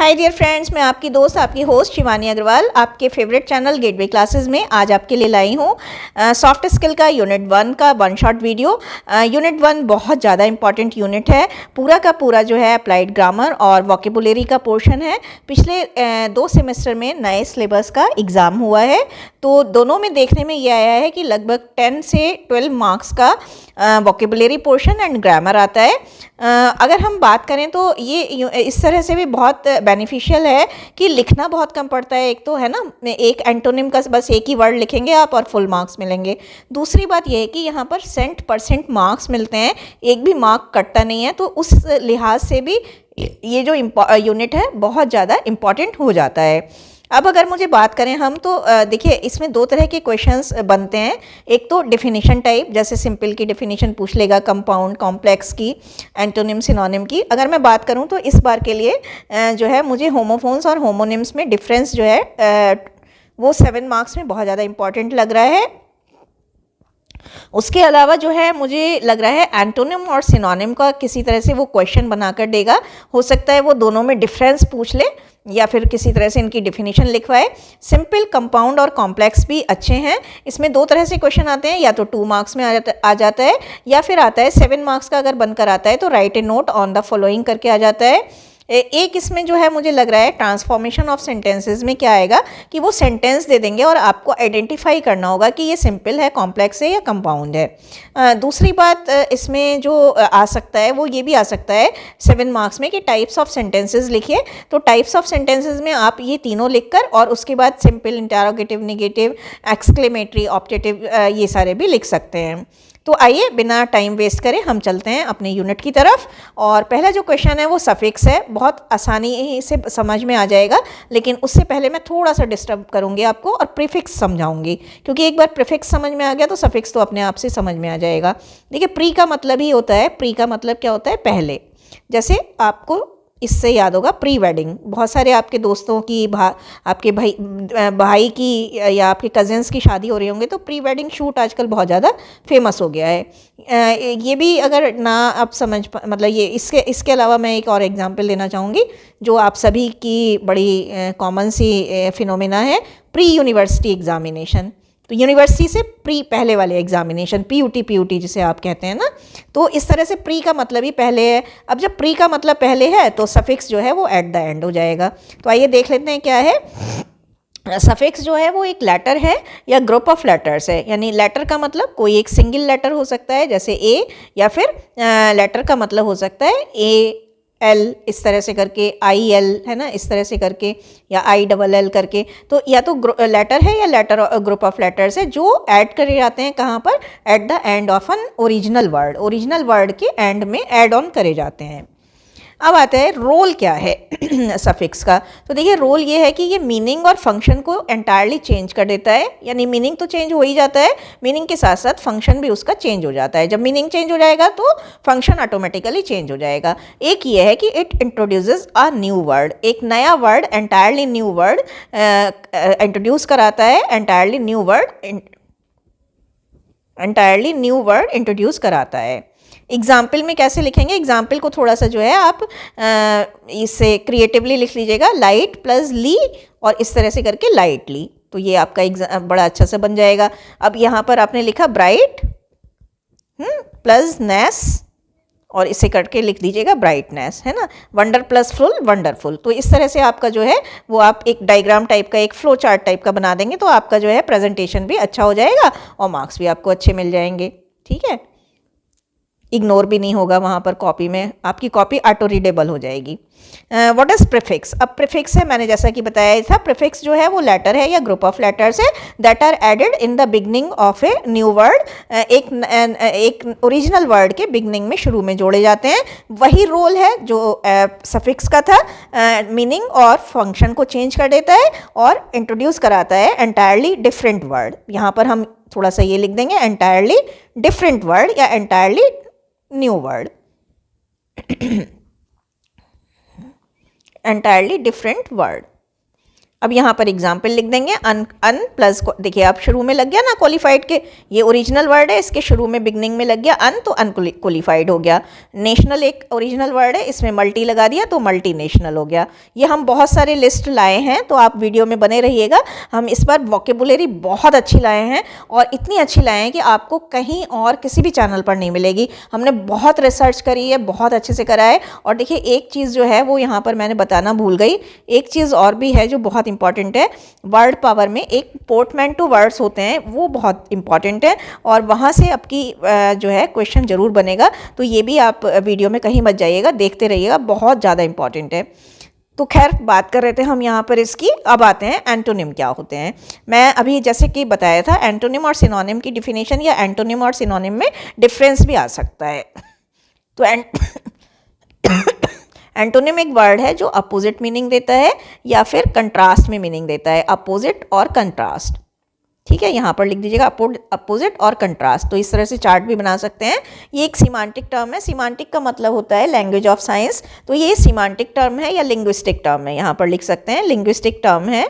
Hi dear friends, मैं आपकी दोस्त आपकी होस्ट शिवानी अग्रवाल आपके फेवरेट चैनल गेटवे क्लासेस में आज आपके लिए लाई हूँ सॉफ्ट स्किल का यूनिट 1 का वन शॉट वीडियो। यूनिट 1 बहुत ज़्यादा इंपॉर्टेंट यूनिट है। पूरा का पूरा जो है अप्लाइड ग्रामर और वोकेबुलरी का पोर्शन है। पिछले 2 सेमेस्टर में नए सिलेबस का एग्ज़ाम हुआ है, तो दोनों में देखने में ये आया है कि लगभग 10 से 12 मार्क्स का वोकेबुलरी पोर्शन एंड ग्रामर आता है। अगर हम बात करें तो ये इस तरह से भी बहुत बेनिफिशियल है कि लिखना बहुत कम पड़ता है। एक तो है ना, एक एंटोनिम का बस एक ही वर्ड लिखेंगे आप और फुल मार्क्स मिलेंगे। दूसरी बात यह है कि यहाँ पर 100% मार्क्स मिलते हैं, एक भी मार्क कटता नहीं है, तो उस लिहाज से भी ये जो यूनिट है बहुत ज़्यादा इम्पॉर्टेंट हो जाता है। अब अगर मुझे बात करें हम तो देखिए इसमें 2 तरह के क्वेश्चंस बनते हैं। एक तो डेफिनेशन टाइप, जैसे सिंपल की डेफिनेशन पूछ लेगा, कंपाउंड कॉम्प्लेक्स की, एंटोनिम सिनोनिम की। अगर मैं बात करूं तो इस बार के लिए जो है मुझे होमोफोन्स और होमोनिम्स में डिफरेंस जो है वो 7 मार्क्स में बहुत ज़्यादा इंपॉर्टेंट लग रहा है। उसके अलावा जो है मुझे लग रहा है एंटोनिम और सिनोनिम का किसी तरह से वो क्वेश्चन बनाकर देगा। हो सकता है वो दोनों में डिफरेंस पूछ ले या फिर किसी तरह से इनकी डेफिनेशन लिखवाए। सिंपल, कंपाउंड और कॉम्प्लेक्स भी अच्छे हैं। इसमें 2 तरह से क्वेश्चन आते हैं, या तो 2 मार्क्स में आ जाता है या फिर आता है 7 मार्क्स का। अगर बनकर आता है तो right A note on the following करके आ जाता है। एक इसमें जो है मुझे लग रहा है ट्रांसफॉर्मेशन ऑफ सेंटेंसेस में क्या आएगा कि वो सेंटेंस दे देंगे और आपको आइडेंटिफाई करना होगा कि ये सिंपल है, कॉम्प्लेक्स है या कंपाउंड है। दूसरी बात इसमें जो आ सकता है वो ये भी आ सकता है 7 मार्क्स में कि टाइप्स ऑफ सेंटेंसेस लिखिए। तो टाइप्स ऑफ सेंटेंसेस में आप ये तीनों लिखकर और उसके बाद simple, interrogative, negative, exclamatory, optative ये सारे भी लिख सकते हैं। तो आइए बिना टाइम वेस्ट करें हम चलते हैं अपने यूनिट की तरफ। और पहला जो क्वेश्चन है वो सफिक्स है, बहुत आसानी से समझ में आ जाएगा, लेकिन उससे पहले मैं थोड़ा सा डिस्टर्ब करूंगी आपको और प्रीफिक्स समझाऊंगी, क्योंकि एक बार प्रीफिक्स समझ में आ गया तो सफिक्स तो अपने आप से समझ में आ जाएगा। देखिए, प्री का मतलब ही होता है, प्री का मतलब क्या होता है? पहले। जैसे आपको इससे याद होगा प्री वेडिंग, बहुत सारे आपके दोस्तों की आपके भाई की या आपके कज़न्स की शादी हो रही होंगे, तो प्री वेडिंग शूट आजकल बहुत ज़्यादा फेमस हो गया है। ये भी अगर ना आप मतलब ये इसके अलावा मैं एक और एग्जांपल देना चाहूँगी जो आप सभी की बड़ी कॉमन सी फिनोमेना है, प्री यूनिवर्सिटी एग्जामिनेशन। तो यूनिवर्सिटी से प्री पहले वाले एग्जामिनेशन, पीयूटी जिसे आप कहते हैं ना, तो इस तरह से प्री का मतलब ही पहले है। अब जब प्री का मतलब पहले है तो सफिक्स जो है वो एट द एंड हो जाएगा। तो आइए देख लेते हैं क्या है। सफिक्स जो है वो एक लेटर है या ग्रुप ऑफ लेटर्स है। यानी लेटर का मतलब कोई एक सिंगल लेटर हो सकता है, जैसे ए, या फिर लेटर का मतलब हो सकता है ए एल, इस तरह से करके, आई एल है ना, इस तरह से करके, या आई डबल एल करके। तो या तो लेटर है या लेटर ग्रुप ऑफ लेटर्स है जो ऐड करे जाते हैं कहाँ पर? At the end of an original word. Original word के एंड में ऐड ऑन करे जाते हैं। अब आता है रोल क्या है सफिक्स का। तो देखिए, रोल ये है कि ये मीनिंग और फंक्शन को एंटायरली चेंज कर देता है। यानी मीनिंग तो चेंज हो ही जाता है, मीनिंग के साथ साथ फंक्शन भी उसका चेंज हो जाता है। जब मीनिंग चेंज हो जाएगा तो फंक्शन ऑटोमेटिकली चेंज हो जाएगा। एक ये है कि it introduces a new word, एक नया word, entirely new word introduce कराता है। एंटायरली न्यू वर्ड इंट्रोड्यूस कराता है। एग्जाम्पल में कैसे लिखेंगे? एग्जाम्पल को थोड़ा सा जो है आप इससे क्रिएटिवली लिख लीजिएगा, लाइट प्लस ली और इस तरह से करके लाइटली। तो ये आपका बड़ा अच्छा से बन जाएगा। अब यहाँ पर आपने लिखा ब्राइट प्लस नेस और इसे करके लिख दीजिएगा ब्राइटनेस, है ना। Wonder plus full, wonderful. तो इस तरह से आपका जो है वो आप एक डायग्राम टाइप का, एक फ्लो चार्ट टाइप का बना देंगे तो आपका जो है प्रेजेंटेशन भी अच्छा हो जाएगा और मार्क्स भी आपको अच्छे मिल जाएंगे। ठीक है, इग्नोर भी नहीं होगा वहाँ पर कॉपी में, आपकी कॉपी ऑटो रीडेबल हो जाएगी। What is prefix? अब प्रीफिक्स है, मैंने जैसा कि बताया था, प्रीफिक्स जो है वो लेटर है या ग्रुप ऑफ लेटर्स है that are added in the beginning of a new word. एक ओरिजिनल वर्ड के बिगनिंग में, शुरू में जोड़े जाते हैं। वही रोल है जो सफिक्स का था, मीनिंग और फंक्शन को चेंज कर देता है और इंट्रोड्यूस कराता है एंटायरली डिफरेंट वर्ड। यहाँ पर हम थोड़ा सा ये लिख देंगे, एंटायरली डिफरेंट वर्ड या entirely new word, entirely different word. अब यहाँ पर एग्जाम्पल लिख देंगे, अन प्लस, देखिए आप शुरू में लग गया ना क्वालिफाइड के, ये ओरिजिनल वर्ड है, इसके शुरू में बिगनिंग में लग गया अन, तो अनक्वालिफाइड हो गया। नेशनल एक ओरिजिनल वर्ड है, इसमें मल्टी लगा दिया तो मल्टी नेशनल हो गया। ये हम बहुत सारे लिस्ट लाए हैं, तो आप वीडियो में बने रहिएगा। हम इस बार वोकेबुलरी बहुत अच्छी लाए हैं, और इतनी अच्छी लाए हैं कि आपको कहीं और किसी भी चैनल पर नहीं मिलेगी। हमने बहुत रिसर्च करी है, बहुत अच्छे से करा है। और देखिए एक चीज़ जो है वो यहाँ पर मैंने बताना भूल गई, एक चीज़ और भी है जो बहुत इंपॉर्टेंट है। वर्ड पावर में एक पोर्टमैंटो वर्ड्स होते हैं, वो बहुत इंपॉर्टेंट है, और वहाँ से आपकी जो है क्वेश्चन ज़रूर बनेगा। तो ये भी आप वीडियो में कहीं मत जाइएगा, देखते रहिएगा, बहुत ज़्यादा इंपॉर्टेंट है। तो खैर बात कर रहे थे हम यहाँ पर इसकी, अब आते हैं एंटोनिम क्या होते हैं। मैं अभी जैसे कि बताया था, एंटोनिम और सिनोनिम की डिफिनेशन या एंटोनिम और सिनोनिम में डिफरेंस भी आ सकता है। तो एंटोनिम एक वर्ड है जो अपोजिट मीनिंग देता है या फिर कंट्रास्ट में मीनिंग देता है, अपोजिट और कंट्रास्ट। ठीक है, यहाँ पर लिख दीजिएगा अपोजिट और कंट्रास्ट। तो इस तरह से चार्ट भी बना सकते हैं। ये एक सिमांटिक टर्म है, सिमांटिक का मतलब होता है लैंग्वेज ऑफ साइंस, तो ये सिमांटिक टर्म है या लिंग्विस्टिक टर्म है, यहाँ पर लिख सकते हैं लिंग्विस्टिक टर्म है,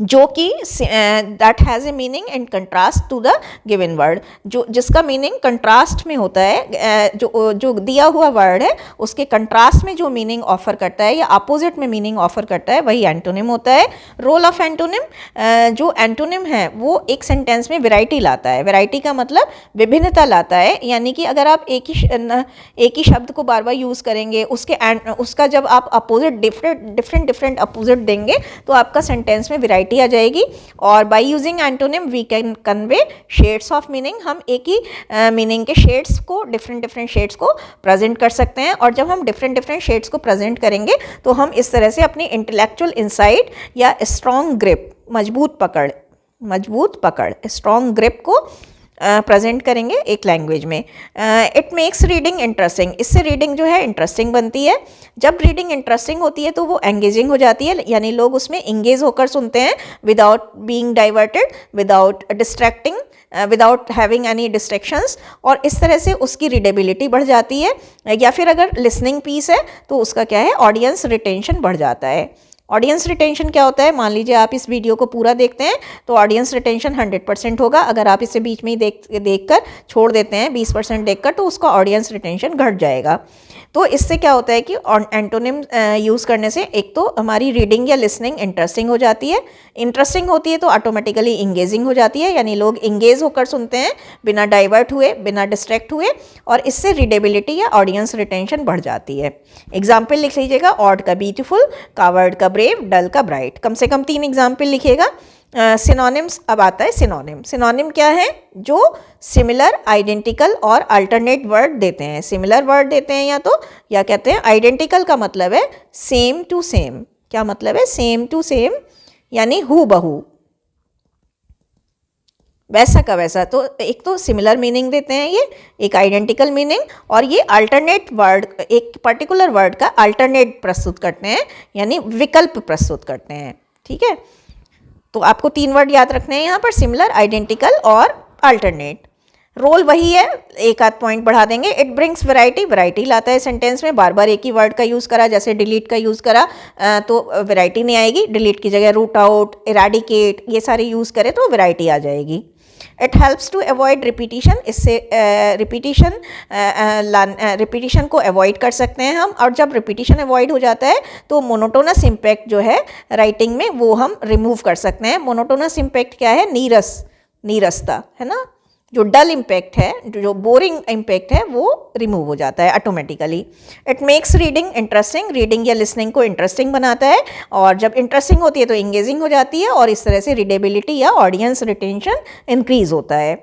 जो कि that has a meaning in contrast to the given word, जो जिसका मीनिंग कंट्रास्ट में होता है, जो दिया हुआ वर्ड है उसके कंट्रास्ट में जो मीनिंग ऑफर करता है या अपोजिट में मीनिंग ऑफर करता है, वही एंटोनिम होता है। रोल ऑफ एंटोनिम, जो एंटोनिम है वो एक सेंटेंस में वैरायटी लाता है। वैरायटी का मतलब विभिन्नता लाता है, यानी कि अगर आप एक ही शब्द को बार बार यूज़ करेंगे, उसका जब आप अपोजिट डिफरेंट अपोजिट देंगे तो आपका सेंटेंस में वैरायटी आ जाएगी। और by using antonym we can convey shades of meaning, हम एक ही मीनिंग के शेड्स को, डिफरेंट शेड्स को प्रेजेंट कर सकते हैं। और जब हम डिफरेंट शेड्स को प्रेजेंट करेंगे तो हम इस तरह से अपनी इंटेलेक्चुअल इंसाइट या स्ट्रॉन्ग ग्रिप, मजबूत पकड़ स्ट्रॉन्ग ग्रिप को प्रेजेंट करेंगे एक लैंग्वेज में। इट मेक्स रीडिंग इंटरेस्टिंग, इससे रीडिंग जो है इंटरेस्टिंग बनती है। जब रीडिंग इंटरेस्टिंग होती है तो वो एंगेजिंग हो जाती है, यानी लोग उसमें इंगेज होकर सुनते हैं, without being diverted, without distracting, without having any distractions, और इस तरह से उसकी रीडेबिलिटी बढ़ जाती है। या फिर अगर लिसनिंग पीस है तो उसका क्या है, ऑडियंस रिटेंशन बढ़ जाता है। ऑडियंस रिटेंशन क्या होता है, मान लीजिए आप इस वीडियो को पूरा देखते हैं तो ऑडियंस रिटेंशन 100% होगा। अगर आप इसे बीच में ही देखकर छोड़ देते हैं 20% देखकर, तो उसका ऑडियंस रिटेंशन घट जाएगा। तो इससे क्या होता है कि एंटोनिम यूज़ करने से एक तो हमारी रीडिंग या लिसनिंग इंटरेस्टिंग हो जाती है, इंटरेस्टिंग होती है तो ऑटोमेटिकली इंगेजिंग हो जाती है, यानी लोग इंगेज होकर सुनते हैं बिना डाइवर्ट हुए, बिना डिस्ट्रैक्ट हुए, और इससे रीडेबिलिटी या ऑडियंस रिटेंशन बढ़ जाती है। एग्जाम्पल लिख लीजिएगा, ऑड का ब्यूटीफुल, कावर्ड का ब्रेव, डल का ब्राइट। कम से कम 3 एग्जाम्पल लिखिएगा। सिनोनिम्स, अब आता है सिनोनिम। सिनोनिम क्या है, जो सिमिलर, आइडेंटिकल और अल्टरनेट वर्ड देते हैं। सिमिलर वर्ड देते हैं या कहते हैं आइडेंटिकल का मतलब है सेम टू सेम। क्या मतलब है, सेम टू सेम, यानी हू बहू, वैसा का वैसा। तो एक तो सिमिलर मीनिंग देते हैं ये, एक आइडेंटिकल मीनिंग, और ये अल्टरनेट वर्ड, एक पर्टिकुलर वर्ड का अल्टरनेट प्रस्तुत करते हैं, यानी विकल्प प्रस्तुत करते हैं। ठीक है, तो आपको 3 वर्ड याद रखने हैं यहाँ पर, सिमिलर, आइडेंटिकल और अल्टरनेट। रोल वही है, एक आध पॉइंट बढ़ा देंगे। इट ब्रिंग्स वैरायटी लाता है सेंटेंस में। बार बार एक ही वर्ड का यूज़ करा, जैसे डिलीट का यूज़ करा तो वैरायटी नहीं आएगी। डिलीट की जगह रूट आउट, इराडिकेट, ये सारे यूज़ करें तो वैरायटी आ जाएगी। It helps to avoid repetition, इससे रिपीटिशन को अवॉइड कर सकते हैं हम। और जब रिपीटिशन अवॉइड हो जाता है तो मोनोटोनस इम्पैक्ट जो है राइटिंग में, वो हम रिमूव कर सकते हैं। मोनोटोनस इम्पैक्ट क्या है, नीरसता है ना, जो डल इम्पैक्ट है, जो बोरिंग इम्पैक्ट है, वो रिमूव हो जाता है automatically. It makes reading interesting, reading या लिसनिंग को इंटरेस्टिंग बनाता है, और जब इंटरेस्टिंग होती है तो इंगेजिंग हो जाती है, और इस तरह से रीडेबिलिटी या ऑडियंस रिटेंशन इंक्रीज होता है।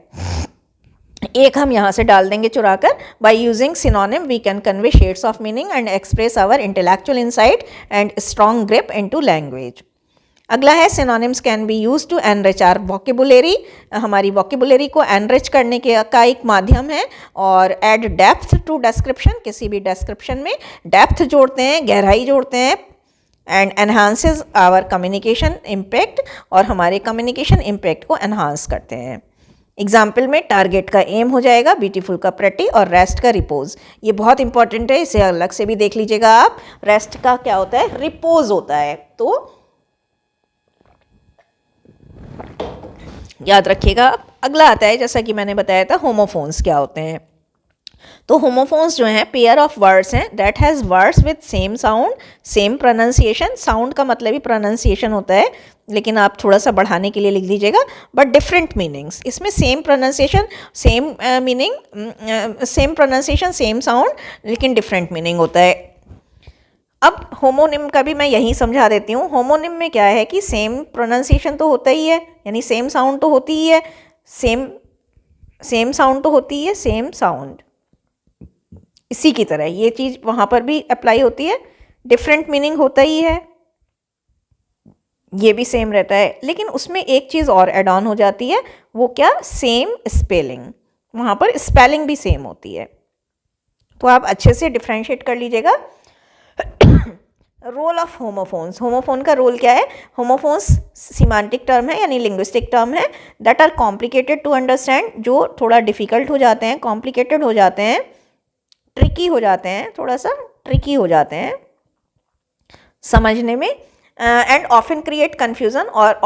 एक हम यहाँ से डाल देंगे चुरा कर, by using synonym we can convey shades of meaning and express our intellectual insight and strong grip into language. अगला है synonyms can be use to enrich our vocabulary, हमारी वोकेबुलरी को एनरिच करने का एक माध्यम है। और एड डेप्थ टू डिस्क्रिप्शन, किसी भी डिस्क्रिप्शन में डेप्थ जोड़ते हैं, गहराई जोड़ते हैं। And enhances our communication impact, और हमारे कम्युनिकेशन इम्पैक्ट को एनहांस करते हैं। एग्जाम्पल में टारगेट का एम हो जाएगा, ब्यूटीफुल का प्रेटी और रेस्ट का रिपोज। ये बहुत इंपॉर्टेंट है, इसे अलग से भी देख लीजिएगा आप। रेस्ट का क्या होता है? रिपोज होता है। तो याद रखिएगा। अगला आता है, जैसा कि मैंने बताया था, होमोफोन्स क्या होते हैं। तो होमोफोन्स जो हैं पेयर ऑफ वर्ड्स हैं that has words with same sound same pronunciation. Sound का मतलब ही प्रोनाउंसिएशन होता है, लेकिन आप थोड़ा सा बढ़ाने के लिए लिख दीजिएगा, बट डिफरेंट मीनिंग्स। इसमें same pronunciation same meaning, same pronunciation same sound, लेकिन डिफरेंट मीनिंग होता है। अब होमोनिम का भी मैं यहीं समझा देती हूँ। होमोनिम में क्या है कि सेम प्रोनाउंसिएशन तो होता ही है, यानी सेम साउंड तो होती ही है, सेम साउंड तो होती है, सेम साउंड। इसी की तरह ये चीज़ वहाँ पर भी अप्लाई होती है, डिफरेंट मीनिंग होता ही है, ये भी सेम रहता है, लेकिन उसमें एक चीज़ और ऐड ऑन हो जाती है। वो क्या? Same spelling. वहाँ पर स्पेलिंग भी सेम होती है। तो आप अच्छे से डिफ्रेंशिएट कर लीजिएगा। Role of homophones. होमोफोन का रोल क्या है? होमोफोन्स सिमांटिक टर्म है, यानी लिंग्विस्टिक टर्म है, that are complicated to understand, जो थोड़ा डिफिकल्ट हो जाते हैं, कॉम्प्लिकेटेड हो जाते हैं, ट्रिकी हो जाते हैं, थोड़ा सा ट्रिकी हो जाते हैं समझने में, एंड ऑफन क्रिएट कन्फ्यूज़न। और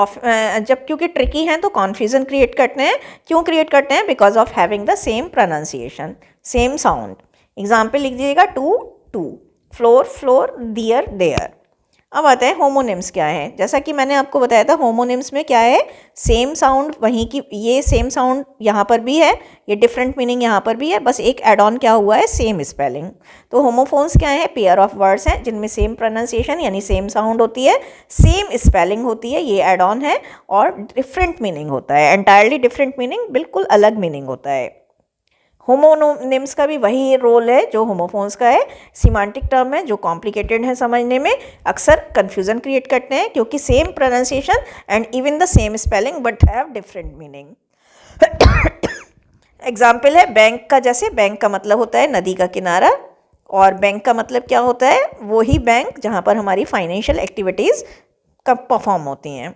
जब क्योंकि ट्रिकी हैं तो कन्फ्यूज़न क्रिएट करते हैं। क्यों क्रिएट करते हैं? Because of having the same pronunciation, same sound. Example लिख दीजिएगा, to two, flour flower, dear there. अब आता है होमोनिम्स क्या है। जैसा कि मैंने आपको बताया था, होमोनिम्स में क्या है? सेम साउंड वहीं की, ये सेम साउंड यहाँ पर भी है, ये डिफरेंट मीनिंग यहाँ पर भी है, बस एक एड ऑन क्या हुआ है? Same spelling. तो होमोफोन्स क्या है? पेयर ऑफ वर्ड्स हैं जिनमें सेम प्रोनाउंसिएशन यानी सेम साउंड होती है, सेम स्पेलिंग होती है, ये एड ऑन है, और डिफरेंट मीनिंग होता है, एंटायरली डिफरेंट मीनिंग, बिल्कुल अलग मीनिंग होता है। होमोनिम्स का भी वही रोल है जो होमोफोन्स का है। सिमांटिक टर्म है जो कॉम्प्लिकेटेड है समझने में, अक्सर कन्फ्यूज़न क्रिएट करते हैं क्योंकि same pronunciation and even the same spelling but have different meaning. Example है बैंक का। जैसे बैंक का मतलब होता है नदी का किनारा, और बैंक का मतलब क्या होता है? वही बैंक जहाँ पर हमारी फाइनेंशियल एक्टिविटीज़ का परफॉर्म होती हैं।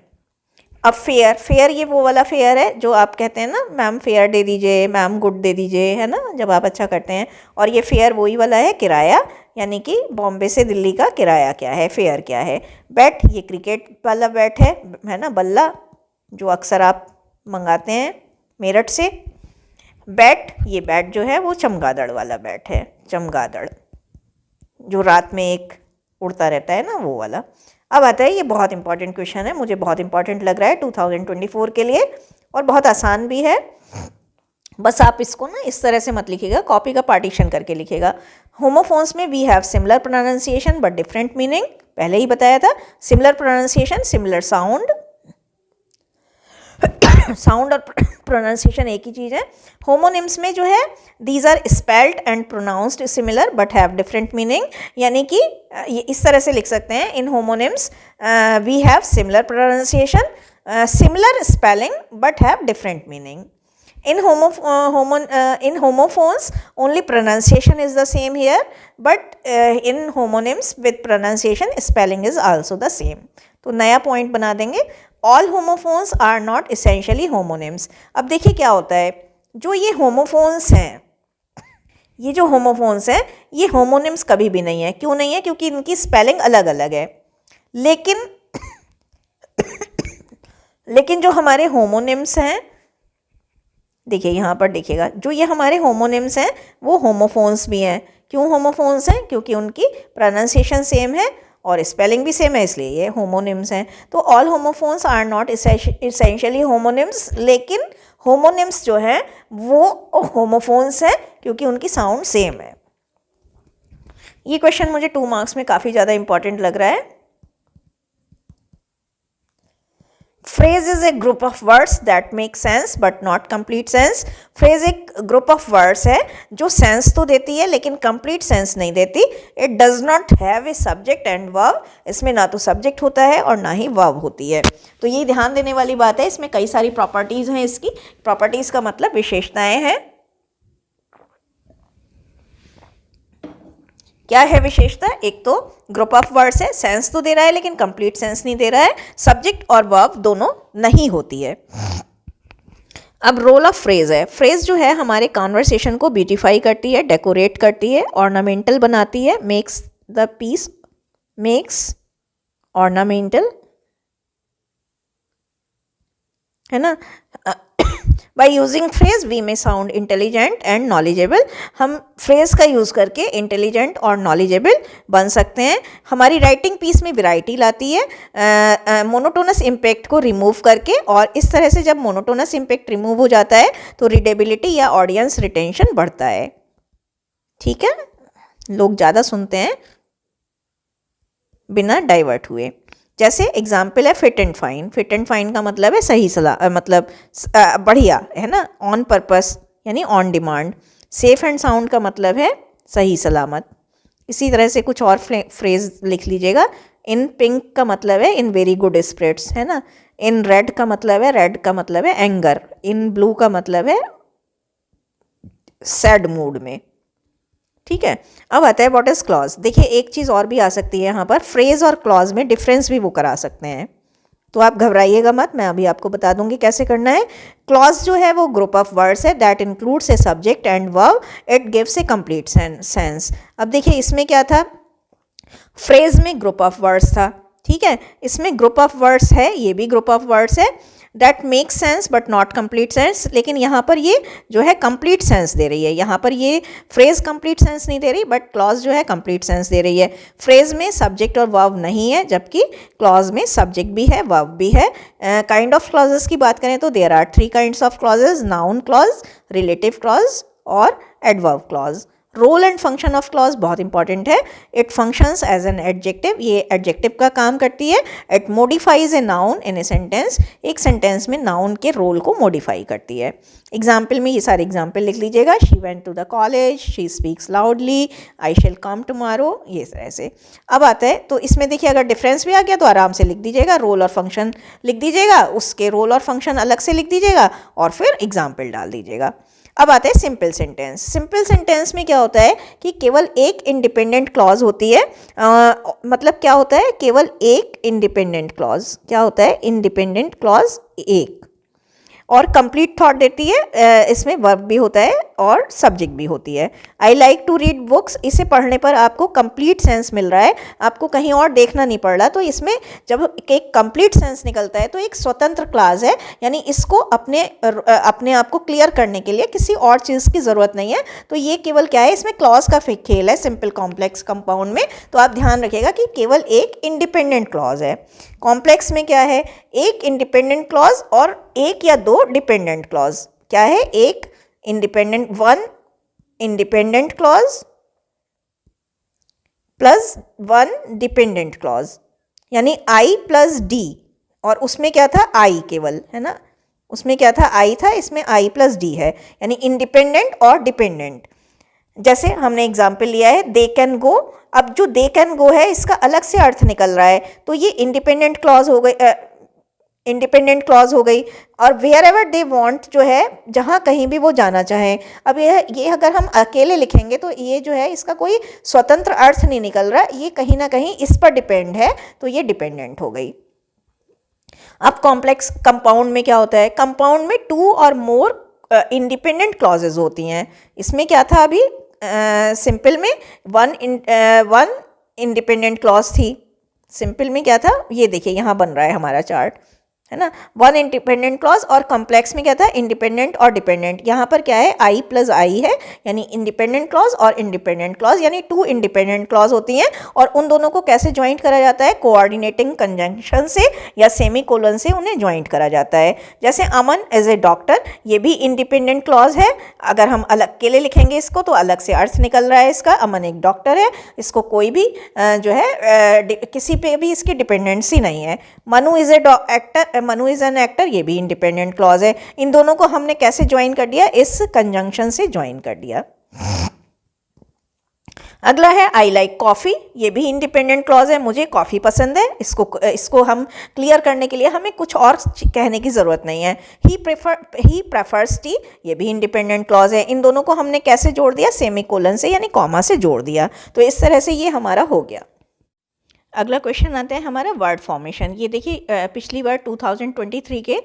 अब फेयर, फेयर ये वो वाला फेयर है जो आप कहते हैं ना, मैम फेयर दे दीजिए, मैम गुड दे दीजिए, है ना, जब आप अच्छा करते हैं। और ये फेयर वही वाला है किराया, यानी कि बॉम्बे से दिल्ली का किराया क्या है, फेयर क्या है। बैट, ये क्रिकेट वाला बैट है ना, बल्ला, जो अक्सर आप मंगाते हैं मेरठ से। बैट, ये बैट जो है वो चमगादड़ वाला बैट है, चमगादड़ जो रात में एक उड़ता रहता है ना, वो वाला। अब आता है, ये बहुत इंपॉर्टेंट क्वेश्चन है, मुझे बहुत इंपॉर्टेंट लग रहा है 2024 के लिए, और बहुत आसान भी है। बस आप इसको ना इस तरह से मत लिखिएगा, कॉपी का पार्टीशन करके लिखिएगा। होमोफोन्स में we have similar pronunciation but different meaning, पहले ही बताया था। Similar pronunciation, similar sound, sound और प्रोनाउंसिएशन एक ही चीज़ है। होमोनिम्स में जो है, these are spelled and pronounced similar but have different meaning, यानी कि ये इस तरह से लिख सकते हैं, in homonyms we have similar pronunciation, similar spelling but have different meaning. In homophones only pronunciation is the same here, but in homonyms with pronunciation spelling is also the same. तो नया पॉइंट बना देंगे, all homophones are not essentially homonyms। अब देखिए क्या होता है, जो ये homophones हैं, ये जो homophones हैं, ये homonyms कभी भी नहीं है। क्यों नहीं है? क्योंकि इनकी स्पेलिंग अलग अलग है। लेकिन जो हमारे homonyms हैं, देखिए यहाँ पर देखिएगा, जो ये हमारे होमोनिम्स हैं वो होमोफोन्स भी हैं। क्यों होमोफोन्स हैं? क्योंकि उनकी प्रोनाउंसिएशन सेम है और स्पेलिंग भी सेम है, इसलिए ये होमोनिम्स हैं। तो all homophones are not essentially homonyms, लेकिन होमोनिम्स जो हैं वो होमोफोन्स हैं क्योंकि उनकी साउंड सेम है। ये क्वेश्चन मुझे 2 मार्क्स में काफ़ी ज़्यादा इंपॉर्टेंट लग रहा है। Phrase is a group of words that make sense but not complete sense। Phrase एक group of words है जो sense तो देती है लेकिन complete sense नहीं देती। It does not have a subject and verb। इसमें ना तो subject होता है और ना ही verb होती है। तो ये ध्यान देने वाली बात है। इसमें कई सारी properties हैं। इसकी properties का मतलब विशेषताएं हैं। क्या है विशेषता? एक तो ग्रुप ऑफ वर्ड्स है, सेंस तो दे रहा है लेकिन कंप्लीट सेंस नहीं दे रहा है, सब्जेक्ट और वर्ब दोनों नहीं होती है। अब रोल ऑफ फ्रेज है, फ्रेज जो है हमारे कॉन्वर्सेशन को ब्यूटीफाई करती है, डेकोरेट करती है, ऑर्नामेंटल बनाती है, makes the piece, makes ornamental, है ना। By using phrase we may sound intelligent and knowledgeable, हम फ्रेज का यूज़ करके इंटेलिजेंट और नॉलेजेबल बन सकते हैं। हमारी राइटिंग पीस में वैरायटी लाती है मोनोटोनस इम्पैक्ट को रिमूव करके, और इस तरह से जब मोनोटोनस इम्पैक्ट रिमूव हो जाता है तो रीडेबिलिटी या ऑडियंस रिटेंशन बढ़ता है। ठीक है, लोग ज़्यादा सुनते हैं बिना डाइवर्ट हुए। जैसे एग्जाम्पल है fit and fine, fit and fine का मतलब है सही सलाह, मतलब बढ़िया, है ना, ऑन पर्पस यानी on demand. Safe and sound का मतलब है सही सलामत। इसी तरह से कुछ और फ्रेज लिख लीजिएगा। इन पिंक का मतलब है इन वेरी गुड स्पिरिट्स, है ना। इन रेड का मतलब है, रेड का मतलब है एंगर। इन ब्लू का मतलब है सैड मूड में। ठीक है, अब आता है व्हाट इज क्लॉज। देखिए एक चीज़ और भी आ सकती है यहाँ पर, फ्रेज और क्लॉज में डिफरेंस भी वो करा सकते हैं, तो आप घबराइएगा मत, मैं अभी आपको बता दूंगी कैसे करना है। क्लॉज जो है वो ग्रुप ऑफ वर्ड्स है that includes a subject and verb, it gives A complete sense. अब देखिए इसमें क्या था, फ्रेज में ग्रुप ऑफ वर्ड्स था, ठीक है, इसमें ग्रुप ऑफ वर्ड्स है, ये भी ग्रुप ऑफ वर्ड्स है, that make sense but not complete sense. लेकिन यहाँ पर ये जो है कंप्लीट सेंस दे रही है, यहाँ पर ये फ्रेज कंप्लीट सेंस नहीं दे रही, बट क्लॉज जो है कंप्लीट सेंस दे रही है। फ्रेज में सब्जेक्ट और वर्ब नहीं है, जबकि क्लॉज में सब्जेक्ट भी है, वर्ब भी है। काइंड ऑफ क्लॉजेस की बात करें तो there are 3 kinds of clauses, noun clause, relative clause और adverb clause. Role and function of clause बहुत इंपॉर्टेंट है। It functions as an adjective, ये एडजेक्टिव का काम करती है। It modifies a noun in a sentence, एक सेंटेंस में नाउन के रोल को मॉडिफाई करती है। एग्जाम्पल में ये सारे एग्जाम्पल लिख लीजिएगा। She went to the college, she speaks loudly, I shall come tomorrow, ये ऐसे। अब आता है तो इसमें देखिए अगर डिफरेंस भी आ गया तो आराम से लिख दीजिएगा, रोल और फंक्शन लिख दीजिएगा, उसके रोल और फंक्शन अलग से लिख दीजिएगा और फिर एग्जाम्पल डाल दीजिएगा। अब आता है सिंपल सेंटेंस। सिंपल सेंटेंस में क्या होता है कि केवल एक इंडिपेंडेंट क्लॉज होती है, मतलब क्या होता है, केवल एक इंडिपेंडेंट क्लॉज। क्या होता है, इंडिपेंडेंट क्लॉज एक, और कंप्लीट थॉट देती है। इसमें वर्ब भी होता है और सब्जेक्ट भी होती है। I like to read books, इसे पढ़ने पर आपको कंप्लीट सेंस मिल रहा है, आपको कहीं और देखना नहीं पड़ रहा। तो इसमें जब एक कंप्लीट सेंस निकलता है तो एक स्वतंत्र क्लॉज है, यानी इसको अपने आप को क्लियर करने के लिए किसी और चीज़ की ज़रूरत नहीं है। तो ये केवल क्या है, इसमें क्लॉज का खेल है सिंपल कॉम्प्लेक्स कंपाउंड में। तो आप ध्यान रखिएगा कि केवल एक इंडिपेंडेंट क्लॉज है। कॉम्प्लेक्स में क्या है, एक इंडिपेंडेंट क्लॉज और एक या दो डिपेंडेंट क्लॉज। क्या है, एक independent, one independent clause plus one dependent clause, यानी आई प्लस डी, और उसमें क्या था, आई केवल, है ना, उसमें क्या था, आई था, इसमें आई प्लस डी है, यानी इंडिपेंडेंट और डिपेंडेंट। जैसे हमने एग्जाम्पल लिया है दे कैन गो, अब जो दे कैन गो है इसका अलग से अर्थ निकल रहा है, तो ये इंडिपेंडेंट क्लॉज हो गई, इंडिपेंडेंट क्लॉज हो गई। और वेयर एवर दे वांट जो है, जहाँ कहीं भी वो जाना चाहें। अब ये अगर हम अकेले लिखेंगे तो ये जो है इसका कोई स्वतंत्र अर्थ नहीं निकल रहा, ये कहीं ना कहीं इस पर डिपेंड है, तो ये डिपेंडेंट हो गई। अब कॉम्प्लेक्स कंपाउंड में क्या होता है, कंपाउंड में 2 और मोर इंडिपेंडेंट क्लॉजेज होती हैं। इसमें क्या था अभी, सिंपल में वन इंडिपेंडेंट क्लॉज थी। सिंपल में क्या था, ये देखिए यहाँ बन रहा है हमारा चार्ट, है ना, वन इंडिपेंडेंट क्लॉज, और कॉम्प्लेक्स में क्या था, इंडिपेंडेंट और डिपेंडेंट। यहाँ पर क्या है, आई प्लस आई है, यानी इंडिपेंडेंट क्लॉज और इंडिपेंडेंट क्लॉज, यानी 2 इंडिपेंडेंट क्लॉज होती हैं। और उन दोनों को कैसे ज्वाइंट करा जाता है, कोऑर्डिनेटिंग कंजंक्शन से या सेमी कोलन से उन्हें ज्वाइंट करा जाता है। जैसे अमन एज ए डॉक्टर, ये भी इंडिपेंडेंट क्लॉज है। अगर हम अलग के लिए लिखेंगे इसको तो अलग से अर्थ निकल रहा है इसका, अमन एक डॉक्टर है, इसको कोई भी जो है किसी पे भी इसकी डिपेंडेंसी नहीं है। Manu is a actor, Manu is an actor, ये भी इंडिपेंडेंट क्लॉज है। इन दोनों को हमने कैसे ज्वाइन कर दिया, इस कंजंक्शन से ज्वाइन कर दिया। अगला है आई लाइक कॉफ़ी, ये भी इंडिपेंडेंट क्लॉज है, मुझे कॉफ़ी पसंद है। इसको हम क्लियर करने के लिए हमें कुछ और कहने की ज़रूरत नहीं है। ही प्रेफर्स टी, ये भी इंडिपेंडेंट क्लॉज है। इन दोनों को हमने कैसे जोड़ दिया, सेमी कोलन से यानी कॉमा से जोड़ दिया। तो इस तरह से ये हमारा हो गया। अगला क्वेश्चन आता है हमारा वर्ड फॉर्मेशन। ये देखिए पिछली बार 2023 के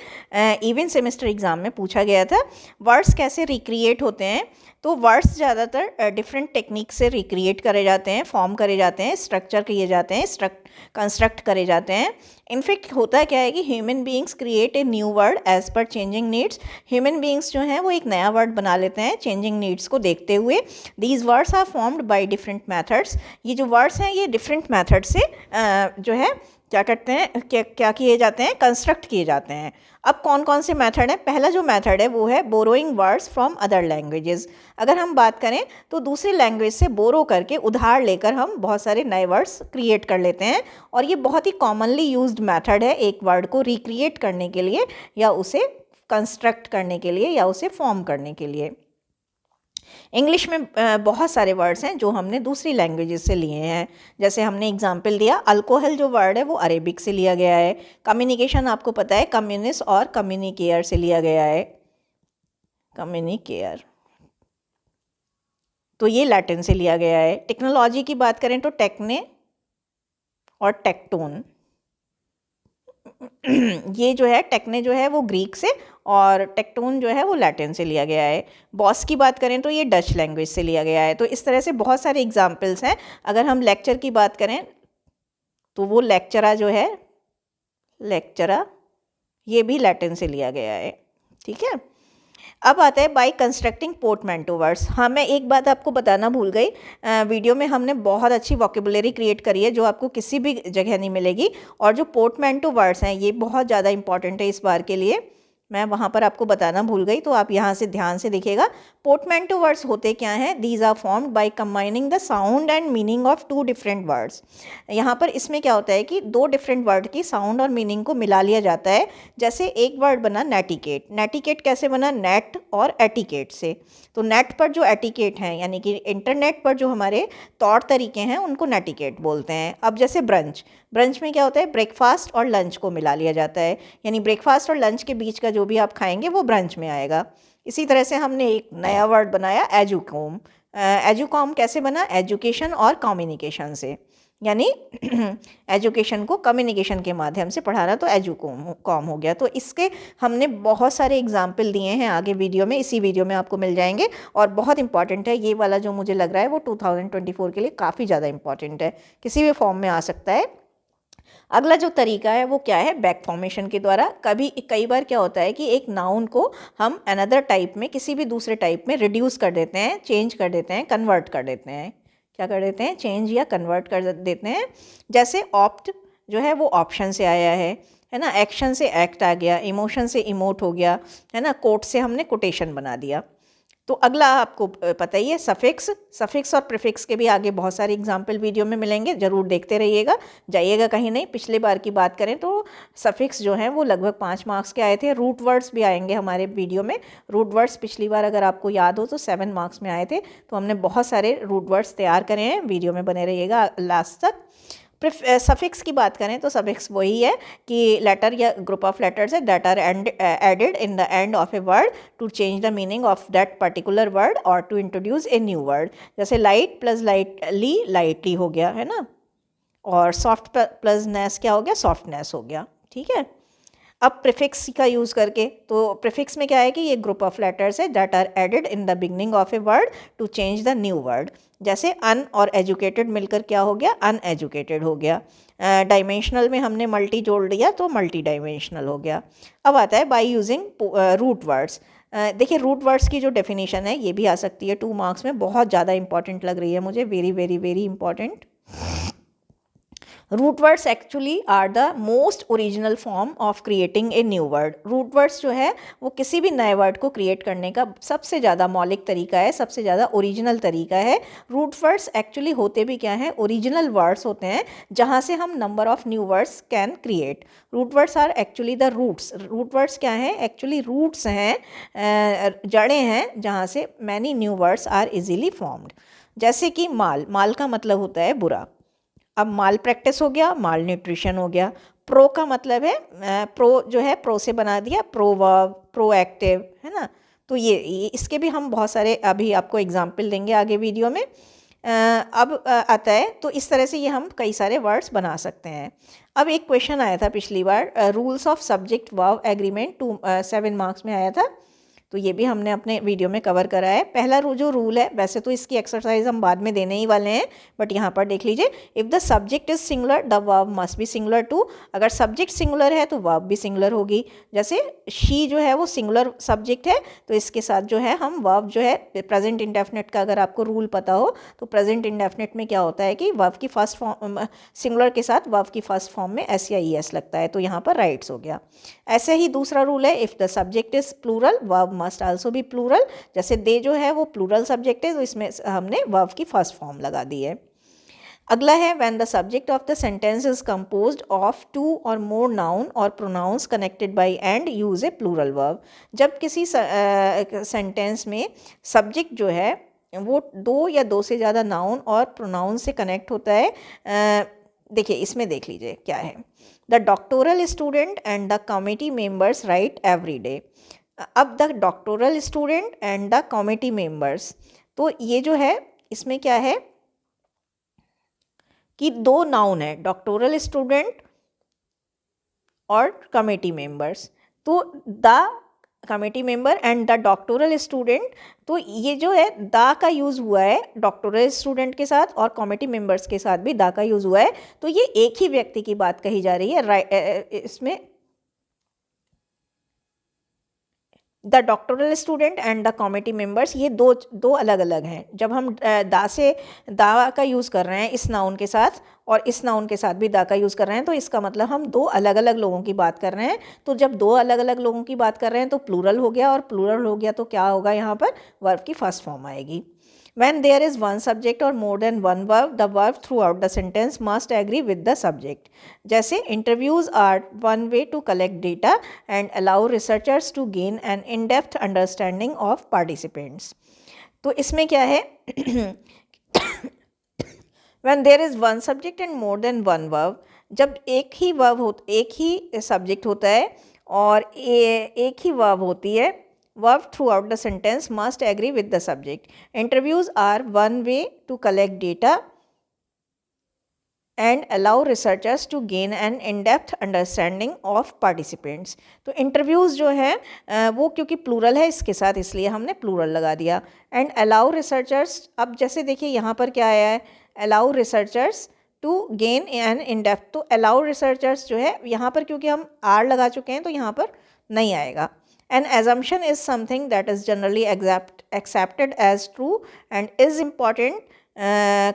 इवन सेमेस्टर एग्ज़ाम में पूछा गया था वर्ड्स कैसे रिक्रिएट होते हैं। तो वर्ड्स ज़्यादातर डिफरेंट टेक्निक से रिक्रिएट करे जाते हैं, फॉर्म करे जाते हैं, स्ट्रक्चर किए जाते हैं, कंस्ट्रक्ट करे जाते हैं। इनफैक्ट होता क्या है कि human beings create a new word as per changing needs. Human beings जो हैं वो एक नया वर्ड बना लेते हैं चेंजिंग नीड्स को देखते हुए। These words are formed by different methods. ये जो वर्ड्स हैं ये डिफरेंट मेथड से जो है क्या करते हैं, क्या किए जाते हैं, कंस्ट्रक्ट किए जाते हैं। अब कौन कौन से मेथड हैं? पहला जो मेथड है वो है borrowing words from other languages. अगर हम बात करें तो दूसरी लैंग्वेज से बोरो करके, उधार लेकर हम बहुत सारे नए वर्ड्स क्रिएट कर लेते हैं। और ये बहुत ही कॉमनली यूज्ड मेथड है एक वर्ड को रिक्रिएट करने के लिए, या उसे कंस्ट्रक्ट करने के लिए, या उसे फॉर्म करने के लिए। इंग्लिश में बहुत सारे वर्ड्स हैं जो हमने दूसरी लैंग्वेजेस से लिए हैं। जैसे हमने एग्जाम्पल दिया, अल्कोहल जो वर्ड है वो अरेबिक से लिया गया है। कम्युनिकेशन आपको पता है कम्युनिस्ट और कम्युनिकेयर से लिया गया है, कम्युनिकेयर, तो ये लैटिन से लिया गया है। टेक्नोलॉजी की बात करें तो टेक्ने और टेक्टोन, ये जो है टेक्ने जो है वो ग्रीक से, और टेक्टोन जो है वो लैटिन से लिया गया है। बॉस की बात करें तो ये डच लैंग्वेज से लिया गया है। तो इस तरह से बहुत सारे एग्जाम्पल्स हैं। अगर हम लेक्चर की बात करें तो वो लेक्चरा जो है, लेक्चरा, ये भी लैटिन से लिया गया है। ठीक है, अब आता है बाय कंस्ट्रक्टिंग पोर्टमैंटो वर्ड्स। हाँ, मैं एक बात आपको बताना भूल गई, वीडियो में हमने बहुत अच्छी वोकेबुलरी क्रिएट करी है जो आपको किसी भी जगह नहीं मिलेगी। और जो पोर्टमैंटो वर्ड्स हैं ये बहुत ज़्यादा इंपॉर्टेंट है इस बार के लिए, मैं वहाँ पर आपको बताना भूल गई, तो आप यहाँ से ध्यान से देखिएगा। पोर्टमैंटो वर्ड्स होते क्या हैं? These are formed by combining the sound and meaning of two different words. यहाँ पर इसमें क्या होता है कि दो डिफरेंट वर्ड की साउंड और मीनिंग को मिला लिया जाता है। जैसे एक वर्ड बना नेटिकेट। नेटिकेट कैसे बना? नेट और एटिकेट से। तो नेट पर जो एटिकेट हैं, यानी कि इंटरनेट पर जो हमारे तौर तरीके हैं, उनको नेटिकेट बोलते हैं। अब जैसे ब्रंच, ब्रंच में क्या होता है? ब्रेकफास्ट और लंच को मिला लिया जाता है, यानी ब्रेकफास्ट और लंच के बीच का जो भी आप खाएंगे वो ब्रंच में आएगा। इसी तरह से हमने एक नया वर्ड बनाया एजुकॉम। एजुकॉम कैसे बना? एजुकेशन और कम्युनिकेशन से, यानी एजुकेशन को कम्युनिकेशन के माध्यम से पढ़ाना, तो एजुकॉम हो गया। तो इसके हमने बहुत सारे एग्जाम्पल दिए हैं आगे वीडियो में, इसी वीडियो में आपको मिल जाएंगे। और बहुत इंपॉर्टेंट है ये वाला, जो मुझे लग रहा है वो 2024 के लिए काफ़ी ज़्यादा इंपॉर्टेंट है, किसी भी फॉर्म में आ सकता है। अगला जो तरीका है वो क्या है? बैक फॉर्मेशन के द्वारा। कई बार क्या होता है कि एक नाउन को हम अनदर टाइप में, किसी भी दूसरे टाइप में रिड्यूस कर देते हैं, चेंज कर देते हैं, कन्वर्ट कर देते हैं। क्या कर देते हैं? चेंज या कन्वर्ट कर देते हैं। जैसे ऑप्ट जो है वो ऑप्शन से आया है ना। एक्शन से एक्ट आ गया, इमोशन से इमोट हो गया, है ना। कोट से हमने कोटेशन बना दिया। तो अगला आपको पता ही है सफिक्स। सफिक्स और प्रीफिक्स के भी आगे बहुत सारे एग्जाम्पल वीडियो में मिलेंगे, ज़रूर देखते रहिएगा, जाइएगा कहीं नहीं। पिछले बार की बात करें तो सफिक्स जो हैं वो लगभग 5 मार्क्स के आए थे। रूट वर्ड्स भी आएंगे हमारे वीडियो में। रूट वर्ड्स पिछली बार अगर आपको याद हो तो 7 मार्क्स में आए थे, तो हमने बहुत सारे रूट वर्ड्स तैयार करे हैं। वीडियो में बने रहिएगा लास्ट तक। सफिक्स की बात करें तो सफिक्स वही है कि लेटर या ग्रुप ऑफ लेटर्स है that are added in the end of a word to change the meaning of that particular word और to introduce a new word. जैसे लाइट प्लस लाइटली, लाइटली हो गया, है ना। और सॉफ्ट प्लस नेस क्या हो गया? सॉफ्टनेस हो गया। ठीक है, अब प्रीफिक्स का यूज़ करके, तो प्रीफिक्स में क्या है कि ये ग्रुप ऑफ लेटर्स है that are added in the beginning of a word to change the new word. जैसे अन और एजुकेटेड मिलकर क्या हो गया? अनएजुकेटेड हो गया। डायमेंशनल में हमने मल्टी जोड़ दिया तो मल्टी डायमेंशनल हो गया। अब आता है बाय यूजिंग रूट वर्ड्स। देखिए रूट वर्ड्स की जो डेफिनेशन है ये भी आ सकती है 2 मार्क्स में, बहुत ज़्यादा इंपॉर्टेंट लग रही है मुझे, very very very important. Root words actually are the most original form of creating a new word. Root words जो है वो किसी भी नए वर्ड को क्रिएट करने का सबसे ज़्यादा मौलिक तरीका है, सबसे ज़्यादा ओरिजिनल तरीका है। रूट वर्ड्स एक्चुअली होते भी क्या हैं? ओरिजिनल वर्ड्स होते हैं जहाँ से हम number of new words can create. Root words are actually the roots. Root words क्या हैं? एक्चुअली रूट्स हैं, जड़ें हैं जहाँ से many new words are easily formed. जैसे कि माल, माल का मतलब होता है बुरा। अब माल प्रैक्टिस हो गया, माल न्यूट्रिशन हो गया। प्रो का मतलब है, प्रो जो है प्रो से बना दिया, प्रोवर्ब, प्रोएक्टिव, है ना। तो ये इसके भी हम बहुत सारे अभी आपको एग्जाम्पल देंगे आगे वीडियो में। अब आता है, तो इस तरह से ये हम कई सारे वर्ड्स बना सकते हैं। अब एक क्वेश्चन आया था पिछली बार, rules of subject verb agreement 7 marks में आया था, तो ये भी हमने अपने वीडियो में कवर करा है। पहला जो रूल है, वैसे तो इसकी एक्सरसाइज हम बाद में देने ही वाले हैं, बट यहाँ पर देख लीजिए, if the subject is singular the verb must be singular too. अगर सब्जेक्ट सिंगुलर है तो वर्ब भी सिंगुलर होगी। जैसे शी जो है वो सिंगुलर सब्जेक्ट है, तो इसके साथ जो है हम वर्ब जो है, प्रेजेंट इंडेफिनिट का अगर आपको रूल पता हो तो प्रेजेंट इंडेफिनिट में क्या होता है कि वर्ब की फर्स्ट फॉर्म, सिंगुलर के साथ वर्ब की फर्स्ट फॉर्म में एस या ई एस लगता है, तो यहाँ पर राइट्स हो गया। ऐसे ही दूसरा रूल है, if the subject is plural verb must also be plural. जैसे दे जो है वो प्लूरल सब्जेक्ट है, तो इसमें हमने वर्ब की फर्स्ट फॉर्म लगा दी है। अगला है, when the subject of the sentence is composed of 2 or more noun or pronouns connected by and use a plural verb. जब किसी सेंटेंस में सब्जेक्ट जो है वो 2 या 2 से ज़्यादा नाउन और प्रोनाउन से कनेक्ट होता है, देखिए इसमें देख लीजिए क्या है, the doctoral student and the committee members write every day. अब the doctoral student and the committee members, तो ये जो है इसमें क्या है कि 2 नाउन है, डॉक्टोरल स्टूडेंट और कमिटी मेंबर्स, तो the committee member and the doctoral student, तो ये जो है द का यूज़ हुआ है डॉक्टोरल स्टूडेंट के साथ और कमिटी मेंबर्स के साथ भी द का यूज़ हुआ है, तो ये एक ही व्यक्ति की बात कही जा रही है। इसमें the doctoral student and the committee members, ये दो अलग अलग हैं। जब हम दा का यूज़ कर रहे हैं इस नाउन के साथ और इस नाउन के साथ भी दा का यूज़ कर रहे हैं, तो इसका मतलब हम 2 अलग अलग लोगों की बात कर रहे हैं। तो जब 2 अलग अलग लोगों की बात कर रहे हैं तो प्लूरल हो गया, और प्लूरल हो गया तो क्या होगा, यहाँ पर वर्ब की फर्स्ट फॉर्म आएगी। When there is one subject or more than one verb, the verb throughout the sentence must agree with the subject. जैसे interviews are one way to collect data and allow researchers to gain an in-depth understanding of participants. तो इसमें क्या है when there is one subject and more than one verb, जब एक ही subject होता है और एक ही वर्ब होती है, verb throughout the sentence must agree with the subject. Interviews are one way to collect data and allow researchers to gain an in-depth understanding of participants. तो interviews जो है वो क्योंकि plural है इसके साथ, इसलिए हमने plural लगा दिया। and allow researchers, अब जैसे देखिए यहाँ पर क्या आया है, allow researchers to gain an in-depth, तो allow researchers जो है यहाँ पर क्योंकि हम r लगा चुके हैं तो यहाँ पर नहीं आएगा। An assumption is something that is generally accepted as true and is important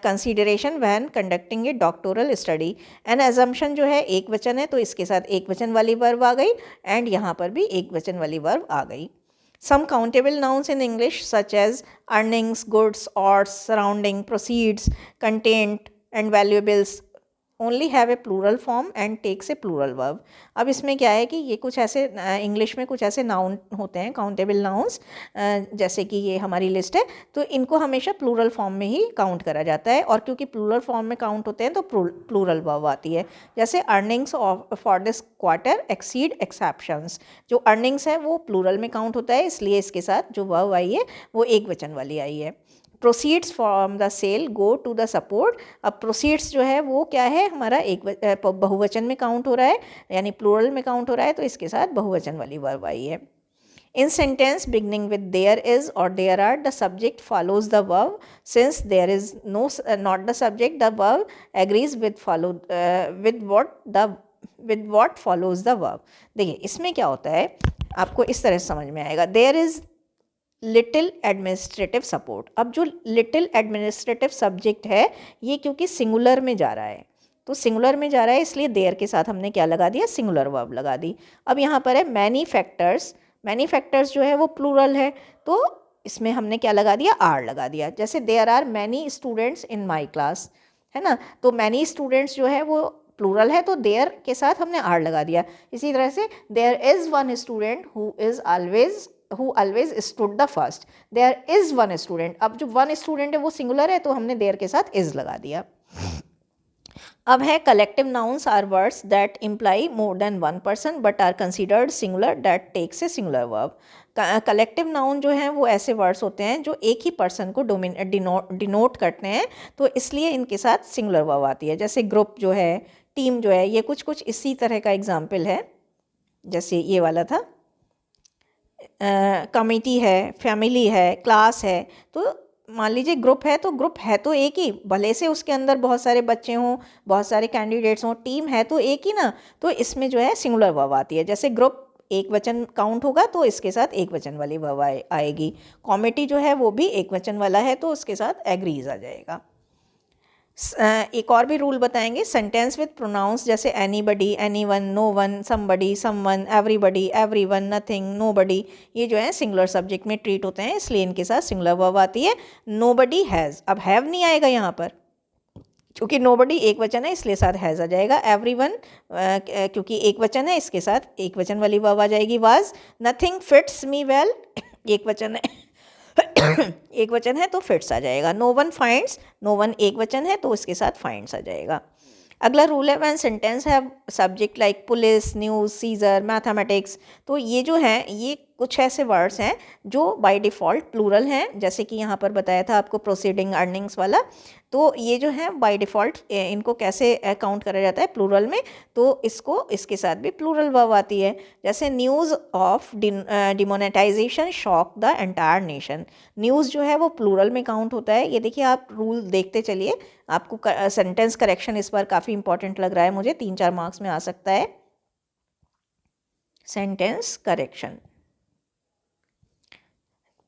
consideration when conducting a doctoral study. An assumption जो है एक वचन है, तो इसके साथ एक वचन वाली वर्ब आ गई, एंड यहाँ पर भी एक वचन वाली वर्ब आ गई। Some countable nouns in English such as earnings, goods, odds, surrounding, proceeds, content and valuables only have a plural form and takes a plural verb. अब इसमें क्या है कि ये कुछ ऐसे इंग्लिश में कुछ ऐसे नाउन होते हैं, काउंटेबल नाउन्स, जैसे कि ये हमारी लिस्ट है, तो इनको हमेशा प्लूरल फॉर्म में ही काउंट करा जाता है, और क्योंकि प्लूरल फॉर्म में काउंट होते हैं तो प्लूरल वर्ब आती है। जैसे earnings for this quarter exceed exceptions, जो अर्निंग्स है वो प्लूरल में काउंट होता है, इसलिए इसके साथ जो वर्ब आई है वो एक वचन वाली आई है। Proceeds from the sale go to the support, अब प्रोसीड्स जो है वो क्या है, हमारा एक बहुवचन में काउंट हो रहा है, यानी प्लूरल में काउंट हो रहा है, तो इसके साथ बहुवचन वाली वर्ब आई है। In sentence beginning with there is और there are, the subject follows the verb, since there is not the subject, the verb agrees with what follows the verb. देखिए इसमें क्या होता है, आपको इस तरह से समझ में आएगा। There is little administrative support, अब जो लिटिल एडमिनिस्ट्रेटिव सब्जेक्ट है ये क्योंकि सिंगुलर में जा रहा है, तो सिंगुलर में जा रहा है इसलिए देयर के साथ हमने क्या लगा दिया, सिंगुलर वर्ब लगा दी। अब यहाँ पर है मैनी फैक्टर्स, मैनी फैक्टर्स जो है वो प्लूरल है, तो इसमें हमने क्या लगा दिया, आर लगा दिया। जैसे there are many students in my class, है ना, तो मैनी स्टूडेंट्स जो है वो प्लूरल है, तो देयर के साथ हमने आर लगा दिया। इसी तरह से there is one student who always stood the first, there is one student, अब जो वन स्टूडेंट है वो सिंगुलर है, तो हमने देयर के साथ इज लगा दिया। अब है collective nouns are words that imply more than one person but are considered singular that takes a singular verb. Collective noun जो हैं वो ऐसे वर्ड्स होते हैं जो एक ही पर्सन को डिनोट करते हैं, तो इसलिए इनके साथ सिंगुलर वर्ब आती है। जैसे ग्रुप जो है, टीम जो है, ये कुछ कुछ इसी तरह का एग्जाम्पल है। जैसे ये वाला था, कमिटी है, फैमिली है, क्लास है। तो मान लीजिए ग्रुप है, तो ग्रुप है तो एक ही, भले से उसके अंदर बहुत सारे बच्चे हों, बहुत सारे कैंडिडेट्स हों, टीम है तो एक ही ना। तो इसमें जो है सिंगुलर वर्ब आती है। जैसे ग्रुप एक वचन काउंट होगा तो इसके साथ एक वचन वाली वर्ब आएगी। कॉमिटी जो है वो भी एक वचन वाला है तो उसके साथ एग्रीज आ जाएगा। एक और भी रूल बताएंगे। सेंटेंस विद प्रोनाउंस जैसे anybody, anyone, no one, somebody, someone, everybody, everyone, nothing, nobody, ये जो है सिंगुलर सब्जेक्ट में ट्रीट होते हैं, इसलिए इनके साथ सिंगुलर वर्ब आती है। नोबडी हैज़, अब हैव नहीं आएगा यहाँ पर क्योंकि नोबडी एक वचन है, इसलिए साथ हैज़ आ जाएगा। एवरीवन क्योंकि एक वचन है, इसके साथ एक वचन वाली वर्ब आ जाएगी was. Nothing fits me well, एक वचन है एक वचन है तो फिट्स आ जाएगा। No one finds, no one एक वचन है तो इसके साथ फाइंड्स आ जाएगा। अगला रूल है when sentence have subject like police, news, scissors, mathematics, तो ये जो हैं ये कुछ ऐसे वर्ड्स हैं जो बाय डिफ़ॉल्ट प्लूरल हैं। जैसे कि यहाँ पर बताया था आपको प्रोसीडिंग, अर्निंग्स वाला, तो ये जो है बाय डिफ़ॉल्ट इनको कैसे काउंट करा जाता है प्लूरल में, तो इसको इसके साथ भी प्लूरल वर्ब आती है। जैसे news of demonetisation shock the entire nation, news जो है वो प्लूरल में काउंट होता है। ये देखिए आप रूल देखते चलिए, आपको सेंटेंस करेक्शन इस बार काफ़ी इंपॉर्टेंट लग रहा है मुझे, 3-4 मार्क्स में आ सकता है। सेंटेंस करेक्शन,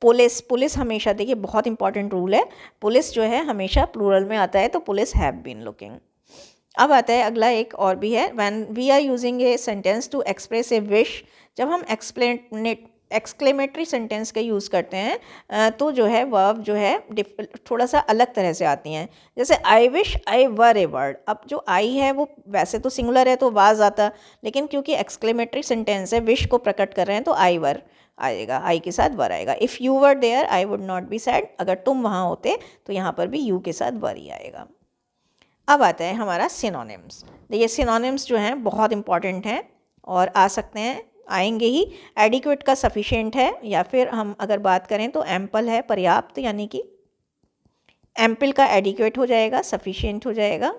पुलिस, पुलिस हमेशा, देखिए बहुत इंपॉर्टेंट रूल है, पुलिस जो है हमेशा प्लूरल में आता है, तो पुलिस हैव बीन लुकिंग। अब आता है अगला एक और भी है, when we are using a sentence to express a wish, जब हम एक्सक्लेमेटरी सेंटेंस का यूज़ करते हैं तो जो है वर्ब जो है थोड़ा सा अलग तरह से आती हैं। जैसे I wish I were a word, अब जो आई है वो वैसे तो सिंगुलर है तो वाज आता, लेकिन क्योंकि एक्सक्लेमेटरी सेंटेंस है, विश को प्रकट कर रहे हैं, तो आई वर आएगा, आई के साथ वर आएगा। If you were there I would not be sad, अगर तुम वहाँ होते तो यहाँ पर भी यू के साथ वर ही आएगा। अब आता है हमारा सिनोनिम्स। देखिए सिनोनिम्स जो हैं बहुत इंपॉर्टेंट हैं और आ सकते हैं, आएंगे ही। एडिक्वेट का सफिशिएंट है, या फिर हम अगर बात करें तो एम्पल है, पर्याप्त, यानी कि एम्पल का एडिक्वेट हो जाएगा, सफिशिएंट हो जाएगा।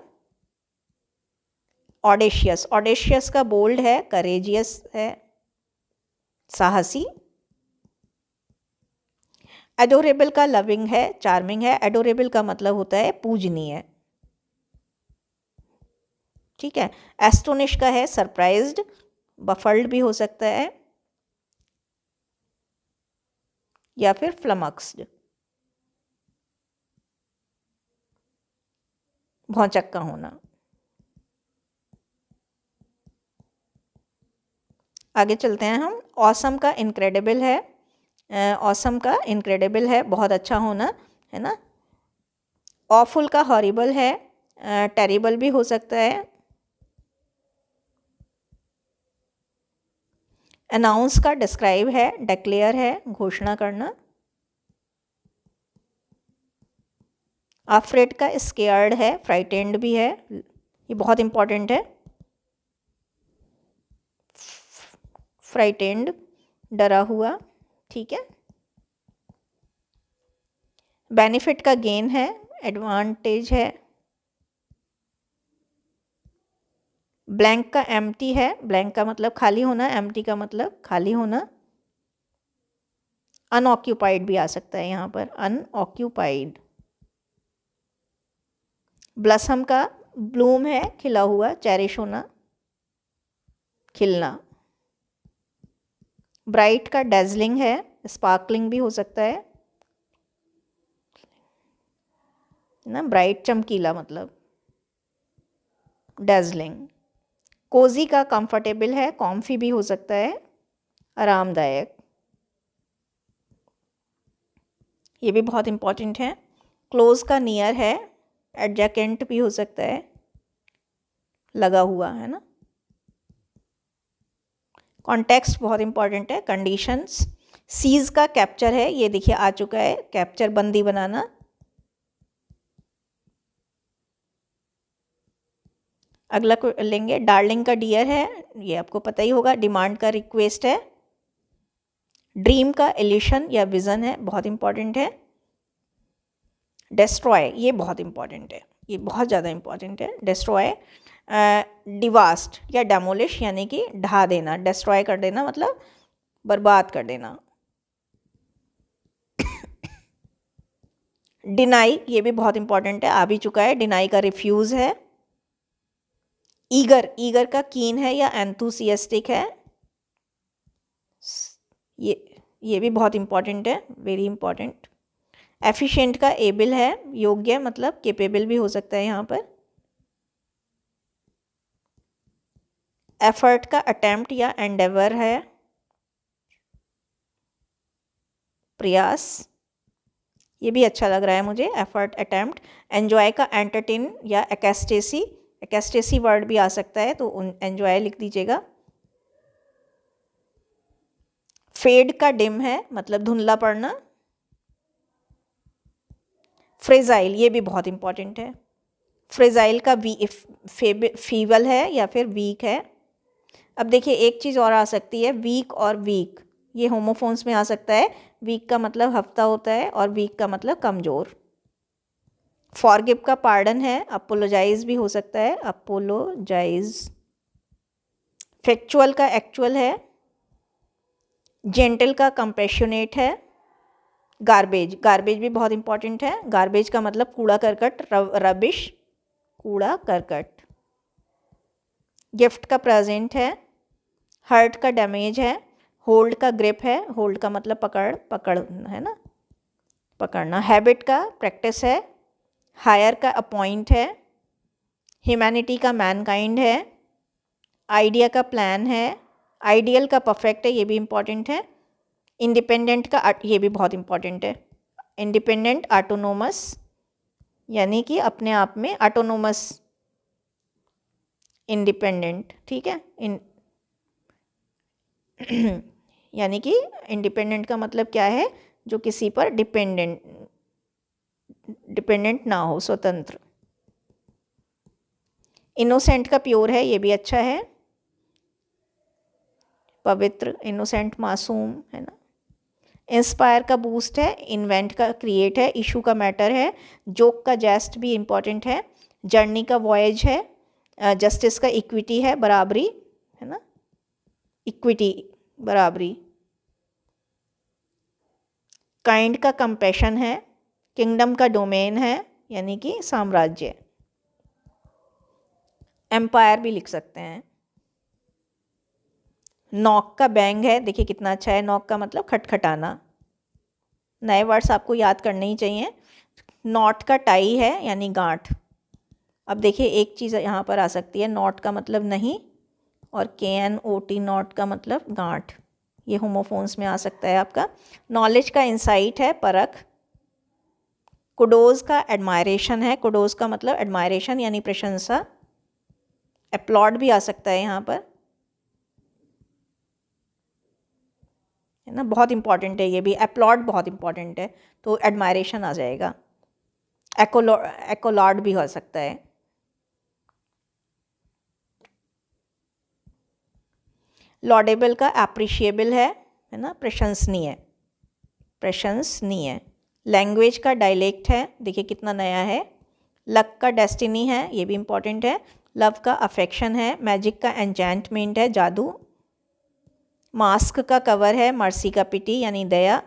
ऑडेशियस, ऑडेशियस का बोल्ड है, करेजियस है, साहसी। एडोरेबल का लविंग है, चार्मिंग है। एडोरेबल का मतलब होता है पूजनीय, ठीक है। एस्टोनिश का है सरप्राइज्ड, बफल्ड भी हो सकता है, या फिर फ्लमक्स्ड, भौचक्का होना। आगे चलते हैं हम। ऑसम का इनक्रेडिबल है, ऑसम का इनक्रेडिबल है, बहुत अच्छा होना, है ना। ऑफुल का हॉरिबल है, टेरिबल भी हो सकता है। अनाउंस का डिस्क्राइब है, डिक्लेयर है, घोषणा करना। अफ्रेड का स्केयर्ड है, फ्राइटेंड भी है, ये बहुत इंपॉर्टेंट है। फ्राइटेंड, डरा हुआ, ठीक है। बेनिफिट का गेन है, एडवांटेज है। ब्लैंक का एम्प्टी है, ब्लैंक का मतलब खाली होना, एम्प्टी का मतलब खाली होना। अनऑक्यूपाइड भी आ सकता है यहाँ पर, अनऑक्यूपाइड। ब्लसम का ब्लूम है, खिला हुआ, चेरिश होना, खिलना। ब्राइट का डेजलिंग है, स्पार्कलिंग भी हो सकता है ना, ब्राइट चमकीला मतलब, डेजलिंग। कोजी का कंफर्टेबल है, कॉम्फी भी हो सकता है, आरामदायक, ये भी बहुत इंपॉर्टेंट है। क्लोज का नियर है, एडजेकेंट भी हो सकता है, लगा हुआ, है ना। कॉन्टेक्स्ट बहुत इंपॉर्टेंट है, कंडीशंस। सीज का कैप्चर है, ये देखिए आ चुका है, कैप्चर बंदी बनाना। अगला लेंगे, डार्लिंग का डियर है, ये आपको पता ही होगा। डिमांड का रिक्वेस्ट है। ड्रीम का इल्यूशन या विज़न है, बहुत इंपॉर्टेंट है। डिस्ट्रॉय, ये बहुत इंपॉर्टेंट है, ये बहुत ज़्यादा इंपॉर्टेंट है। डिस्ट्रॉय, डिवास्ट या डेमोलिश यानी कि ढा देना, डिस्ट्रॉय कर देना मतलब बर्बाद कर देना। डिनाई, ये भी बहुत इंपॉर्टेंट है, आ भी चुका है। डिनाई का रिफ्यूज़ है। ईगर, ईगर का कीन है या एंथुसियास्टिक है, ये भी बहुत इंपॉर्टेंट है, वेरी इंपॉर्टेंट। एफिशिएंट का एबल है, योग्य मतलब केपेबल भी हो सकता है यहाँ पर। एफर्ट का अटेम्प्ट या एंडेवर है, प्रयास, ये भी अच्छा लग रहा है मुझे, एफर्ट अटेम्प्ट। एंजॉय का एंटरटेन या एक्सटेसी, एक्सटेसी वर्ड भी आ सकता है तो एंजॉय लिख दीजिएगा। फेड का डिम है मतलब धुंधला पड़ना। फ्रेजाइल, ये भी बहुत इंपॉर्टेंट है। फ्रेजाइल का फीबल है या फिर वीक है। अब देखिए एक चीज़ और आ सकती है, वीक और वीक, ये होमोफोन्स में आ सकता है। वीक का मतलब हफ्ता होता है और वीक का मतलब कमज़ोर। फॉरगिव का पार्डन है, अपोलोजाइज भी हो सकता है, अपोलोजाइज। फैक्चुअल का एक्चुअल है। जेंटल का कंपैशनेट है। गार्बेज, गार्बेज भी बहुत इंपॉर्टेंट है। गार्बेज का मतलब कूड़ा करकट, रबिश, कूड़ा करकट। गिफ्ट का प्रेजेंट है। हर्ट का डैमेज है। होल्ड का ग्रिप है, होल्ड का मतलब पकड़, पकड़ है ना, पकड़ना। हैबिट का प्रैक्टिस है। हायर का अपॉइंट है। ह्यूमैनिटी का मैनकाइंड है। आइडिया का प्लान है। आइडियल का परफेक्ट है, ये भी इंपॉर्टेंट है। इंडिपेंडेंट का ये भी बहुत इंपॉर्टेंट है। इंडिपेंडेंट, ऑटोनोमस यानी कि अपने आप में, ऑटोनोमस, इंडिपेंडेंट, ठीक है। यानी कि इंडिपेंडेंट का मतलब क्या है, जो किसी पर डिपेंडेंट ना हो, स्वतंत्र। इनोसेंट का प्योर है, ये भी अच्छा है, पवित्र, इनोसेंट मासूम है ना। इंस्पायर का बूस्ट है। इन्वेंट का क्रिएट है। इशू का मैटर है। जोक का जेस्ट भी इम्पॉर्टेंट है। जर्नी का वॉयज है। जस्टिस का इक्विटी है, बराबरी है ना, इक्विटी, बराबरी। काइंड का कंपैशन है। किंगडम का डोमेन है यानी कि साम्राज्य। एम्पायर भी लिख सकते हैं। नॉक का बैंग है, देखिए कितना अच्छा है। नॉक का मतलब खटखटाना। नए वर्ड्स आपको याद करने ही चाहिए। नॉट का टाई है यानी गांठ। अब देखिए एक चीज़ यहाँ पर आ सकती है, नॉट का मतलब नहीं, और KNOT, नॉट का मतलब गांठ, ये होमोफोन्स में आ सकता है आपका। नॉलेज का इंसाइट है, परख। कुडोज का एडमायरेशन है। कुडोज का मतलब एडमायरेशन यानी प्रशंसा। अपलॉड भी आ सकता है यहाँ पर, है ना, बहुत इंपॉर्टेंट है ये भी। अपलॉड बहुत इंपॉर्टेंट है तो एडमायरेशन आ जाएगा। एक्कोलॉड भी हो सकता है। लॉडेबल का अप्रिशिएबल है ना, प्रशंसनीय, प्रशंसनीय। लैंग्वेज का डायलेक्ट है, देखिए कितना नया है। लक का डेस्टिनी है, ये भी इंपॉर्टेंट है। लव का अफेक्शन है। मैजिक का एन्चेंटमेंट है, जादू। मास्क का कवर है। मर्सी का पिटी यानी दया।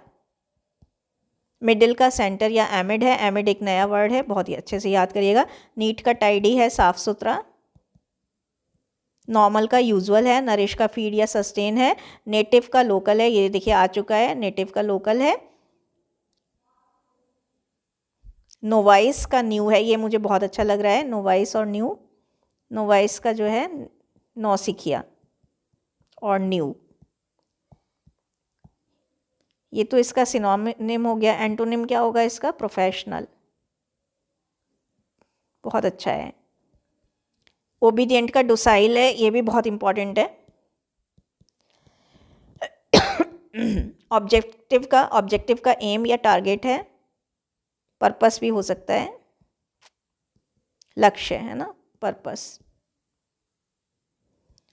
मिडिल का सेंटर या एमिड है। एमिड एक नया वर्ड है, बहुत ही अच्छे से याद करिएगा। नीट का टाइडी है, साफ सुथरा। नॉर्मल का यूजुअल है। नरिश का फीड या सस्टेन है। नेटिव का लोकल है, ये देखिए आ चुका है, नेटिव का लोकल है। नोवाइस का न्यू है, ये मुझे बहुत अच्छा लग रहा है, नोवाइस और न्यू। नोवाइस का जो है नौसिखिया और न्यू, ये तो इसका सिनोनिम हो गया। एंटोनिम क्या होगा इसका, प्रोफेशनल, बहुत अच्छा है। ओबीडिएंट का डोसाइल है, ये भी बहुत इंपॉर्टेंट है। ऑब्जेक्टिव का एम या टारगेट है, पर्पस भी हो सकता है, लक्ष्य है ना, पर्पस।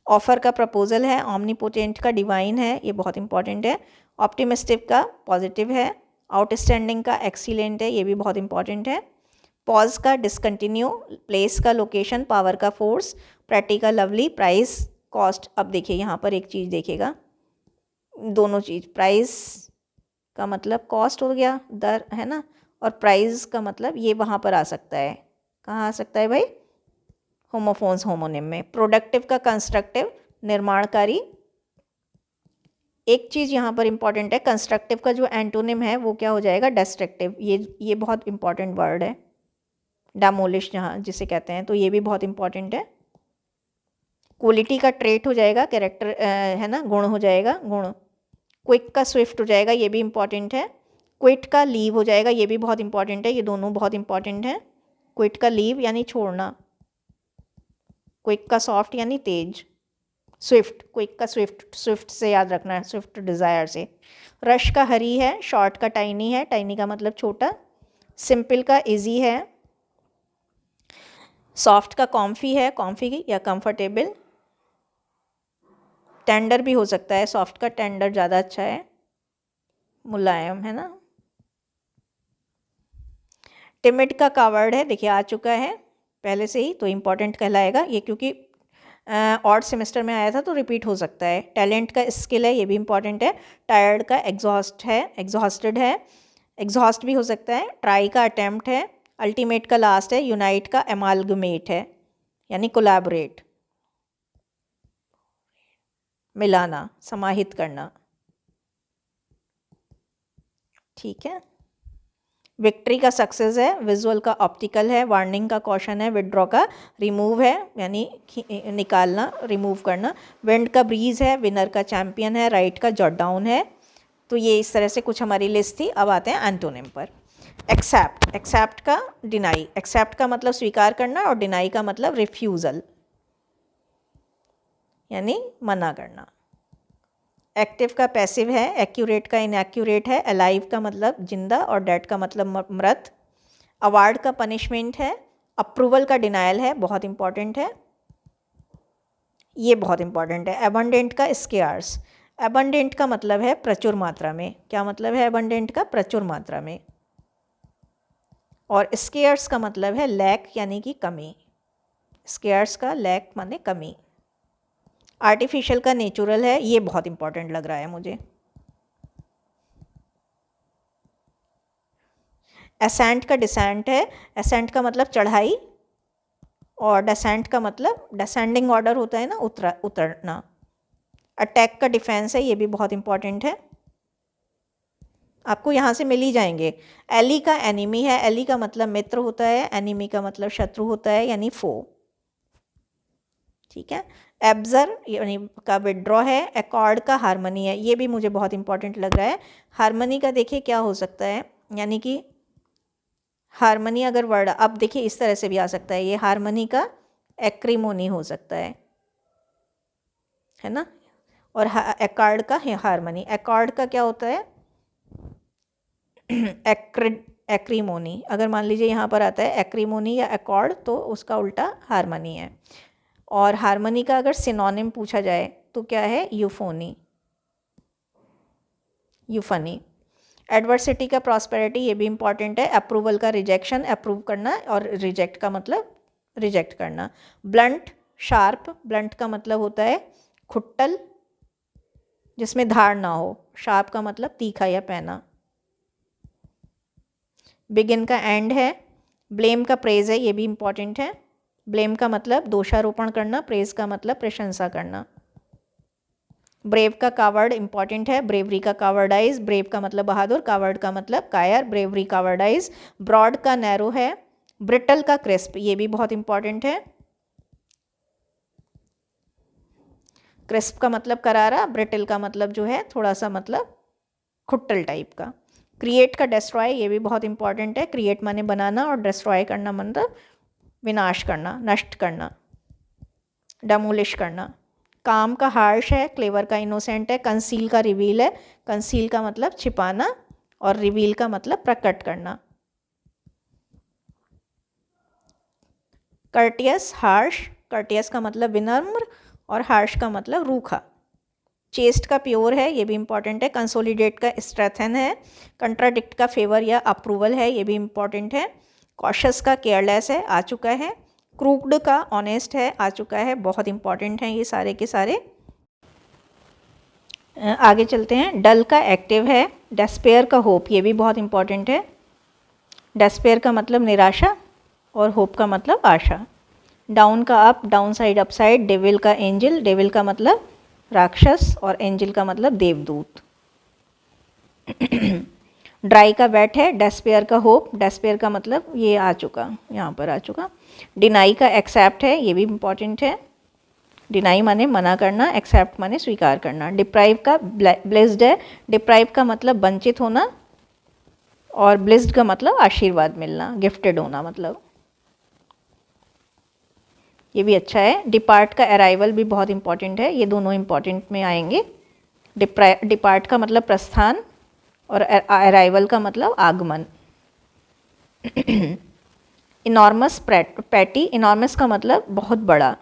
ऑफर का प्रपोजल है, ऑमनीपोटेंट का डिवाइन है, ये बहुत इंपॉर्टेंट है। ऑप्टिमिस्टिक का पॉजिटिव है, आउटस्टैंडिंग का एक्सीलेंट है, ये भी बहुत इंपॉर्टेंट है। पॉज का डिसकंटिन्यू, प्लेस का लोकेशन, पावर का फोर्स, प्रैटी का लवली, प्राइस कॉस्ट। अब देखिए यहाँ पर एक चीज़ देखिएगा, दोनों चीज़, प्राइस का मतलब कॉस्ट हो गया, दर है ना, और प्राइस का मतलब ये वहाँ पर आ सकता है, कहाँ आ सकता है भाई, होमोफोन्स होमोनिम में। प्रोडक्टिव का कंस्ट्रक्टिव, निर्माणकारी। एक चीज़ यहाँ पर इंपॉर्टेंट है, कंस्ट्रक्टिव का जो एंटोनिम है वो क्या हो जाएगा, डिस्ट्रक्टिव। ये बहुत इंपॉर्टेंट वर्ड है, डेमोलिश जहाँ जिसे कहते हैं, तो ये भी बहुत इंपॉर्टेंट है। क्वालिटी का ट्रेट हो जाएगा, कैरेक्टर है ना, गुण हो जाएगा, गुण। क्विक का स्विफ्ट हो जाएगा, ये भी इंपॉर्टेंट है। क्विट का लीव हो जाएगा, ये भी बहुत इंपॉर्टेंट है, ये दोनों बहुत इंपॉर्टेंट हैं। क्विट का लीव यानी छोड़ना, क्विक का सॉफ्ट यानी तेज, स्विफ्ट, क्विक का स्विफ्ट, स्विफ्ट से याद रखना है, स्विफ्ट डिज़ायर से। रश का हरी है, शॉर्ट का टाइनी है, टाइनी का मतलब छोटा। सिंपल का इजी है, सॉफ्ट का कॉम्फी है, कॉम्फी या कंफर्टेबल। टेंडर भी हो सकता है, सॉफ्ट का टेंडर ज़्यादा अच्छा है, मुलायम है ना। टिमिड का कावर्ड है, देखिए आ चुका है पहले से ही, तो इम्पॉर्टेंट कहलाएगा ये, क्योंकि ऑड सेमेस्टर में आया था तो रिपीट हो सकता है। टैलेंट का स्किल है, ये भी इंपॉर्टेंट है। टायर्ड का एग्जॉस्ट है, एग्जॉस्टेड है, एग्जॉस्ट भी हो सकता है। ट्राई का अटेम्प्ट है। अल्टीमेट का लास्ट है। यूनाइट का एमालगमेट है, यानी कोलैबोरेट, मिलाना, समाहित करना, ठीक है। विक्ट्री का सक्सेस है, विजुअल का ऑप्टिकल है, वार्निंग का कॉशन है, विड्रॉ का रिमूव है, यानी निकालना, रिमूव करना। विंड का ब्रीज है, विनर का चैम्पियन है, राइट का जॉट डाउन है। तो ये इस तरह से कुछ हमारी लिस्ट थी। अब आते हैं एंटोनिम पर। एक्सेप्ट, एक्सेप्ट का डिनाई, एक्सेप्ट का मतलब स्वीकार करना और डिनाई का मतलब रिफ्यूज़ल, यानी मना करना। एक्टिव का पैसिव है, एक्यूरेट का इनएक्यूरेट है, अलाइव का मतलब जिंदा और डेड का मतलब मृत। अवार्ड का पनिशमेंट है, अप्रूवल का डिनायल है, बहुत इंपॉर्टेंट है, ये बहुत इंपॉर्टेंट है। एबंडेंट का स्केयर्स, एबंडेंट का मतलब है प्रचुर मात्रा में, क्या मतलब है एबंडेंट का, प्रचुर मात्रा में। और स्केयर्स का मतलब है लैक यानी कि कमी, स्केयर्स का लैक माने कमी। आर्टिफिशियल का नेचुरल है, ये बहुत इंपॉर्टेंट लग रहा है मुझे। एसेंट का डिसेंट है, एसेंट का मतलब चढ़ाई, और डेसेंट का मतलब डिसेंडिंग ऑर्डर होता है ना, उतरना। अटैक का डिफेंस है, ये भी बहुत इंपॉर्टेंट है, आपको यहाँ से मिल ही जाएंगे। एली का एनिमी है, एली का मतलब मित्र होता है, एनिमी का मतलब शत्रु होता है, यानी फो, ठीक है। एब्जर यानी का विड्रॉ है। एकॉर्ड का हारमनी है, ये भी मुझे बहुत इंपॉर्टेंट लग रहा है। हारमनी का देखिए क्या हो सकता है, यानी कि हारमनी अगर वर्ड, अब देखिए इस तरह से भी आ सकता है, ये हारमनी का एक्रीमोनी हो सकता है ना। और एकॉर्ड का है हारमनी, एकॉर्ड का क्या होता है, एक्रीमोनी। अगर मान लीजिए यहाँ पर आता है एक्रीमोनी या एकॉर्ड, तो उसका उल्टा हारमनी है। और हारमनी का अगर सिनोनिम पूछा जाए तो क्या है, यूफोनी, यूफनी। एडवर्सिटी का प्रॉस्पेरिटी, ये भी इंपॉर्टेंट है। अप्रूवल का रिजेक्शन, अप्रूव करना, और रिजेक्ट का मतलब रिजेक्ट करना। ब्लंट, शार्प, ब्लंट का मतलब होता है खुट्टल जिसमें धार ना हो, शार्प का मतलब तीखा या पैना। बिगिन का एंड है। ब्लेम का प्रेज है, ये भी इंपॉर्टेंट है। ब्लेम का मतलब दोषारोपण करना, प्रेज का मतलब प्रशंसा करना। ब्रेव का कावर्ड इंपॉर्टेंट है, ब्रेवरी का कावर्डाइज, ब्रेव का मतलब बहादुर, कावर्ड का मतलब कायर, ब्रेवरी कावर्डाइज। ब्रॉड का नैरो है। ब्रिटल का क्रिस्प, ये भी बहुत इंपॉर्टेंट है, क्रिस्प का मतलब करारा, ब्रिटल का मतलब जो है थोड़ा सा मतलब खुट्टल टाइप का। क्रिएट का डिस्ट्रॉय, ये भी बहुत इंपॉर्टेंट है, क्रिएट माने बनाना और डिस्ट्रॉय करना मतलब विनाश करना, नष्ट करना, डेमोलिश करना। काम का हार्श है, क्लेवर का इनोसेंट है। कंसील का रिवील है, कंसील का मतलब छिपाना और रिवील का मतलब प्रकट करना। कर्टियस, हार्श, कर्टियस का मतलब विनम्र और हार्श का मतलब रूखा। चेस्ट का प्योर है, ये भी इंपॉर्टेंट है। कंसोलिडेट का स्ट्रेथन है। कंट्राडिक्ट का फेवर या अप्रूवल है, ये भी इंपॉर्टेंट है। कॉशस का केयरलेस है, आ चुका है। क्रूक्ड का ऑनेस्ट है, आ चुका है। बहुत इंपॉर्टेंट हैं ये सारे के सारे। आगे चलते हैं। डल का एक्टिव है। डेस्पेयर का होप, ये भी बहुत इंपॉर्टेंट है। डेस्पेयर का मतलब निराशा और होप का मतलब आशा। डाउन का up, down side up side. Devil का एंजल, डेविल का मतलब राक्षस और एंजल का मतलब देवदूत। ड्राई का वेट है। डेस्पेयर का होप, डेस्पेयर का मतलब ये आ चुका, यहाँ पर आ चुका। डिनाई का एक्सेप्ट है, ये भी इम्पॉर्टेंट है। डिनाई माने मना करना, एक्सेप्ट माने स्वीकार करना। डिप्राइव का ब्लेस्ड है। डिप्राइव का मतलब वंचित होना और ब्लेस्ड का मतलब आशीर्वाद मिलना, गिफ्टेड होना मतलब। ये भी अच्छा है। डिपार्ट का अराइवल भी बहुत इंपॉर्टेंट है, ये दोनों इंपॉर्टेंट में आएंगे। डिपार्ट का मतलब प्रस्थान और अराइवल का मतलब आगमन। इनॉर्मस पैटी, इनॉर्मस का मतलब बहुत बड़ा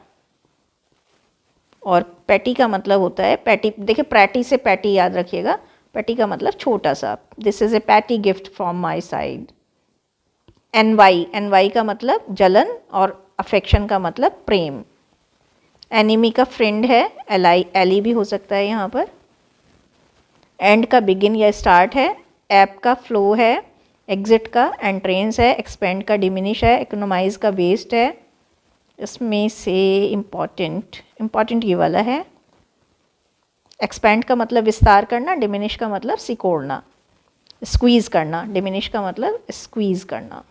और पैटी का मतलब होता है, पैटी देखिए पैटी से पैटी याद रखिएगा, पैटी का मतलब छोटा सा। This is a petty gift from my side. Envy, envy का मतलब जलन और अफेक्शन का मतलब प्रेम। एनिमी का फ्रेंड है, एलाई एली भी हो सकता है यहाँ पर। एंड का बिगिन या स्टार्ट है। ऐप का फ्लो है। एग्जिट का एंट्रेंस है। एक्सपेंड का डिमिनिश है। इकोनोमाइज का वेस्ट है। इसमें से इम्पॉर्टेंट ये वाला है। एक्सपेंड का मतलब विस्तार करना, डिमिनिश का मतलब सिकोड़ना, स्क्वीज़ करना। डिमिनिश का मतलब स्क्वीज़ करना।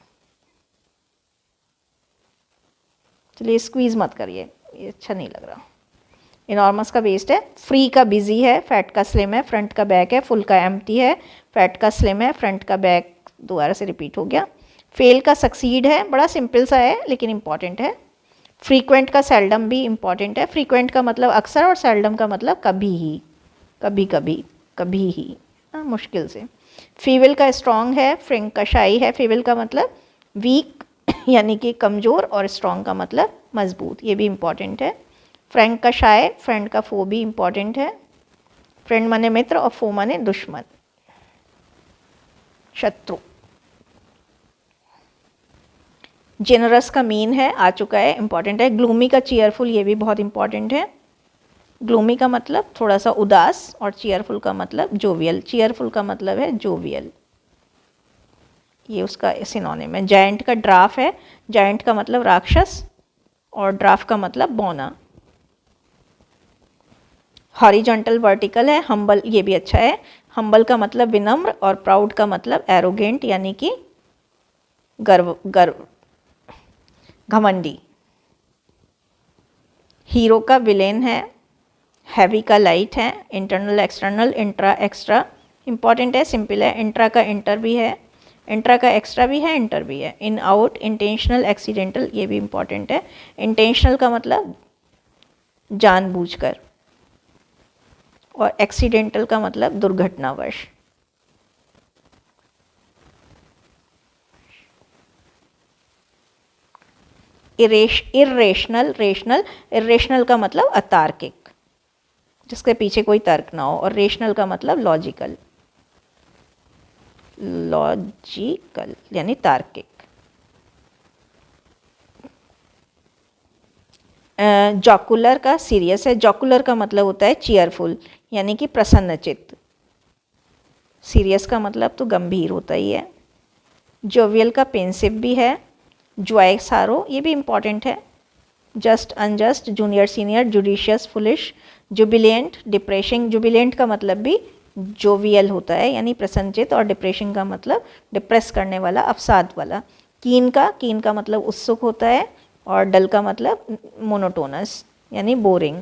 चलिए स्क्वीज़ मत करिए, ये अच्छा नहीं लग रहा। इनॉर्मस का वेस्ट है। फ्री का बिजी है। फैट का स्लिम है। फ्रंट का बैक है। फुल का एम्प्टी है। फैट का स्लिम है। फ्रंट का बैक दोबारा से रिपीट हो गया। फेल का सक्सीड है, बड़ा सिंपल सा है लेकिन इंपॉर्टेंट है। फ्रीक्वेंट का सेल्डम भी इंपॉर्टेंट है। फ्रीक्वेंट का मतलब अक्सर और सेल्डम का मतलब कभी ही, कभी कभी, कभी ही, मुश्किल से। फीविल का स्ट्रॉन्ग है। फ्रेंक का शाई है। फीविल का मतलब वीक यानी कि कमज़ोर और स्ट्रॉन्ग का मतलब मजबूत, ये भी इंपॉर्टेंट है। फ्रेंक का शाय, फ्रेंड का फो भी इंपॉर्टेंट है। फ्रेंड माने मित्र और फो माने दुश्मन, शत्रु। जेनरस का मीन है, आ चुका है, इंपॉर्टेंट है। ग्लूमी का चीयरफुल, ये भी बहुत इंपॉर्टेंट है। ग्लूमी का मतलब थोड़ा सा उदास और चीयरफुल का मतलब जोवियल। चीयरफुल का मतलब है जोवियल, ये उसका सिनोनिम है। जायंट का ड्राफ है। जायंट का मतलब राक्षस और ड्राफ का मतलब बौना। हॉरिजॉन्टल वर्टिकल है। हम्बल, ये भी अच्छा है। हम्बल का मतलब विनम्र और प्राउड का मतलब एरोगेंट यानी कि गर्व, घमंडी। हीरो का विलेन है। हैवी का लाइट है। Internal external, intra extra important है, सिंपल है। इंट्रा का इंटर भी है, इंट्रा का एक्स्ट्रा भी है, इंटर भी है। इन आउट, इंटेंशनल एक्सीडेंटल, ये भी इंपॉर्टेंट है। इंटेंशनल का मतलब जानबूझकर और एक्सीडेंटल का मतलब दुर्घटनावश। इरेशनल, रेशनल, इरेशनल का मतलब अतार्किक, जिसके पीछे कोई तर्क ना हो, और रेशनल का मतलब लॉजिकल, लॉजिकल यानी तार्किक। जॉकुलर का सीरियस है। जॉकुलर का मतलब होता है चीयरफुल यानी कि प्रसन्नचित्त। सीरियस का मतलब तो गंभीर होता ही है। जोवियल का पेंसिव भी है। जॉय सारो, ये भी इम्पॉर्टेंट है। Just unjust, junior senior, judicious foolish, jubilant, depressing. Jubilant का मतलब भी जोवियल होता है यानी प्रसन्नचित्त, और डिप्रेशिंग का मतलब डिप्रेस करने वाला, अवसाद वाला। कीन का मतलब उत्सुक होता है, और डल का मतलब मोनोटोनस यानी बोरिंग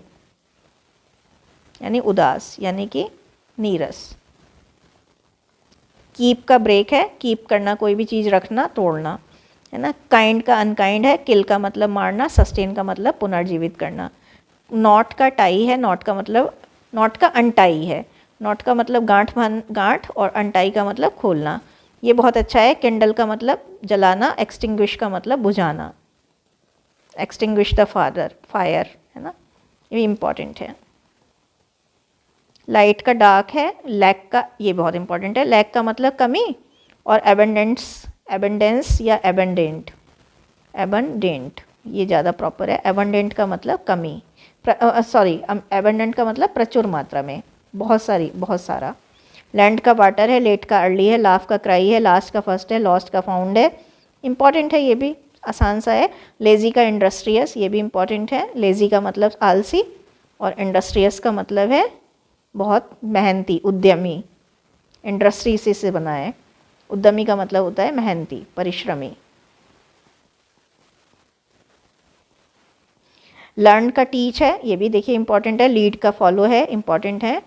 यानी उदास यानी कि नीरस। कीप का ब्रेक है। कीप करना, कोई भी चीज़ रखना, तोड़ना, है ना। काइंड का अनकाइंड है। किल का मतलब मारना। सस्टेन का मतलब पुनर्जीवित करना। नॉट का टाई है। नॉट का मतलब, नॉट का अनटाई है। नॉट का मतलब गांठ और अनटाई का मतलब खोलना। ये बहुत अच्छा है। किंडल का मतलब जलाना। एक्सटिंग्विश का मतलब बुझाना, एक्सटिंग्विश द फायर, है ना। ये भी इम्पॉर्टेंट है। लाइट का डार्क है, लैक का, ये बहुत इंपॉर्टेंट है, लैक का मतलब कमी, और एबेंडेंस या एबेंडेंट, एबंडेंट ये ज़्यादा प्रॉपर है। एबंडेंट का मतलब कमी, सॉरी एबंडेंट का मतलब प्रचुर मात्रा में, बहुत सारी, बहुत सारा। लैंड का वाटर है, लेट का अर्ली है, लाफ का क्राई है, लास्ट का फर्स्ट है, लॉस्ट का फाउंड है, इंपॉर्टेंट है, ये भी आसान सा है। लेज़ी का इंडस्ट्रियस, ये भी इंपॉर्टेंट है। लेज़ी का मतलब आलसी और इंडस्ट्रियस का मतलब है बहुत मेहनती, उद्यमी। इंडस्ट्री से बना है, उद्यमी का मतलब होता है मेहनती, परिश्रमी। लर्न का टीच है, ये भी देखिए इंपॉर्टेंट है। लीड का फॉलो है, इंपॉर्टेंट है।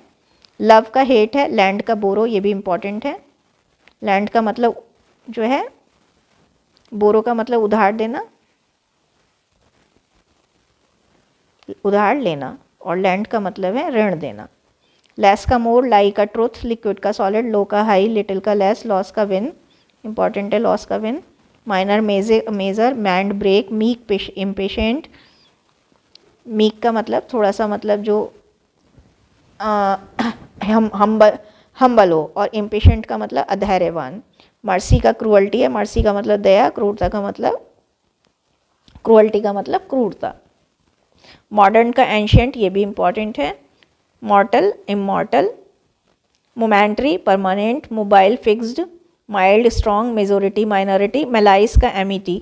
लव का हेट है, लैंड का बोरो, ये भी इंपॉर्टेंट है। लैंड का मतलब जो है, बोरो का मतलब उधार देना, उधार लेना, और लैंड का मतलब है ऋण देना। लेस का मोर, लाई का ट्रुथ, लिक्विड का सॉलिड, लो का हाई, लिटिल का लेस, लॉस का विन, इंपॉर्टेंट है लॉस का win. Minor major, mend break, meek impatient, meek का मतलब थोड़ा सा, मतलब जो हम्बल हो, और इम्पेशेंट का मतलब अधैर्यवान। मर्सी का क्रूअल्टी है, मर्सी का मतलब दया, क्रूरता का मतलब, क्रूअल्टी का मतलब क्रूरता। मॉडर्न का एंशियंट, ये भी इंपॉर्टेंट है। Mortal, immortal. Momentary, permanent. Mobile, fixed. Mild, strong. Majority, minority. Malice का एमिटी,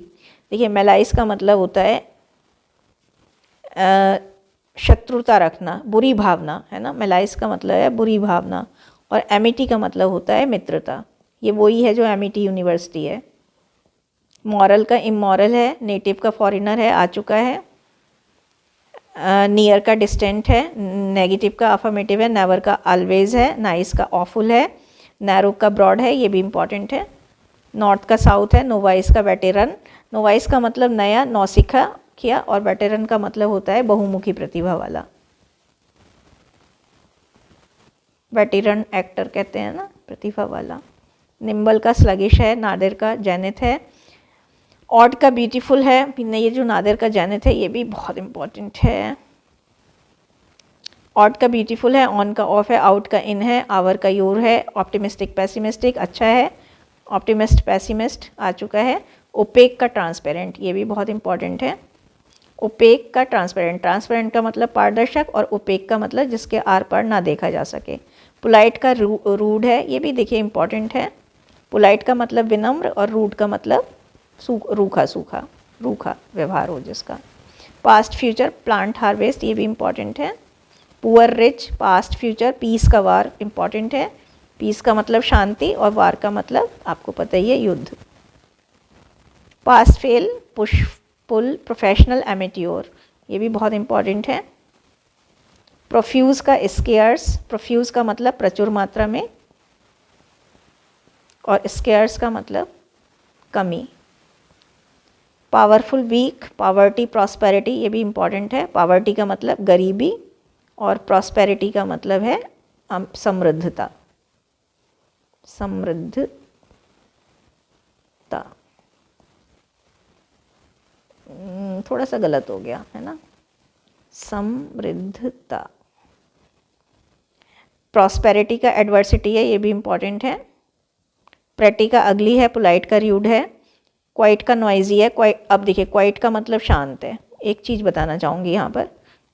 देखिए मेलाइस का मतलब होता है शत्रुता रखना, बुरी भावना, है ना। मेलाइस का मतलब है बुरी भावना, और एमिटी का मतलब होता है मित्रता। ये वही है जो एमिटी यूनिवर्सिटी है। मॉरल का इमॉरल है, नेटिव का फॉरेनर है, आ चुका है। नियर का डिस्टेंट है, नेगेटिव का अफर्मेटिव है। नेवर का ऑलवेज है, नाइस का ऑफुल है। नैरो का ब्रॉड है, ये भी इंपॉर्टेंट है। नॉर्थ का साउथ है। नोवाइस का वेटेरन, नोवाइस का मतलब नया, नौसिखा किया, और वेटेरन का मतलब होता है बहुमुखी प्रतिभा वाला। वेटेरन एक्टर कहते हैं ना, प्रतिभा वाला। निम्बल का स्लगिश है, नादिर का जैनिथ है। ऑड का ब्यूटीफुल है, ये जो नादिर का जैनिथ है ये भी बहुत इंपॉर्टेंट है। ऑड का ब्यूटीफुल है, ऑन का ऑफ है, आउट का इन है, आवर का योर है। ऑप्टिमिस्टिक पैसिमिस्टिक, अच्छा है। ऑप्टिमिस्ट पैसिमिस्ट आ चुका है। ओपेक का ट्रांसपेरेंट, ये भी बहुत इंपॉर्टेंट है। ओपेक का ट्रांसपेरेंट, ट्रांसपेरेंट का मतलब पारदर्शक, और ओपेक का मतलब जिसके आर पार ना देखा जा सके। पोलाइट का रूड है, ये भी देखिए इंपॉर्टेंट है। पोलाइट का मतलब विनम्र, और रूड का मतलब रूखा सूखा, रूखा व्यवहार हो जिसका। पास्ट फ्यूचर, प्लांट हार्वेस्ट, ये भी इंपॉर्टेंट है। Poor rich, past future. Peace का वार, इंपॉर्टेंट है। पीस का मतलब शांति, और वार का मतलब आपको पता ही है, युद्ध। Pass fail, push pull, professional, amateur, ये भी बहुत इंपॉर्टेंट है। प्रोफ्यूज का स्केयर्स, प्रोफ्यूज का मतलब प्रचुर मात्रा में, और स्केयर्स का मतलब कमी। Powerful, week. पावर्टी, प्रॉस्पेरिटी, ये भी इंपॉर्टेंट है। पावर्टी का मतलब गरीबी, और प्रॉस्पेरिटी का मतलब है समृद्धता, समृद्धता। थोड़ा सा गलत हो गया है ना, समृद्धता। प्रॉस्पेरिटी का एडवर्सिटी है, ये भी इंपॉर्टेंट है। प्रेटी का अगली है, पोलाइट का र्यूड है। क्वाइट का नॉइजी है। क्वाइट, अब देखिए क्वाइट का मतलब शांत है। एक चीज़ बताना चाहूँगी यहाँ पर,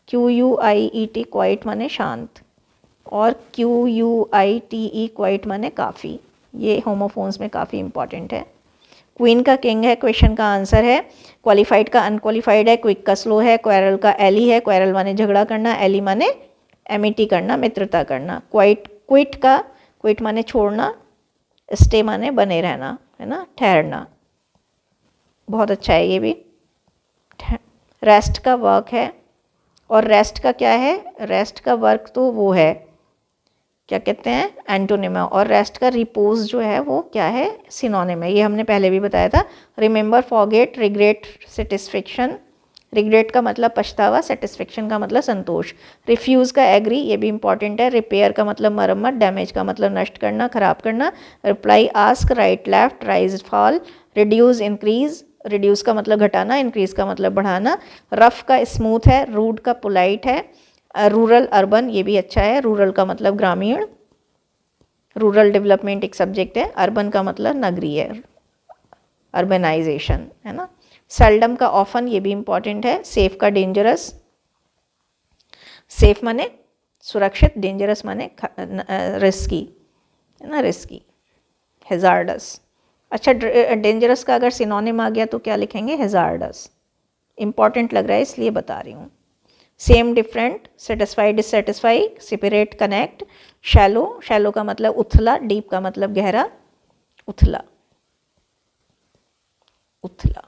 QUIET क्वाइट माने शांत, और QUITE क्वाइट माने काफ़ी। ये होमोफोन्स में काफ़ी इंपॉर्टेंट है। क्वीन का किंग है, क्वेश्चन का आंसर है। क्वालिफाइड का अनक्वालिफाइड है। क्विक का स्लो है। क्वेरल का एली है, क्वेरल माने झगड़ा करना, एली माने एमिटी करना, मित्रता करना। क्विट का, क्विट माने छोड़ना, स्टे माने बने रहना, है ना, ठहरना। बहुत अच्छा है ये भी। रेस्ट का वर्क है, और रेस्ट का क्या है, रेस्ट का वर्क तो वो है, क्या कहते हैं, एंटोनिम, और रेस्ट का रिपोज जो है वो क्या है, सिनोनिम है। ये हमने पहले भी बताया था। Remember, forget, regret, satisfaction. Regret का मतलब पछतावा, सेटिस्फेक्शन का मतलब संतोष। रिफ्यूज़ का एग्री, ये भी इंपॉर्टेंट है। रिपेयर का मतलब मरम्मत, डैमेज का मतलब नष्ट करना, खराब करना। Reply, ask, right, left, rise, fall. Reduce, increase, reduce का मतलब घटाना, इंक्रीज का मतलब बढ़ाना, रफ का स्मूथ है, रूड का पोलाइट है, रूरल अर्बन ये भी अच्छा है, रूरल का मतलब ग्रामीण, रूरल डेवलपमेंट एक सब्जेक्ट है, अर्बन का मतलब नगरीय, अर्बनाइजेशन है ना। सेल्डम का ऑफन ये भी इंपॉर्टेंट है, सेफ का डेंजरस, सेफ माने सुरक्षित, डेंजरस माने रिस्की है ना, रिस्की, हेजार्डस। अच्छा डेंजरस का अगर सिनोनिम आ गया तो क्या लिखेंगे, हेजार्डस। इंपॉर्टेंट लग रहा है इसलिए बता रही हूँ। Same different, satisfy dissatisfy, separate connect, shallow, shallow का मतलब उथला, डीप का मतलब गहरा, उथला, उथला,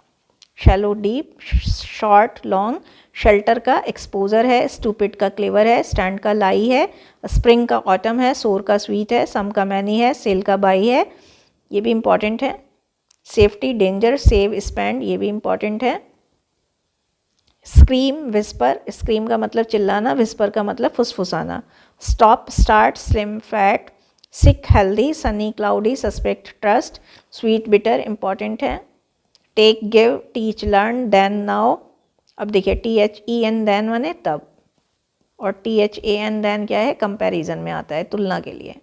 shallow deep, short long, shelter का एक्सपोजर है, स्टूपिड का क्लेवर है, स्टैंड का लाई है, स्प्रिंग का ऑटम है, सोर का स्वीट है, सम का मैनी है, सेल का बाई है, ये भी इंपॉर्टेंट है। सेफ्टी, डेंजर, सेव, स्पेंड ये भी इंपॉर्टेंट है। स्क्रीम, विस्पर, स्क्रीम का मतलब चिल्लाना, विस्पर का मतलब फुसफुसाना। Stop, start, slim, fat, sick, healthy, sunny, cloudy, suspect, trust, sweet, bitter important है। Take, give, teach, learn, then, now. अब देखिए THEN देन माने तब, और THAN देन क्या है, कंपैरिजन में आता है, तुलना के लिए।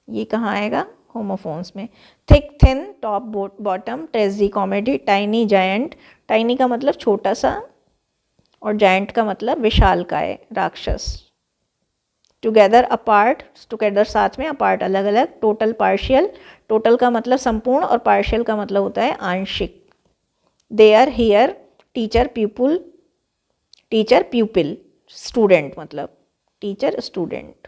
ये कहाँ आएगा, होमोफोन्स में। Thick, thin, top, bottom, tragedy, comedy, tiny, giant, tiny का मतलब छोटा सा और जायंट का मतलब विशालकाय, राक्षस। टुगेदर, अपार्ट, टुगेदर साथ में, अपार्ट अलग अलग। टोटल, पार्शियल, टोटल का मतलब संपूर्ण और पार्शियल का मतलब होता है आंशिक। There, here, teacher, pupil, teacher, pupil, student मतलब टीचर, स्टूडेंट।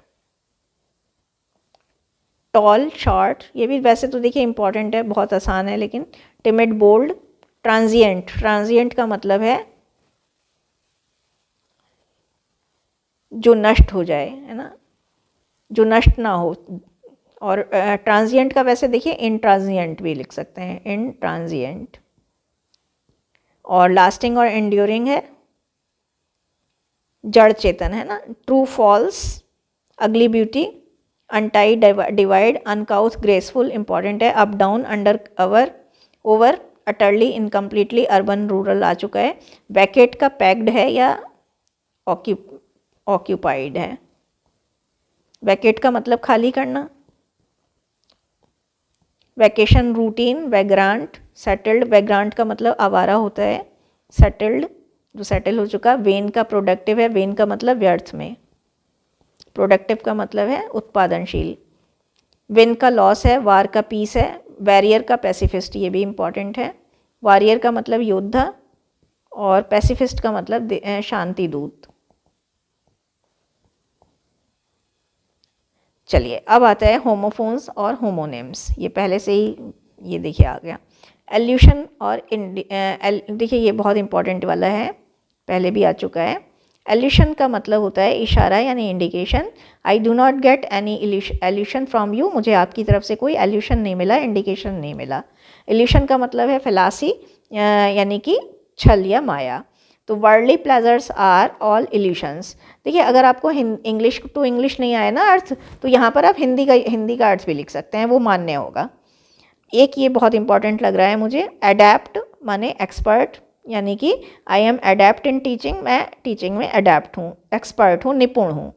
टॉल, शॉर्ट ये भी वैसे तो देखिए इंपॉर्टेंट है, बहुत आसान है लेकिन। Timid, bold. ट्रांजिएंट, ट्रांजिएंट का मतलब है जो नष्ट हो जाए, है ना, जो नष्ट ना हो। और ट्रांजिएंट का वैसे देखिए इंट्रांजिएंट भी लिख सकते हैं, इंट्रांजिएंट। और लास्टिंग और एंड्योरिंग है, जड़ चेतन है ना। True, false, ugly, beauty, untie, divide, uncouth, graceful important है। Up, down, under, cover, over, utterly, incompletely, urban, rural आ चुका है। वैकेट का पैक्ड है या ऑक्यूपाइड है। वैकेट का मतलब खाली करना। वैकेशन, रूटीन, वैग्रांट, सेटल्ड, वैग्रांट का मतलब आवारा होता है, सेटल्ड जो सेटल हो चुका। वेन का प्रोडक्टिव है, वेन का मतलब व्यर्थ में, प्रोडक्टिव का मतलब है उत्पादनशील। विन का लॉस है, वार का पीस है, वैरियर का पैसिफिस्ट ये भी इंपॉर्टेंट है। वॉरियर का मतलब योद्धा और पैसिफिस्ट का मतलब शांति दूत। चलिए अब आता है होमोफोन्स और होमोनिम्स। ये पहले से ही ये देखिए आ गया। एल्यूशन और देखिए ये बहुत इंपॉर्टेंट वाला है, पहले भी आ चुका है। एल्यूशन का मतलब होता है इशारा यानी indication. I do not get any allusion from you, मुझे आपकी तरफ से कोई एल्यूशन नहीं मिला, इंडिकेशन नहीं मिला। एल्यूशन का मतलब है फैलासी यानी कि छल या माया। तो worldly pleasures are all illusions. देखिए अगर आपको इंग्लिश टू इंग्लिश नहीं आया ना अर्थ, तो यहाँ पर आप हिंदी का अर्थ भी लिख सकते हैं, वो मान्य होगा। एक ये बहुत इंपॉर्टेंट लग रहा है मुझे, अडेप्ट माने एक्सपर्ट, यानी कि I am adapt in teaching, मैं टीचिंग में अडेप्ट हूँ, एक्सपर्ट हूँ, निपुण हूँ,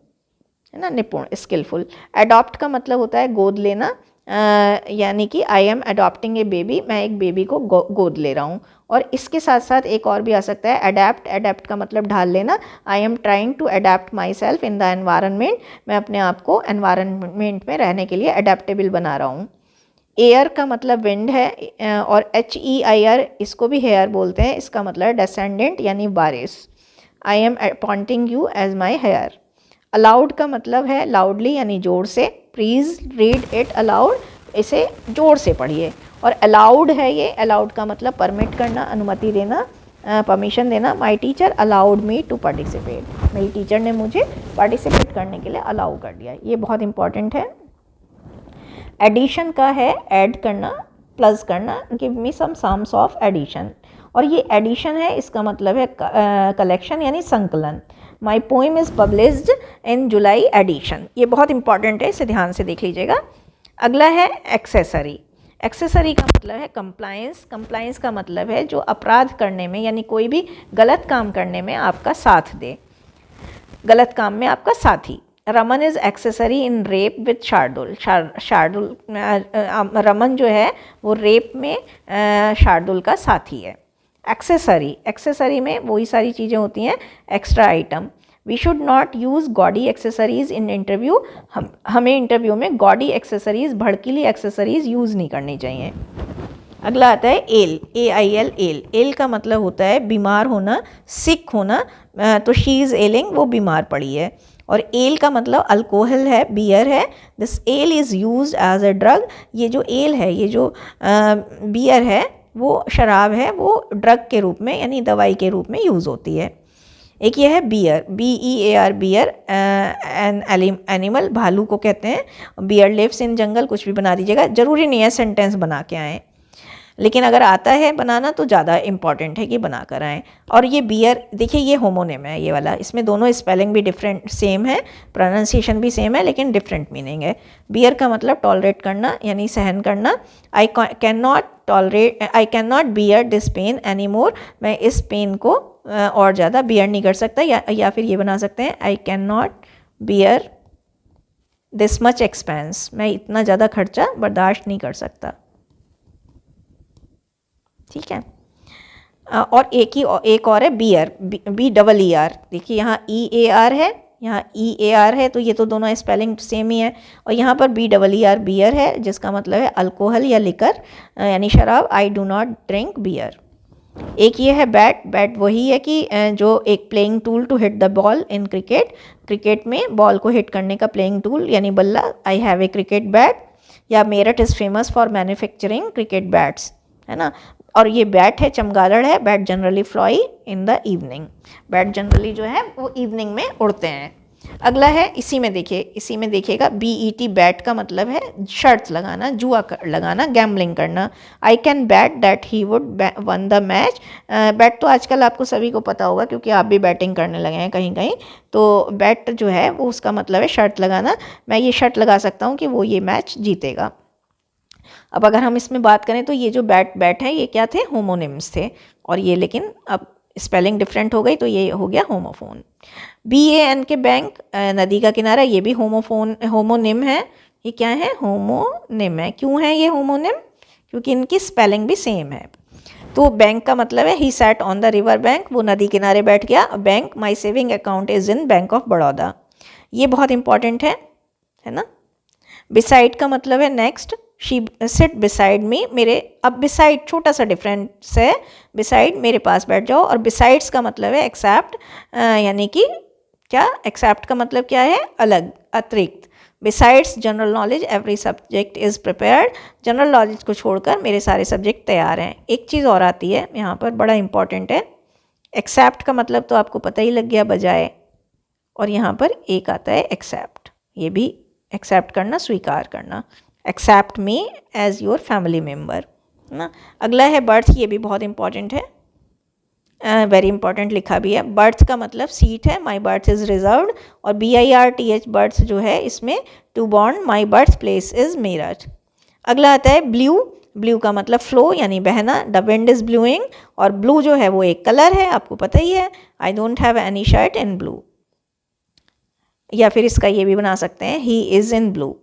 है ना, निपुण, स्किलफुल। अडॉप्ट का मतलब होता है गोद लेना, यानी कि I am adopting A baby, मैं एक बेबी को गोद ले रहा हूँ। और इसके साथ साथ एक और भी आ सकता है अडेप्ट, अडेप्ट का मतलब ढाल लेना, I am trying to adapt myself in the environment, मैं अपने आप को एनवायरनमेंट में रहने के लिए अडेप्टेबल बना रहा हूँ। एयर का मतलब विंड है, और HEIR इसको भी हेयर बोलते हैं, इसका मतलब डेसेंडेंट यानी बारिश। I am appointing you as my heir. Allowed का मतलब है लाउडली यानी जोर से, प्लीज़ रीड इट अलाउड, इसे जोर से पढ़िए। और अलाउड है ये, अलाउड का मतलब परमिट करना, अनुमति देना, परमिशन देना। My teacher allowed me to participate, मेरी टीचर ने मुझे पार्टिसिपेट करने के लिए अलाउ कर दिया, ये बहुत इंपॉर्टेंट है। एडिशन का है ऐड करना, प्लस करना, give me some sums of addition, और ये एडिशन है, इसका मतलब है कलेक्शन यानी संकलन। My poem is published in July edition, ये बहुत इंपॉर्टेंट है, इसे ध्यान से देख लीजिएगा। अगला है एक्सेसरी। एक्सेसरी का मतलब है कंप्लायंस। कंप्लायंस का मतलब है जो अपराध करने में यानी कोई भी गलत काम करने में आपका साथ दे, गलत काम में आपका साथी। Raman is accessory in rape with Shardul. Shardul Raman जो है वो रेप में शार्दुल का साथी है। एक्सेसरी में वही सारी चीज़ें होती हैं, extra item. We should not use gaudy accessories in interview. हमें इंटरव्यू में गॉडी एक्सेसरीज़, भड़कीली एक्सेसरीज़ यूज़ नहीं करनी चाहिए। अगला आता है एल, AIL, एल। एल का मतलब होता है बीमार होना, सिक होना। तो शी इज़ एलिंग, वो बीमार पड़ी है। और एल का मतलब अल्कोहल है, बियर है। This ale is use as a drug. ये जो एल है, ये जो बियर है, वो शराब है, वो ड्रग के रूप में यानी दवाई के रूप में यूज़ होती है। एक ये है bear, BEAR, bear. An animal, भालू को कहते हैं। बियर लिव्स इन जंगल, कुछ भी बना दीजिएगा, ज़रूरी नहीं है सेंटेंस बना के आएँ, लेकिन अगर आता है बनाना तो ज़्यादा इम्पॉर्टेंट है कि बना कर आएँ। और ये बियर देखिए, ये होमोनिम है ये वाला, इसमें दोनों स्पेलिंग भी डिफरेंट सेम है, प्रोनाउंसिएशन भी सेम है, लेकिन डिफरेंट मीनिंग है। बियर का मतलब टॉलरेट करना यानी सहन करना। I can not bear this pain any more. मैं इस पेन को और ज़्यादा बियर नहीं कर सकता। या फिर ये बना सकते हैं, आई can not bear this much expense. मैं इतना ज़्यादा खर्चा बर्दाश्त नहीं कर सकता। ठीक है। और एक और है बियर, BEER। देखिए यहाँ EAR है, यहाँ EAR है, तो ये तो दोनों स्पेलिंग सेम ही है। और यहाँ पर BEER, बियर है, जिसका मतलब है अल्कोहल या लिकर यानी शराब। I do not drink beer. एक ये है बैट। बैट वही है कि जो एक playing tool to hit the ball in cricket. Cricket में बॉल को हिट करने का प्लेइंग टूल यानी बल्ला। I have a cricket bat. या Meerut is famous for manufacturing cricket bats, है ना। और ये बैट है, चमगादड़ है। Bat generally fly in the evening. Bat generally जो है वो इवनिंग में उड़ते हैं। अगला है, इसी में देखिएगा BET, बैट का मतलब है शर्त लगाना, जुआ लगाना, गैम्बलिंग करना। I can bat that he would one the match. Bat तो आजकल आपको सभी को पता होगा क्योंकि आप भी बैटिंग करने लगे हैं कहीं कहीं। तो बैट जो है वो उसका मतलब है शर्त लगाना। मैं ये शर्त लगा सकता हूँ कि वो ये मैच जीतेगा। अब अगर हम इसमें बात करें तो ये जो बैट हैं ये क्या थे, होमोनिम्स थे। और ये लेकिन अब स्पेलिंग डिफरेंट हो गई तो ये हो गया होमोफोन। BAN के बैंक, नदी का किनारा, ये भी होमोनिम है। ये क्या है, होमोनिम है। क्यों है ये होमोनिम? क्योंकि इनकी स्पेलिंग भी सेम है। तो बैंक का मतलब है he sat on the river bank, वो नदी किनारे बैठ गया। Bank, my saving account is in bank of Baroda. ये बहुत इंपॉर्टेंट है ना। बिसाइड का मतलब है next. She seat beside me, मेरे, अब बिसाइड छोटा सा डिफरेंस है। बिसाइड मेरे पास बैठ जाओ। और बिसाइड्स का मतलब है एक्सेप्ट, यानी कि क्या, एक्सेप्ट का मतलब क्या है, अलग, अतिरिक्त। Besides general knowledge every subject is prepared. General knowledge को छोड़कर मेरे सारे सब्जेक्ट तैयार हैं। एक चीज़ और आती है यहाँ पर, बड़ा इंपॉर्टेंट है। एक्सेप्ट का मतलब तो आपको पता ही लग गया, बजाय। और यहाँ पर एक आता है एक्सेप्ट, ये भी एक्सेप्ट करना, स्वीकार करना। Accept me as your family member, है ना। अगला है बर्थ, ये भी बहुत इंपॉर्टेंट है, वेरी इंपॉर्टेंट लिखा भी है। बर्थ का मतलब सीट है, माई बर्थ इज़ रिजर्व्ड। और BIRTH बर्थ जो है इसमें to born, my birth place is Meerut. अगला आता है ब्लू। ब्लू का मतलब फ्लो यानी बहना। The wind is blowing. और ब्लू जो है वो एक कलर है, आपको पता ही है। I don't have any shirt in blue. या फिर इसका ये भी बना सकते हैं, ही इज़ इन ब्लू,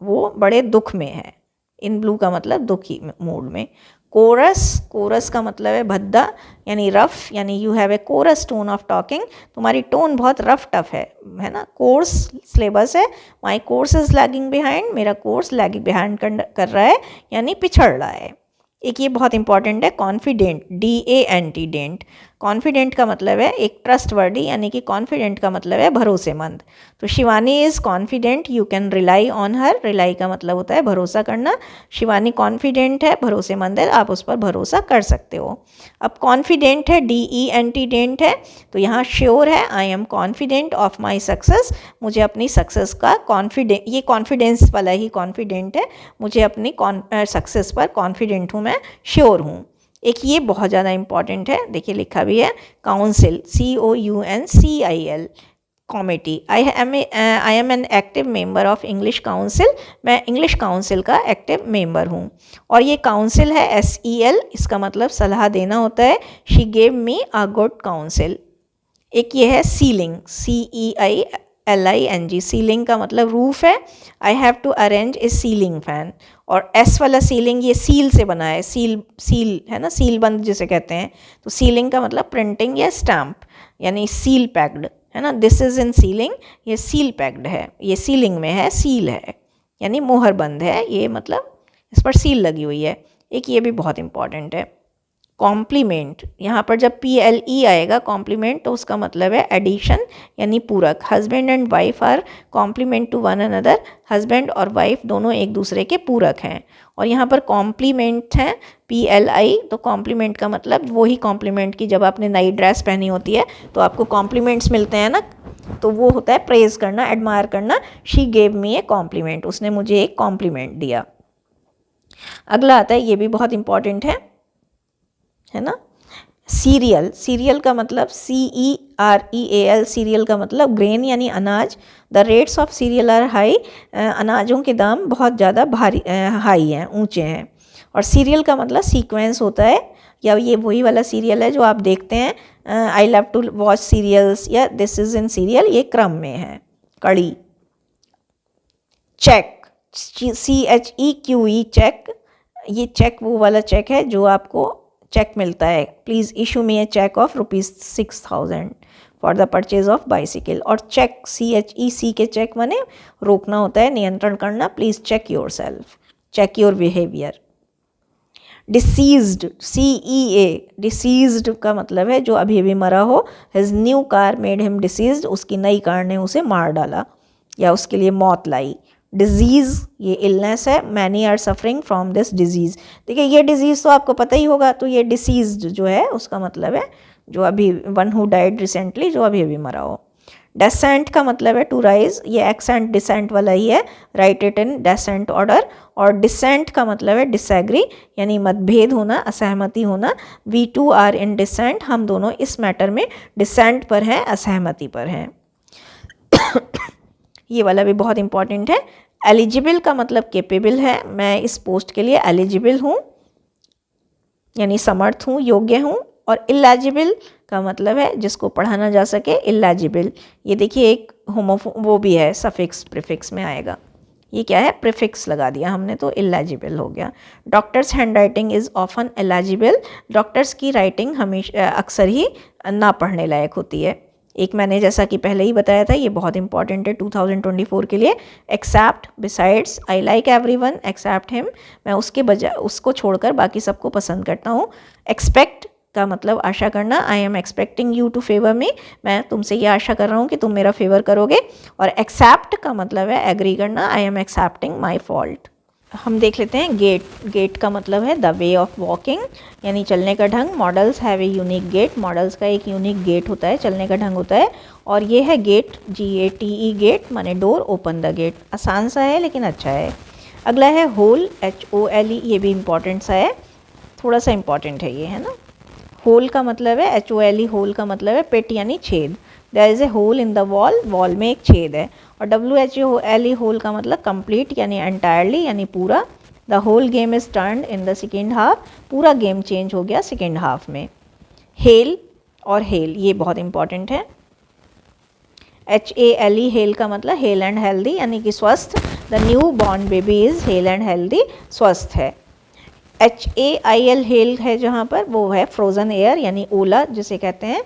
वो बड़े दुख में है। इन ब्लू का मतलब दुखी मूड में। कोरस, कोरस का मतलब है भद्दा यानी रफ, यानी you have a coarse tone of talking, तुम्हारी टोन बहुत रफ टफ है ना। कोर्स सिलेबस है। My course is lagging behind, मेरा कोर्स लैगिंग बिहाइंड कर रहा है यानी पिछड़ रहा है। एक ये बहुत इंपॉर्टेंट है, कॉन्फिडेंट, DANT, डेंट। कॉन्फिडेंट का मतलब है एक ट्रस्ट वर्डी, यानी कि कॉन्फिडेंट का मतलब है भरोसेमंद। तो Shivani is confident, you can rely on her. Rely का मतलब होता है भरोसा करना। शिवानी कॉन्फिडेंट है, भरोसेमंद है, आप उस पर भरोसा कर सकते हो। अब कॉन्फिडेंट है, DENT, डेंट है। तो यहाँ श्योर है, I am confident of my success, मुझे अपनी सक्सेस का कॉन्फिडेंट, ये कॉन्फिडेंस वाला ही कॉन्फिडेंट है, मुझे अपनी सक्सेस पर कॉन्फिडेंट हूँ, मैं श्योर हूँ। एक ये बहुत ज़्यादा इंपॉर्टेंट है, देखिए लिखा भी है, council, COUNCIL। Comity. I am an active member of English council, मैं इंग्लिश काउंसिल का एक्टिव मेंबर हूँ। और ये काउंसिल है SEL, इसका मतलब सलाह देना होता है। She gave me a good council. एक ये है सीलिंग, CEILING, सीलिंग का मतलब रूफ है। I have to arrange a ceiling fan, और S वाला सीलिंग ये सील से बना है, सील है ना, सील बंद जिसे कहते हैं। तो सीलिंग का मतलब प्रिंटिंग या स्टैम्प, यानी सील पैक्ड है ना। दिस इज़ इन सीलिंग, ये सील पैक्ड है, ये सीलिंग में है, सील है यानी मोहर बंद है, ये मतलब इस पर सील लगी हुई है। एक ये भी बहुत इंपॉर्टेंट है, कॉम्प्लीमेंट। यहाँ पर जब PLE आएगा कॉम्प्लीमेंट, तो उसका मतलब है एडिशन यानी पूरक। Husband and wife are complement to one another, husband और वाइफ दोनों एक दूसरे के पूरक हैं। और यहाँ पर कॉम्प्लीमेंट है PLI, तो कॉम्प्लीमेंट का मतलब वही कॉम्प्लीमेंट की जब आपने नई ड्रेस पहनी होती है तो आपको कॉम्प्लीमेंट्स मिलते हैं ना, तो वो होता है प्रेज़ करना, एडमायर करना। She gave me a compliment, उसने मुझे एक कॉम्प्लीमेंट दिया। अगला आता है, ये भी बहुत इंपॉर्टेंट है ना, सीरियल। सीरियल का मतलब CEREAL, सीरियल का मतलब ग्रेन यानी अनाज। The rates of cereal are high, अनाजों के दाम बहुत ज़्यादा भारी हाई हैं, ऊंचे हैं। और सीरियल का मतलब सीक्वेंस होता है, या ये वही वाला सीरियल है जो आप देखते हैं, I love to watch serials या दिस इज़ इन सीरियल, ये क्रम में है। कड़ी। Check, CHEQE, cheque. ये चेक वो वाला चेक है जो आपको चेक मिलता है, please issue me a cheque of ₹6000 for the purchase of bicycle. और चेक, CHEC के चेक माने रोकना होता है, नियंत्रण करना। Please check yourself, check your behaviour. Deceased, CEA, deceased का मतलब है जो अभी अभी मरा हो। His new car made him deceased, उसकी नई कार ने उसे मार डाला या उसके लिए मौत लाई। डिजीज़, ये इलनेस है। Many are suffering from this disease. देखिए ये डिजीज़ तो आपको पता ही होगा, तो ये डिसीज्ड जो है उसका मतलब है जो अभी, वन हु डाइड रिसेंटली, जो अभी अभी मरा हो। डेसेंट का मतलब है टू राइज, ये एक्सेंट डिसेंट वाला ही है, write it in descent order. और डिसेंट का मतलब है डिसएग्री यानी मतभेद होना, असहमति होना। We two are in dissent, हम दोनों इस मैटर में डिसेंट पर हैं, असहमति पर हैं। ये वाला भी बहुत इंपॉर्टेंट है। एलिजिबल का मतलब केपेबल है, मैं इस पोस्ट के लिए एलिजिबल हूँ यानी समर्थ हूँ, योग्य हूँ। और इलेजिबल का मतलब है जिसको पढ़ाना जा सके, इलेजिबल। ये देखिए एक वो भी है, सफिक्स प्रीफिक्स में आएगा। ये क्या है, प्रीफिक्स लगा दिया हमने तो इलेजिबल हो गया। Doctors hand writing is often illegible, doctors की राइटिंग हमेशा अक्सर ही ना पढ़ने लायक होती है। एक मैंने जैसा कि पहले ही बताया था, ये बहुत इंपॉर्टेंट है 2024 के लिए। Except, besides, I like everyone except him, मैं उसके बजाय, उसको छोड़कर बाकी सबको पसंद करता हूँ। एक्सपेक्ट का मतलब आशा करना, I am expecting you to favour me, मैं तुमसे ये आशा कर रहा हूँ कि तुम मेरा फेवर करोगे। और एक्सेप्ट का मतलब है एग्री करना, I am accepting my fault. हम देख लेते हैं गेट। गेट का मतलब है द वे ऑफ वॉकिंग यानी चलने का ढंग। Models have a unique gait, models का एक यूनिक गेट होता है, चलने का ढंग होता है। और ये है गेट, GATE, गेट माने डोर, ओपन द गेट। आसान सा है लेकिन अच्छा है। अगला है होल, HOLE, ये भी इम्पॉर्टेंट सा है, थोड़ा सा इम्पॉर्टेंट है ये, है ना। होल का मतलब है HOLE, होल का मतलब है पेट यानी छेद। There is a hole in the wall, wall में एक छेद है। और WHOLE, होल का मतलब कंप्लीट यानी एंटायरली यानी पूरा। The whole game is turned in the second half, पूरा गेम चेंज हो गया सेकेंड हाफ में। हेल और हेल, ये बहुत इंपॉर्टेंट है। HALE, हेल का मतलब हेल एंड हेल्दी यानी कि स्वस्थ। The new born baby is hello and healthy, स्वस्थ है। HAIL, हेल है जहाँ पर, वो है फ्रोज़न एयर यानी ओला जिसे कहते हैं।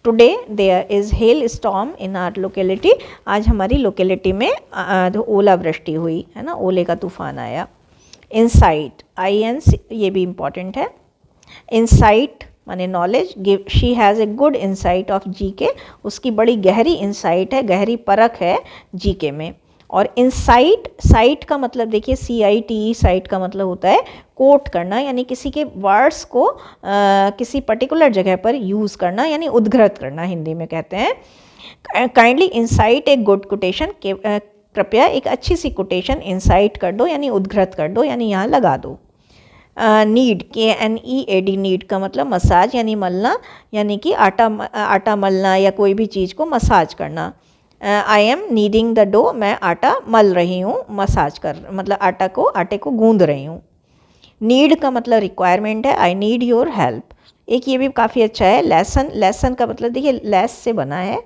Today there is hail storm in our locality, आज हमारी लोकेलिटी में ओलावृष्टि हुई, है ना, ओले का तूफान आया। इंसाइट, IN, ये भी इम्पॉर्टेंट है। इंसाइट माने knowledge. Give, she has a good insight of GK, उसकी बड़ी गहरी इंसाइट है, गहरी परख है GK में। और इंसाइट, साइट का मतलब देखिए CITE, साइट का मतलब होता है कोट करना यानी किसी के वर्ड्स को किसी पर्टिकुलर जगह पर यूज़ करना यानी उद्धृत करना, हिंदी में कहते हैं। Kindly insight a good quotation, कृपया एक अच्छी सी कोटेशन इंसाइट कर दो यानी उद्धृत कर दो यानी यहाँ लगा दो। नीड, KNEAD, नीड का मतलब मसाज यानी मलना, यानी कि आटा मलना या कोई भी चीज़ को मसाज करना। I am kneading the dough, मैं आटा मल रही हूँ, मसाज कर मतलब आटे को गूंद रही हूँ। नीड का मतलब रिक्वायरमेंट है, आई नीड योर हेल्प। एक ये भी काफ़ी अच्छा है, लेसन। लेसन का मतलब देखिए लेस से बना है,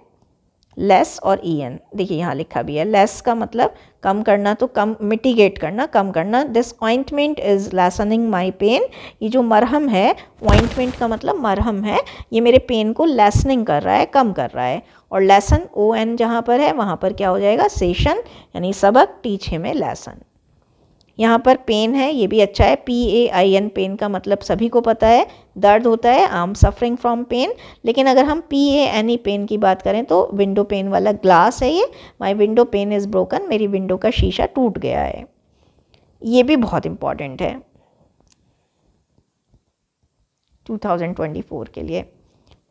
लेस और en, देखिए यहाँ लिखा भी है। लेस का मतलब कम करना, तो कम, मिटिगेट करना, कम करना। This ointment is lessening my pain, ये जो मरहम है, ऑइंटमेंट का मतलब मरहम है, ये मेरे पेन को लेसनिंग कर रहा है, कम कर रहा है। और लेसन on जहाँ पर है वहाँ पर क्या हो जाएगा, सेशन यानी सबक, टीच हिम ए लेसन। यहाँ पर पेन है, ये भी अच्छा है, PAIN, पेन का मतलब सभी को पता है, दर्द होता है, I am suffering from pain. लेकिन अगर हम PANE पेन की बात करें तो विंडो पेन वाला ग्लास है ये, माई विंडो पेन इज़ ब्रोकन, मेरी विंडो का शीशा टूट गया है। ये भी बहुत इंपॉर्टेंट है 2024 के लिए।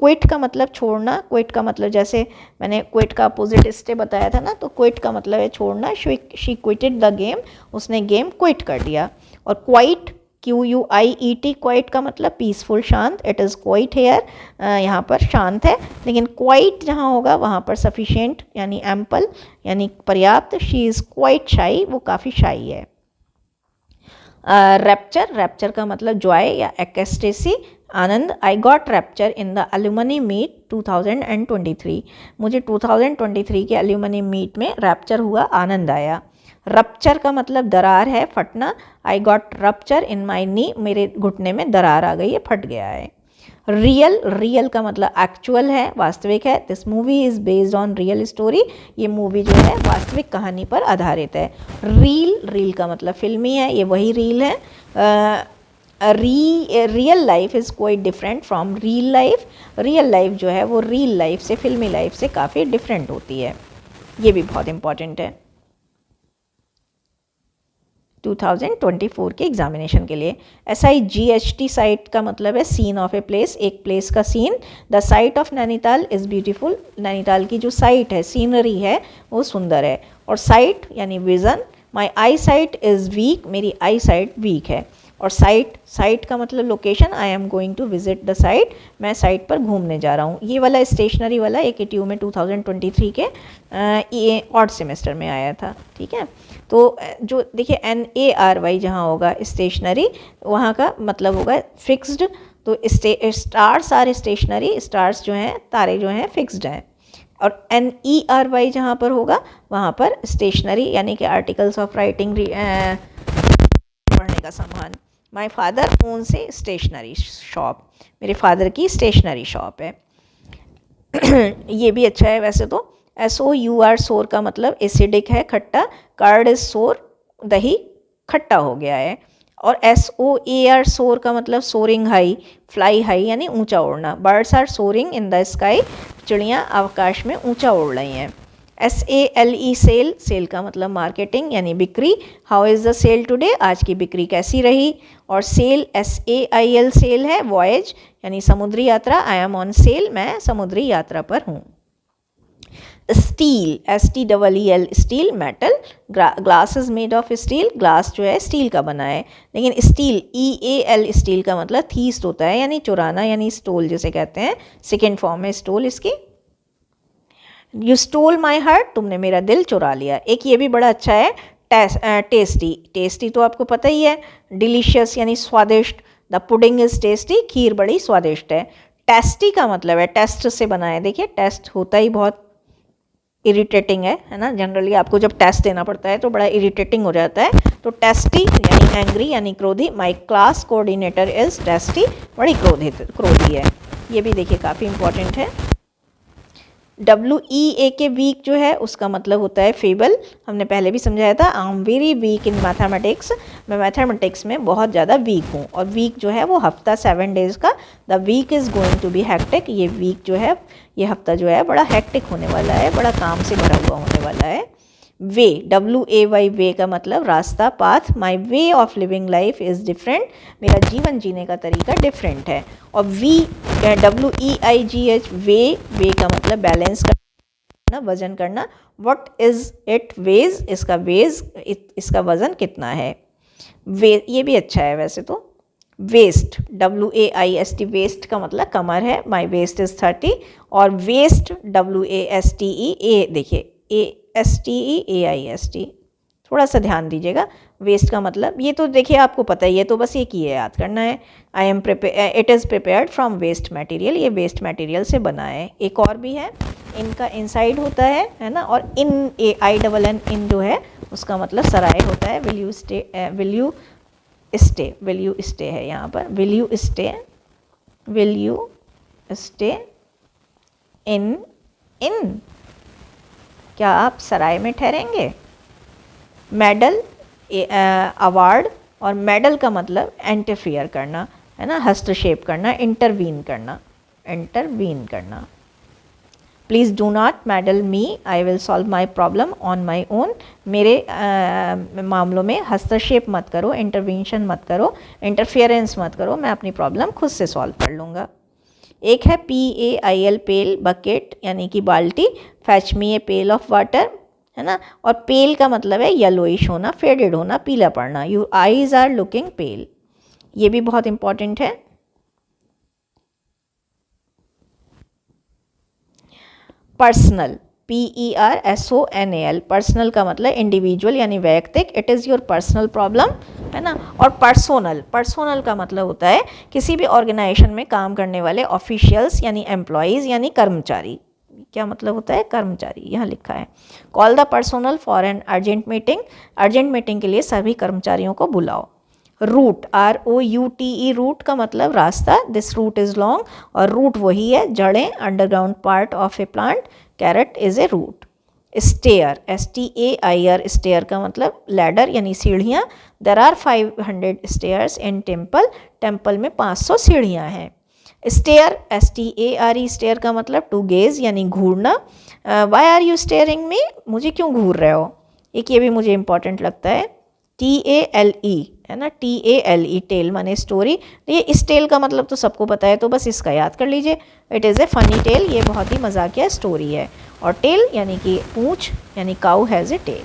क्विट का मतलब छोड़ना, क्विट का मतलब जैसे मैंने क्विट का अपोजिट स्टे बताया था ना, तो क्विट का मतलब है छोड़ना, शी क्विटेड द गेम, उसने गेम क्विट कर दिया। और क्वाइट, QUIET, क्वाइट का मतलब पीसफुल, शांत, इट इज़ क्वाइट हेयर, यहाँ पर शांत है। लेकिन क्वाइट जहाँ होगा वहाँ पर सफिशिएंट यानी एम्पल यानी पर्याप्त, शी इज़ क्वाइट शाई, वो काफ़ी शाई है। रैप्चर, रैप्चर का मतलब जॉय या एक्सटेसी, आनंद। I got rapture in the alumni meet 2023, मुझे 2023 के अलुमनी मीट में रैप्चर हुआ, आनंद आया। रप्चर का मतलब दरार है, फटना। आई गॉट रप्चर इन माई नी, मेरे घुटने में दरार आ गई है, फट गया है। रियल, रियल का मतलब एक्चुअल है, वास्तविक है। This movie is based on real story, ये मूवी जो है वास्तविक कहानी पर आधारित है। रील, रील का मतलब फिल्मी है, ये वही रील है। Real life is quite different from reel life, real life जो है वो रील लाइफ से, फिल्मी लाइफ से काफ़ी डिफरेंट होती है, ये भी बहुत इंपॉर्टेंट है 2024 के एग्जामिनेशन के लिए। SIGHT, साइट का मतलब है सीन ऑफ ए प्लेस, एक प्लेस का scene. The site of Nainital is beautiful, Nainital की जो साइट है, सीनरी है, वो सुंदर है। और साइट यानी vision. My I site is week, मेरी आई साइट वीक है। और साइट, साइट का मतलब location, I am going to visit the site, मैं साइट पर घूमने जा रहा हूँ। ये वाला स्टेशनरी वाला एक ETU में 2023 के ऑड सेमेस्टर में आया था, ठीक है। तो जो देखिए NARY जहाँ होगा स्टेशनरी, वहाँ का मतलब होगा फिक्स्ड। तो स्टार्स आर स्टेशनरी, स्टार्स जो हैं, तारे जो हैं, फिक्स्ड हैं। और NERY जहाँ पर होगा वहाँ पर स्टेशनरी यानी कि आर्टिकल्स ऑफ राइटिंग, पढ़ने का सामान। माई फादर ओन से स्टेशनरी शॉप, मेरे फादर की स्टेशनरी शॉप है। ये भी अच्छा है वैसे तो। SOUR, सोर का मतलब एसिडिक है, खट्टा। कार्ड इज सोर, दही खट्टा हो गया है। और SOAR, सोर का मतलब सोरिंग हाई, फ्लाई हाई यानी ऊंचा उड़ना। Birds are soaring in the sky, चिड़ियाँ आकाश में ऊंचा उड़ रही हैं। SALE, सेल, सेल का मतलब मार्केटिंग यानी बिक्री। How is the sale today, आज की बिक्री कैसी रही। और सेल, SAIL, सेल है, वॉयज यानी समुद्री यात्रा। आई एम ऑन सेल, मैं समुद्री यात्रा पर हूँ। Steel, STEEL, steel, metal. Glass is made of steel, glass जो है स्टील का बना है। लेकिन स्टील, EAL, स्टील का मतलब थीस्ट होता है यानी चुराना यानी स्टोल जिसे कहते हैं, सेकेंड फॉर्म है स्टोल इसकी। यू स्टोल माई हार्ट, तुमने मेरा दिल चुरा लिया। एक ये भी बड़ा अच्छा है, टेस्टी, टेस्टी तो आपको पता ही है, डिलीशियस यानी स्वादिष्ट। द पुडिंग इज़ टेस्टी, खीर बड़ी स्वादिष्ट है। टेस्टी का मतलब है टेस्ट से बना है, देखिए टेस्ट होता ही बहुत इरिटेटिंग है ना। जनरली आपको जब टेस्ट देना पड़ता है तो बड़ा इरिटेटिंग हो जाता है। तो टेस्टी यानी एंग्री यानी क्रोधी। My class coordinator is tasty, बड़ी क्रोधी है। ये भी देखिए काफ़ी इंपॉर्टेंट है। WEAK, वीक जो है उसका मतलब होता है फेबल, हमने पहले भी समझाया था। I am very weak in mathematics, मैं मैथमेटिक्स में बहुत ज़्यादा वीक हूँ। और वीक जो है वो हफ्ता, 7 डेज़ का। The week is going to be hectic, ये वीक जो है, ये हफ्ता जो है बड़ा हैक्टिक होने वाला है, बड़ा काम से भरा हुआ होने वाला है। वे, WAY, वे का मतलब रास्ता, path. My way of living life is different, मेरा जीवन जीने का तरीका डिफरेंट है। और WEIGH, वे का मतलब बैलेंस करना, वजन करना। व्हाट इज़ इट वेज, इसका वेज, इसका वज़न कितना है। वे, ये भी अच्छा है वैसे तो। वेस्ट, WAIST, वेस्ट का मतलब कमर है, माई वेस्ट इज़ 30, और वेस्ट WASTE, देखिए ASTEAIST, थोड़ा सा ध्यान दीजिएगा। वेस्ट का मतलब, ये तो देखिए आपको पता ही है, तो बस एक ही है, याद करना है। It is prepared from waste material, ये वेस्ट मटेरियल से बना है। एक और भी है, इनका इनसाइड होता है ना, और इन AINN, इन जो है उसका मतलब सराय होता है। विल यू स्टे है यहाँ पर, विल यू स्टे इन, क्या आप सराय में ठहरेंगे। मेडल, अवार्ड, और मेडल का मतलब इंटरफियर करना है ना, हस्तक्षेप करना, इंटरवीन करना। Please do not medal me, I will solve my problem on my own, मेरे मामलों में हस्तक्षेप मत करो, इंटरवेंशन मत करो, इंटरफियरेंस मत करो, मैं अपनी प्रॉब्लम खुद से सॉल्व कर लूँगा। एक है PAIL, पेल, बकेट यानी कि बाल्टी, fetch me a pail of water, है ना, और पेल का मतलब है येलोइश होना, फेडेड होना, पीला पड़ना। योर आईज आर लुकिंग पेल, ये भी बहुत इंपॉर्टेंट है। पर्सनल, PERSONAL, पर्सनल का मतलब इंडिविजुअल यानी वैयक्तिक, it is your personal problem, है ना। और पर्सोनल का मतलब होता है किसी भी ऑर्गेनाइजेशन में काम करने वाले ऑफिशियल्स यानी एम्प्लॉयज़ यानी कर्मचारी। क्या मतलब होता है, कर्मचारी, यहाँ लिखा है। Call the personnel for an urgent meeting, urgent meeting के लिए सभी कर्मचारियों को बुलाओ। रूट, ROUTE, रूट का मतलब रास्ता, दिस रूट इज़ लॉन्ग, और रूट वही है जड़ें, underground part of a plant, carrot is a root. Stair, STAIR, stair का मतलब लैडर यानी सीढ़ियाँ। There are 500 stairs in temple, temple में 500 सीढ़ियाँ हैं। स्टेयर, STARE, स्टेयर का मतलब टू गेज यानी घूरना। वाई आर यू स्टेयरिंग मी, मुझे क्यों घूर रहे हो। एक ये भी मुझे इंपॉर्टेंट लगता है, TALE, है ना, TALE, टेल माने स्टोरी। तो ये इस टेल का मतलब तो सबको पता है, तो बस इसका याद कर लीजिए। It is a funny tale, ये बहुत ही मजाकिया स्टोरी है। और टेल यानी कि पूंछ, यानी cow has a tail.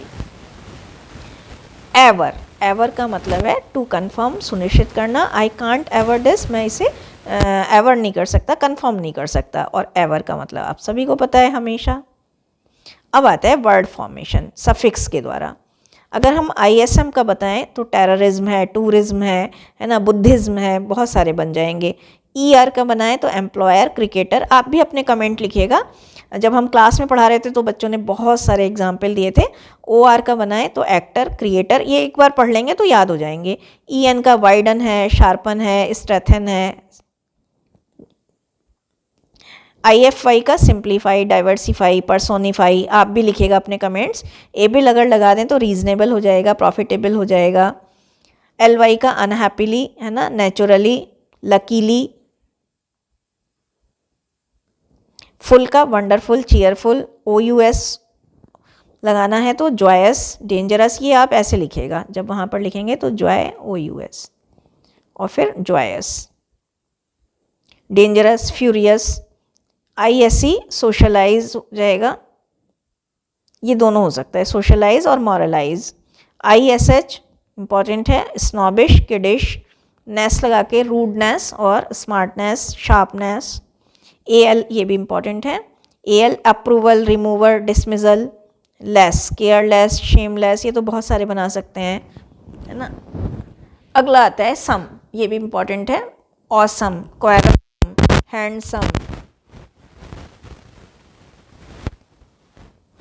Ever का मतलब है टू कन्फर्म, सुनिश्चित करना। आई कांट एवर दिस, मैं इसे एवर नहीं कर सकता, कन्फर्म नहीं कर सकता। और एवर का मतलब आप सभी को पता है, हमेशा। अब आता है वर्ड फॉर्मेशन सफिक्स के द्वारा। अगर हम ISM का बताएं तो टेररिज्म है, टूरिज्म है ना, बुद्धिज्म है, बहुत सारे बन जाएंगे। ER का बनाएं तो एम्प्लॉयर, क्रिकेटर। आप भी अपने कमेंट लिखिएगा, जब हम क्लास में पढ़ा रहे थे तो बच्चों ने बहुत सारे एग्जाम्पल दिए थे। OR का बनाएं तो एक्टर, क्रिएटर, ये एक बार पढ़ लेंगे तो याद हो जाएंगे। EN का वाइडन है, शार्पन है, स्ट्रेथन है। IFY का सिंप्लीफाई, डाइवर्सिफाई, पर्सोनिफाई। आप भी लिखिएगा अपने कमेंट्स। एबल अगर लगा दें तो रीजनेबल हो जाएगा, प्रॉफिटेबल हो जाएगा। LY का अनहैप्पीली, है ना, नेचुरली, लकीली। फुल का वंडरफुल, चीयरफुल। OUS लगाना है तो जॉयस, डेंजरस। ये आप ऐसे लिखिएगा, जब वहाँ पर लिखेंगे तो जॉय, OUS, और फिर joyous, dangerous, furious. ISE socialise हो जाएगा, ये दोनों हो सकता है, सोशलाइज और मॉरलाइज। ISH इम्पॉर्टेंट है, स्नॉबिश, किडिश। नेस लगा के रूडनेस और स्मार्टनेस, शार्पनेस। AL ये भी इम्पॉर्टेंट है। AL approval, remover, dismissal. Less, careless, shameless, ये तो बहुत सारे बना सकते हैं, है ना। अगला आता है सम, ये भी इम्पॉर्टेंट है। ऑसम, क्वारम, हैंडसम,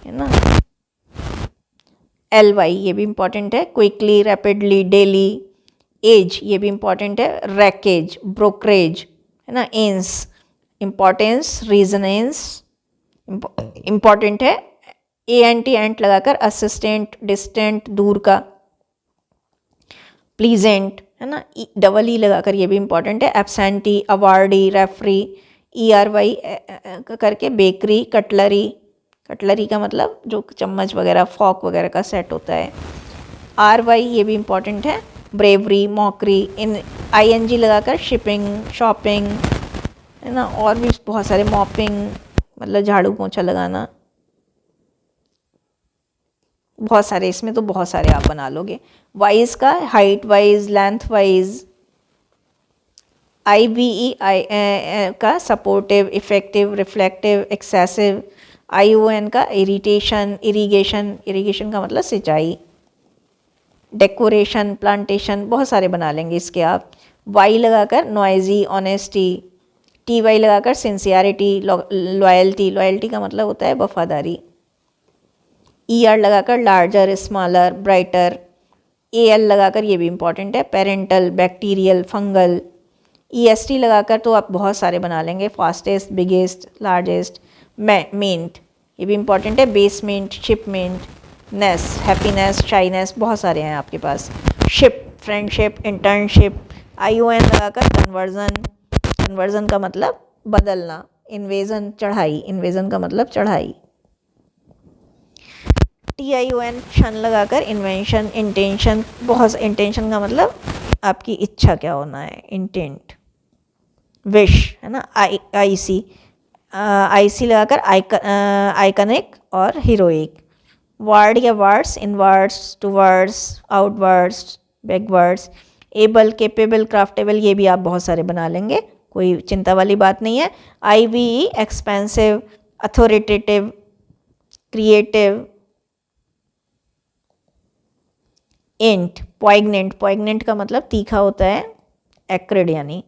है ना। LY ये भी इम्पॉर्टेंट है, क्विकली, रैपिडली, डेली। एज ये भी इम्पॉर्टेंट है, रैकेज, ब्रोकरेज, है ना। एंस, इम्पॉर्टेंस, रीजनेंस, इम्पॉर्टेंट है। ANT, एंट लगाकर, असिस्टेंट, डिस्टेंट, दूर का। प्लीजेंट, है ना, डबल E लगाकर, ये भी इम्पॉर्टेंट है। Absentee, awardee, referee. ERY करके, बेकरी, कटलरी। कटलरी का मतलब जो चम्मच वगैरह, फॉक वगैरह का सेट होता है। RY ये भी इम्पॉर्टेंट है, ब्रेवरी, मॉकरी। इन ING लगाकर, शिपिंग, शॉपिंग, है ना। और भी बहुत सारे, मॉपिंग मतलब झाड़ू पोंछा लगाना, बहुत सारे, इसमें तो बहुत सारे आप बना लोगे। वाइज का height wise, length wise, IBE का supportive, effective, reflective, excessive. ION का इरिटेशन, इरिगेशन, इरिगेशन का मतलब सिंचाई। डेकोरेशन, प्लांटेशन, बहुत सारे बना लेंगे इसके आप। वाई लगाकर नॉइजी, ऑनेस्टी। TY लगाकर सिंसियरिटी, लॉयल्टी, लॉयल्टी का मतलब होता है वफादारी। ER लगाकर लार्जर, स्मॉलर, ब्राइटर। AL लगाकर, ये भी इंपॉर्टेंट है, पेरेंटल, बैक्टीरियल, फंगल। EST लगाकर तो आप बहुत सारे बना लेंगे, फास्टेस्ट, बिगेस्ट, लार्जेस्ट। मेंट, ये भी इंपॉर्टेंट है, basement, shipment. Ness, happiness, shyness, बहुत सारे हैं आपके पास। Ship, friendship, internship. ION लगाकर कन्वर्जन, कन्वर्जन का मतलब बदलना। इन्वेजन, चढ़ाई, इन्वेजन का मतलब चढ़ाई। TION, शन लगाकर इन्वेंशन, इंटेंशन, बहुत, इंटेंशन का मतलब आपकी इच्छा क्या होना है, इंटेंट। विश है ना। IC लगाकर आइकनिक और हीरोइक। वर्ड या wards, inwards, towards, outwards, backwards. Able, capable, craftable, ये भी आप बहुत सारे बना लेंगे, कोई चिंता वाली बात नहीं है। IVE, expensive, authoritative, creative. Int, poignant, poignant का मतलब तीखा होता है। एक्रिड, यानी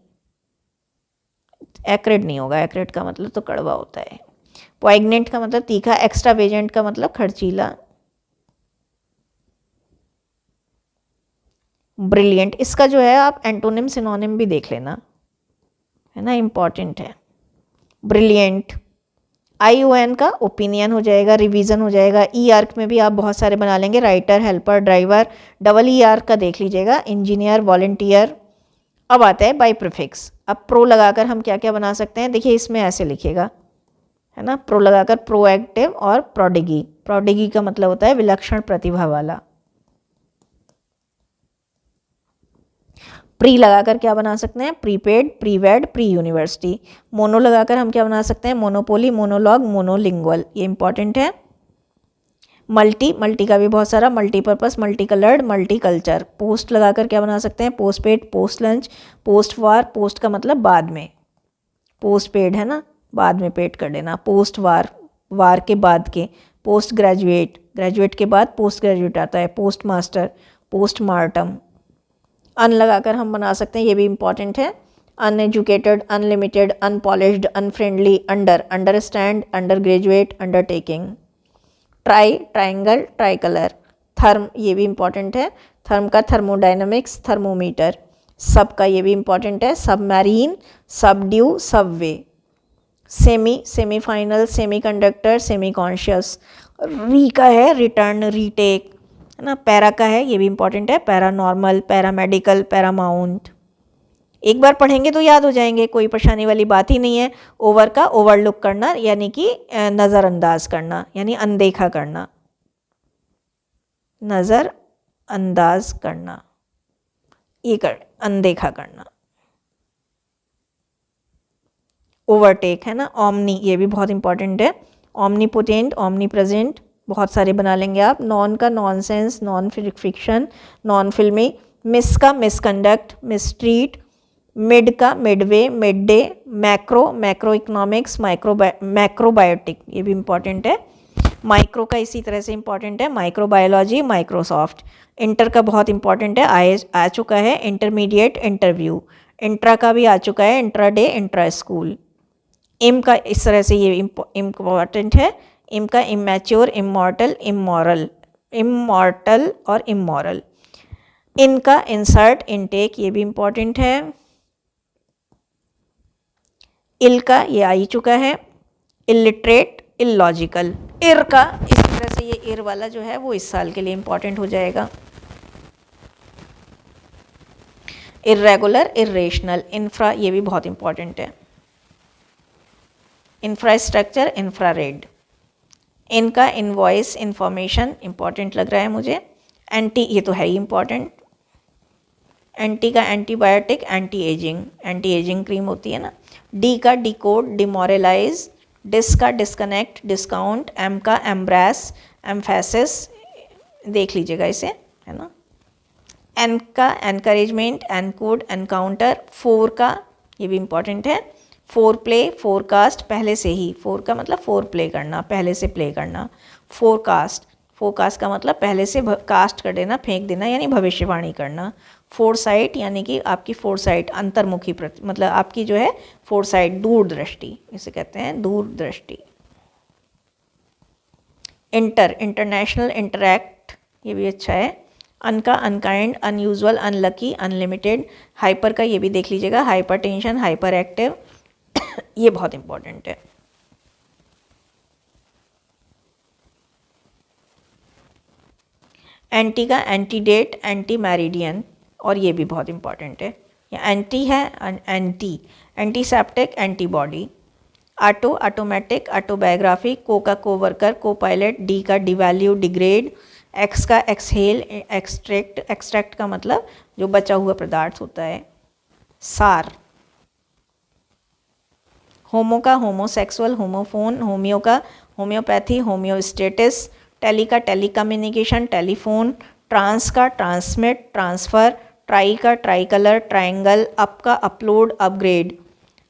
एक्रिड नहीं होगा, एक्रिड का मतलब तो कड़वा होता है। पॉइग्नेंट का मतलब तीखा। एक्स्ट्रावेजेंट का मतलब खर्चीला। ब्रिलियंट, इसका जो है आप एंटोनिम सिनोनिम भी देख लेना, है ना, इंपॉर्टेंट है। ब्रिलियंट। ION का ओपिनियन हो जाएगा, रिवीजन हो जाएगा। ER में भी आप बहुत सारे बना लेंगे, राइटर, हेल्पर, ड्राइवर। ER का देख लीजिएगा, इंजीनियर, वॉलंटियर। अब आता है बाई प्रीफिक्स। अब प्रो लगाकर हम क्या क्या बना सकते हैं, देखिए इसमें ऐसे लिखेगा, है ना, प्रो लगाकर प्रोएक्टिव और प्रोडिगी। प्रोडिगी का मतलब होता है विलक्षण प्रतिभा वाला। प्री लगाकर क्या बना सकते हैं, prepaid, prewed, pre university. Mono लगाकर हम क्या बना सकते हैं, मोनोपोली, मोनोलॉग, मोनोलिंगुअल, ये इंपॉर्टेंट है। मल्टी, मल्टी का भी बहुत सारा, multipurpose, multi coloured, multi culture. Post लगाकर क्या बना सकते हैं, post paid, post lunch, post war. Post का मतलब बाद में, पोस्ट पेड है ना, बाद में पेड कर देना। पोस्ट वार, वार के बाद के। पोस्ट ग्रेजुएट, ग्रेजुएट के बाद पोस्ट ग्रेजुएट आता है। Post master, post mortem. Un लगाकर हम बना सकते हैं, ये भी इंपॉर्टेंट है, uneducated, unlimited, unpolished, unfriendly, under, understand, under graduate, undertaking. Tri, triangle, tri colour. Therm, ये भी इंपॉर्टेंट है, थर्म का थर्मोडाइनमिक्स, थर्मोमीटर। सब का ये भी इंपॉर्टेंट है, submarine, subdue, Subway. Semi, semifinal, semiconductor, semi conscious. री का है रिटर्न, रीटेक, है ना। पैरा का है, ये भी इंपॉर्टेंट है, पैरानॉर्मल, पैरामेडिकल, पैरामाउंट। एक बार पढ़ेंगे तो याद हो जाएंगे, कोई परेशानी वाली बात ही नहीं है। ओवर का ओवरलुक करना, यानी कि नज़रअंदाज करना, यानी अनदेखा करना, नज़रअंदाज करना, ये कर, अनदेखा करना। ओवरटेक है ना। ओमनी, ये भी बहुत इंपॉर्टेंट है, ओमनीपोटेंट, ओमनी प्रेजेंट, बहुत सारे बना लेंगे आप। नॉन का नॉनसेंस, नॉन फिक्शन, नॉन फिल्मी। मिस का मिसकंडक्ट, मिसट्रीट। मिड का Midway, mid day. Macro, macro economics, macrobiotic, ये भी इंपॉर्टेंट है। माइक्रो का इसी तरह से इंपॉर्टेंट है, माइक्रोबायोलॉजी, माइक्रोसॉफ्ट। इंटर का बहुत इंपॉर्टेंट है, आ चुका है, इंटरमीडिएट, इंटरव्यू। इंट्रा का भी आ चुका है, इंट्रा डे, इंट्रा स्कूल। इम का इस तरह से ये इम्पॉर्टेंट है, इम का इमेच्योर, इमॉर्टल, इमोरल, इमॉर्टल और इमोरल। इनका इंसर्ट, इनटेक, ये भी इंपॉर्टेंट है। इल का ये आ ही चुका है, इलिटरेट, इलॉजिकल। इर का इस तरह से, ये इर वाला जो है वो इस साल के लिए इंपॉर्टेंट हो जाएगा। Irregular, irrational. इंफ्रा, ये भी बहुत इंपॉर्टेंट है, इंफ्रास्ट्रक्चर, इंफ्रारेड। इनका इनवॉइस, इंफॉर्मेशन, इंपॉर्टेंट लग रहा है मुझे। एंटी, ये तो है ही इंपॉर्टेंट। एंटी का antibiotic, anti ageing, anti ageing cream होती है ना। डी का डिकोड, डिमोरलाइज। डिस का डिस्कनेक्ट, डिस्काउंट। एम का एम्ब्रेस, एम्फेसिस, देख लीजिएगा इसे, है ना। एन का एनकरेजमेंट, एनकोड, एनकाउंटर। 4 का ये भी इम्पॉर्टेंट है। फोर प्ले, फोरकास्ट, पहले से ही, फोर का मतलब फोर प्ले करना, पहले से प्ले करना। फोरकास्ट, फोरकास्ट का मतलब पहले से कास्ट कर देना, फेंक देना, यानी भविष्यवाणी करना। फोरसाइट यानी कि आपकी फोरसाइट अंतर्मुखी मतलब आपकी जो है फोरसाइट, दूरदृष्टि, इसे कहते हैं दूरदृष्टि। इंटरनेशनल, इंटरैक्ट, ये भी अच्छा है। अन का unkind, unusual, unlucky, unlimited. Hyper का ये भी देख लीजिएगा, हाइपर टेंशन, हाइपर एक्टिव, ये बहुत इंपॉर्टेंट है। एंटी का एंटीडेट, एंटी मैरिडियन, और ये भी बहुत इंपॉर्टेंट है। या एंटी है, anti, antiseptic, antibody. Auto, automatic, autobiography. को का कोवर्कर, को पायलट। डी का डिवैल्यू, डिग्रेड। एक्स का एक्सहेल, एक्सट्रैक्ट, एक्सट्रैक्ट का मतलब जो बचा हुआ पदार्थ होता है। सार। होमो का होमोसेक्सुअल, होमोफोन। होम्यो का होम्योपैथी, होम्योस्टेटिस। टेली का टेलीकम्युनिकेशन, टेलीफोन। ट्रांस का ट्रांसमिट, ट्रांसफ़र। ट्राई का ट्राई कलर, ट्राइंगल। अप का अपलोड, अपग्रेड।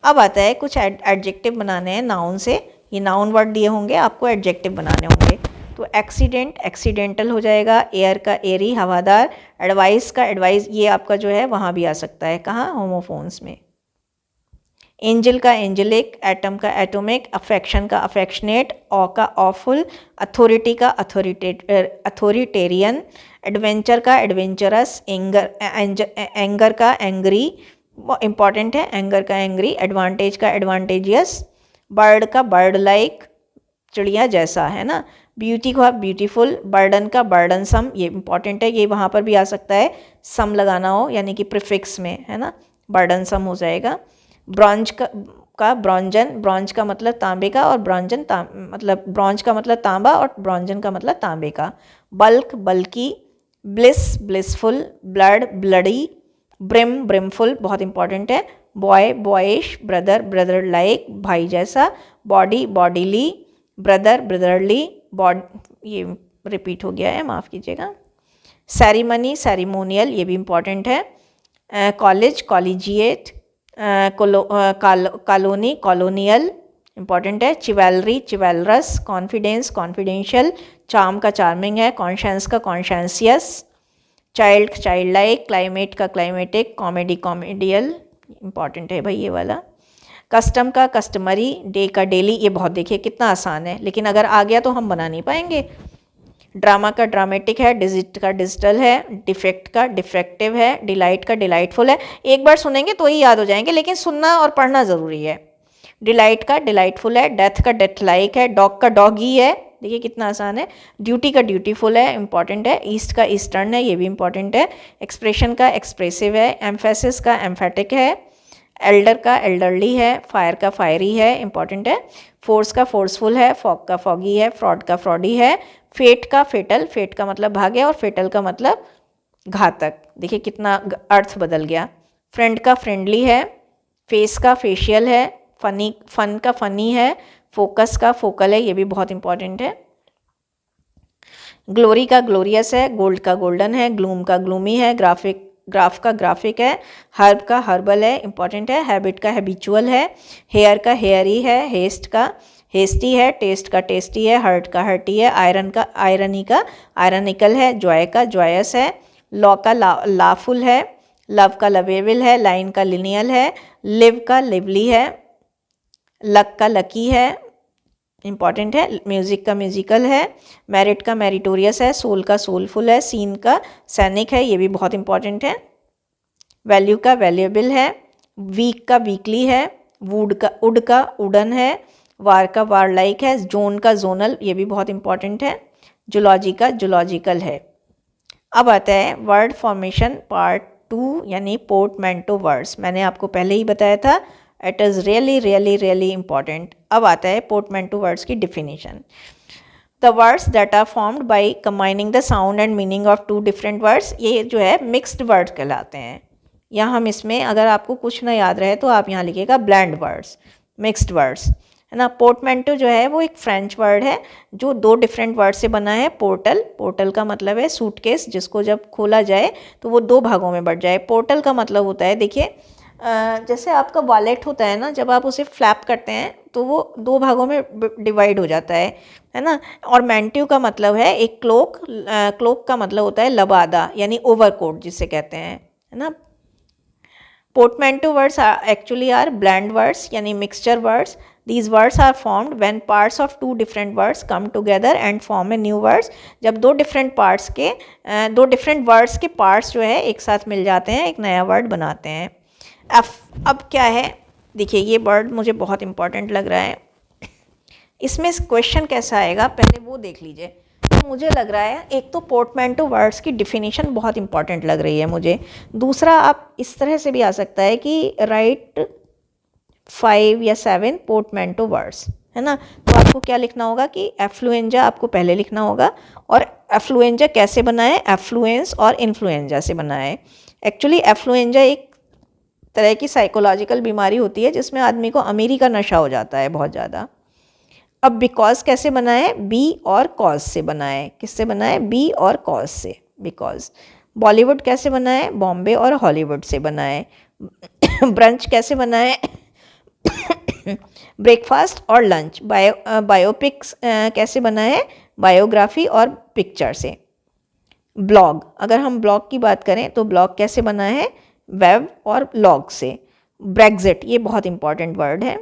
अब आता है कुछ एडजेक्टिव बनाने हैं नाउन से। ये नाउन वर्ड दिए होंगे, आपको एडजेक्टिव बनाने होंगे। तो एक्सीडेंट, एक्सीडेंटल हो जाएगा। एयर का एरी, हवादार। एडवाइस का एडवाइस, ये आपका जो है वहाँ भी आ सकता है, कहाँ, होमोफोन्स में। एंजल का एंजेलिक, एटम का एटोमिक। अफेक्शन का अफेक्शनेट। ऑ का ऑफुल। अथॉरिटी का अथॉरिटेरियन। एडवेंचर का एडवेंचरस। एंगर का एंग्री, इंपॉर्टेंट है, एंगर का एंग्री। एडवांटेज का एडवांटेजियस। बर्ड का बर्ड लाइक, चिड़िया जैसा, है ना। ब्यूटी का ब्यूटीफुल। बर्डन का बर्डनसम, ये इंपॉर्टेंट है, ये वहाँ पर भी आ सकता है, सम लगाना हो यानी कि प्रिफिक्स में, है ना, बर्डनसम हो जाएगा। ब्रॉन्ज का ब्रॉन्जन, ब्रॉन्ज का मतलब तांबे का, और ब्रॉन्जन मतलब ब्रॉन्ज का मतलब तांबा, और ब्रॉन्जन का मतलब तांबे का। Bulk, bulky. Bliss, blissful. Blood, bloody. Brim, brimful, बहुत इंपॉर्टेंट है। Boy, boyish. Brother, brother like, भाई जैसा। Body, bodily. Brother, brotherly. ये रिपीट हो गया है, माफ़ कीजिएगा। सेरेमनी, सेरिमोनियल, ये भी इंपॉर्टेंट है। College, collegiate. Colony, colonial, important है। Chivalry, chivalrous. Confidence, confidential. Charm का चार्मिंग है। कॉन्शेंस का conscientious. Child, child like. Climate का क्लाइमेटिक। कॉमेडी, कॉमेडियल, इंपॉर्टेंट है भाई ये वाला। कस्टम का कस्टमरी। डे का डेली, ये बहुत देखिए कितना आसान है, लेकिन अगर आ गया तो हम बना नहीं पाएंगे। ड्रामा का ड्रामेटिक है। डिजिट का डिजिटल है। डिफेक्ट का डिफेक्टिव है। डिलाइट का डिलाइटफुल है। एक बार सुनेंगे तो ही याद हो जाएंगे, लेकिन सुनना और पढ़ना ज़रूरी है। डिलाइट का डिलाइटफुल है। डेथ का डेथ लाइक है। डॉग का डॉगी है, देखिए कितना आसान है। ड्यूटी का ड्यूटीफुल है, इंपॉर्टेंट है। ईस्ट का ईस्टर्न है, ये भी इंपॉर्टेंट है। एक्सप्रेशन का एक्सप्रेसिव है। एम्फेसिस का एम्फेटिक है। एल्डर का एल्डरली है। फायर का फायरी है, इंपॉर्टेंट है। फोर्स का फोर्सफुल है। फॉग का फॉगी है। फ्रॉड का फ्रॉडी है। फेट का फेटल, फेट का मतलब भाग्य, और फेटल का मतलब घातक, देखिए कितना अर्थ बदल गया। फ्रेंड का फ्रेंडली है। फेस का फेशियल है। फनी, फन का फनी है। फोकस का फोकल है, ये भी बहुत इंपॉर्टेंट है। ग्लोरी का ग्लोरियस है। गोल्ड का गोल्डन है। ग्लूम का ग्लूमी है। ग्राफ का ग्राफिक है। हर्ब का हर्बल है, इंपॉर्टेंट है। हैबिट का हैबिचुअल है। हेयर का हेयरी है। हेस्ट का हेस्टी है। टेस्ट का टेस्टी है। हर्ट का हर्टी है। आयरन का आयरनी का आयरनिकल है। जॉय का जॉयस है। लॉ का लाफुल है। लव का लवेबल है। लाइन का लिनियल है। लिव का लिवली है। लक का लकी है, इंपॉर्टेंट है। म्यूज़िक का म्यूजिकल है। मेरिट का मेरिटोरियस है। सोल का सोलफुल है। सीन का सैनिक है, ये भी बहुत इंपॉर्टेंट है। वैल्यू का वैल्यूएबल है। वीक का वीकली है। वुड का उड का उडन है। वार का वार लाइक है। जोन का जोनल, ये भी बहुत इंपॉर्टेंट है। जूलॉजी का जूलॉजिकल है। अब आता है वर्ड फॉर्मेशन पार्ट 2 यानी पोर्टमैंटो वर्ड्स। मैंने आपको पहले ही बताया था, it is really really really important. अब आता है पोर्टमैंटो वर्ड्स की definition. The words that are formed by combining the sound and meaning of 2 different words, ये जो है मिक्स्ड वर्ड्स कहलाते हैं। या हम इसमें अगर आपको कुछ ना याद रहे तो आप यहाँ लिखिएगा ब्लेंड वर्ड्स, मिक्स्ड वर्ड्स, है ना। पोर्टमैंटो जो है वो एक फ्रेंच वर्ड है जो 2 डिफरेंट वर्ड से बना है। पोर्टल, पोर्टल का मतलब है सूटकेस, जिसको जब खोला जाए तो वो 2 भागों में बढ़ जाए। पोर्टल का मतलब होता है, देखिए जैसे आपका वॉलेट होता है ना, जब आप उसे फ्लैप करते हैं तो वो 2 भागों में डिवाइड हो जाता है ना। और मैंट्यू का मतलब है एक क्लोक, क्लोक का मतलब होता है लबादा यानी ओवरकोट जिसे कहते हैं, है ना। Portmanteau words actually are blend words यानी mixture words. These words are formed when parts of two different words come together and form a new words। जब दो different words के parts जो है एक साथ मिल जाते हैं, एक नया word बनाते हैं। अब क्या है, देखिए ये word मुझे बहुत important लग रहा है। इसमें क्वेश्चन कैसा आएगा पहले वो देख लीजिए। तो मुझे लग रहा है एक तो पोर्टमैंटो वर्ड्स की डिफिनीशन बहुत इंपॉर्टेंट लग रही है मुझे। दूसरा आप इस तरह से भी आ सकता है कि राइट 5 या 7 पोर्टमैंटो वर्ड्स, है ना। तो आपको क्या लिखना होगा कि एफ्लुएंजा आपको पहले लिखना होगा। और एफ्लुएंजा कैसे बना है, एफ्लुएंस और इन्फ्लुएंजा से बना है। एक्चुअली एफ्लुएंजा एक तरह की साइकोलॉजिकल बीमारी होती है जिसमें आदमी को अमीरी का नशा हो जाता है बहुत ज़्यादा। अब बिकॉज कैसे बना है, बी और कॉज से बना है। किससे बना है, बी और कॉज से, बिकॉज। बॉलीवुड कैसे बना है, बॉम्बे और हॉलीवुड से बना है। ब्रंच कैसे बना है, ब्रेकफास्ट और लंच। बायोपिक्स कैसे बना है, बायोग्राफी और पिक्चर से। ब्लॉग, अगर हम ब्लॉग की बात करें तो ब्लॉग कैसे बना है, वेब और लॉग से। ब्रेग्जिट, ये बहुत इंपॉर्टेंट वर्ड है।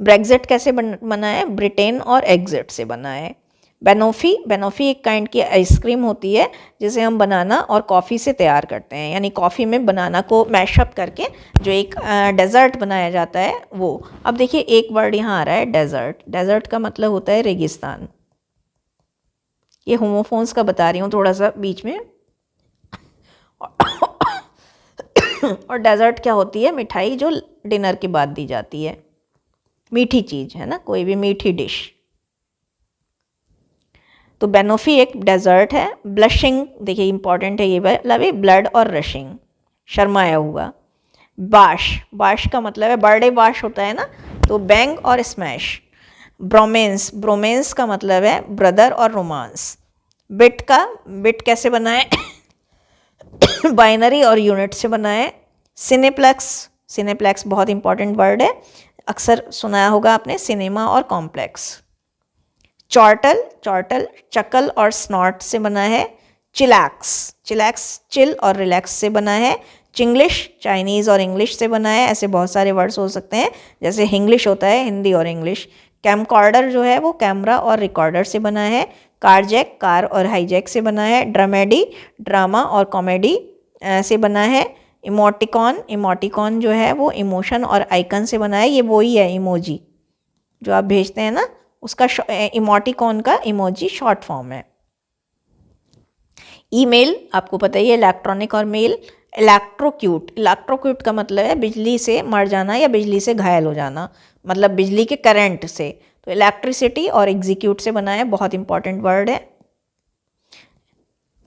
ब्रेग्जिट कैसे बना है, ब्रिटेन और एग्जिट से बना है। बेनोफी, बेनोफी एक काइंड की आइसक्रीम होती है जिसे हम बनाना और कॉफ़ी से तैयार करते हैं, यानी कॉफ़ी में बनाना को मैशअप करके जो एक डेजर्ट बनाया जाता है वो। अब देखिए एक वर्ड यहाँ आ रहा है डेजर्ट। डेजर्ट का मतलब होता है रेगिस्तान। ये होमोफोन्स का बता रही हूँ थोड़ा सा बीच में। और डेजर्ट क्या होती है, मिठाई जो डिनर के बाद दी जाती है, मीठी चीज़, है ना, कोई भी मीठी डिश। तो बेनोफी एक डेजर्ट है। ब्लशिंग, देखिए इंपॉर्टेंट है ये वाला, ब्लड और रशिंग, शर्माया हुआ। बाश, बाश का मतलब है बर्थडे बाश होता है ना, तो बैंग और स्मैश। ब्रोमेंस, ब्रोमेंस का मतलब है ब्रदर और रोमांस। बिट का, बिट कैसे बना है, बाइनरी और यूनिट से बना है। सिनेप्लेक्स, सिनेप्लेक्स बहुत इंपॉर्टेंट वर्ड है, अक्सर सुनाया होगा आपने, सिनेमा और कॉम्प्लेक्स। चॉर्टल, चॉर्टल चकल और स्नॉट से बना है। चिलैक्स, चिलैक्स चिल और रिलैक्स से बना है। चिंग्लिश, चाइनीज़ और इंग्लिश से बना है। ऐसे बहुत सारे वर्ड्स हो सकते हैं, जैसे हिंग्लिश होता है हिंदी और इंग्लिश। कैमकॉर्डर जो है वो कैमरा और रिकॉर्डर से बना है। कारजैक, कार और हाईजैक से बना है। ड्रामेडी, ड्रामा और कॉमेडी से बना है। इमोटिकॉन, इमोटिकॉन जो है वो इमोशन और आइकन से बना है। ये वही है इमोजी जो आप भेजते हैं ना, उसका इमोटिकॉन का इमोजी शॉर्ट फॉर्म है। ईमेल आपको पता ही है, इलेक्ट्रॉनिक और मेल। इलेक्ट्रोक्यूट, इलेक्ट्रोक्यूट का मतलब है बिजली से मर जाना या बिजली से घायल हो जाना, मतलब बिजली के करंट से। तो इलेक्ट्रिसिटी और एग्जीक्यूट से बना है, बहुत इंपॉर्टेंट वर्ड है।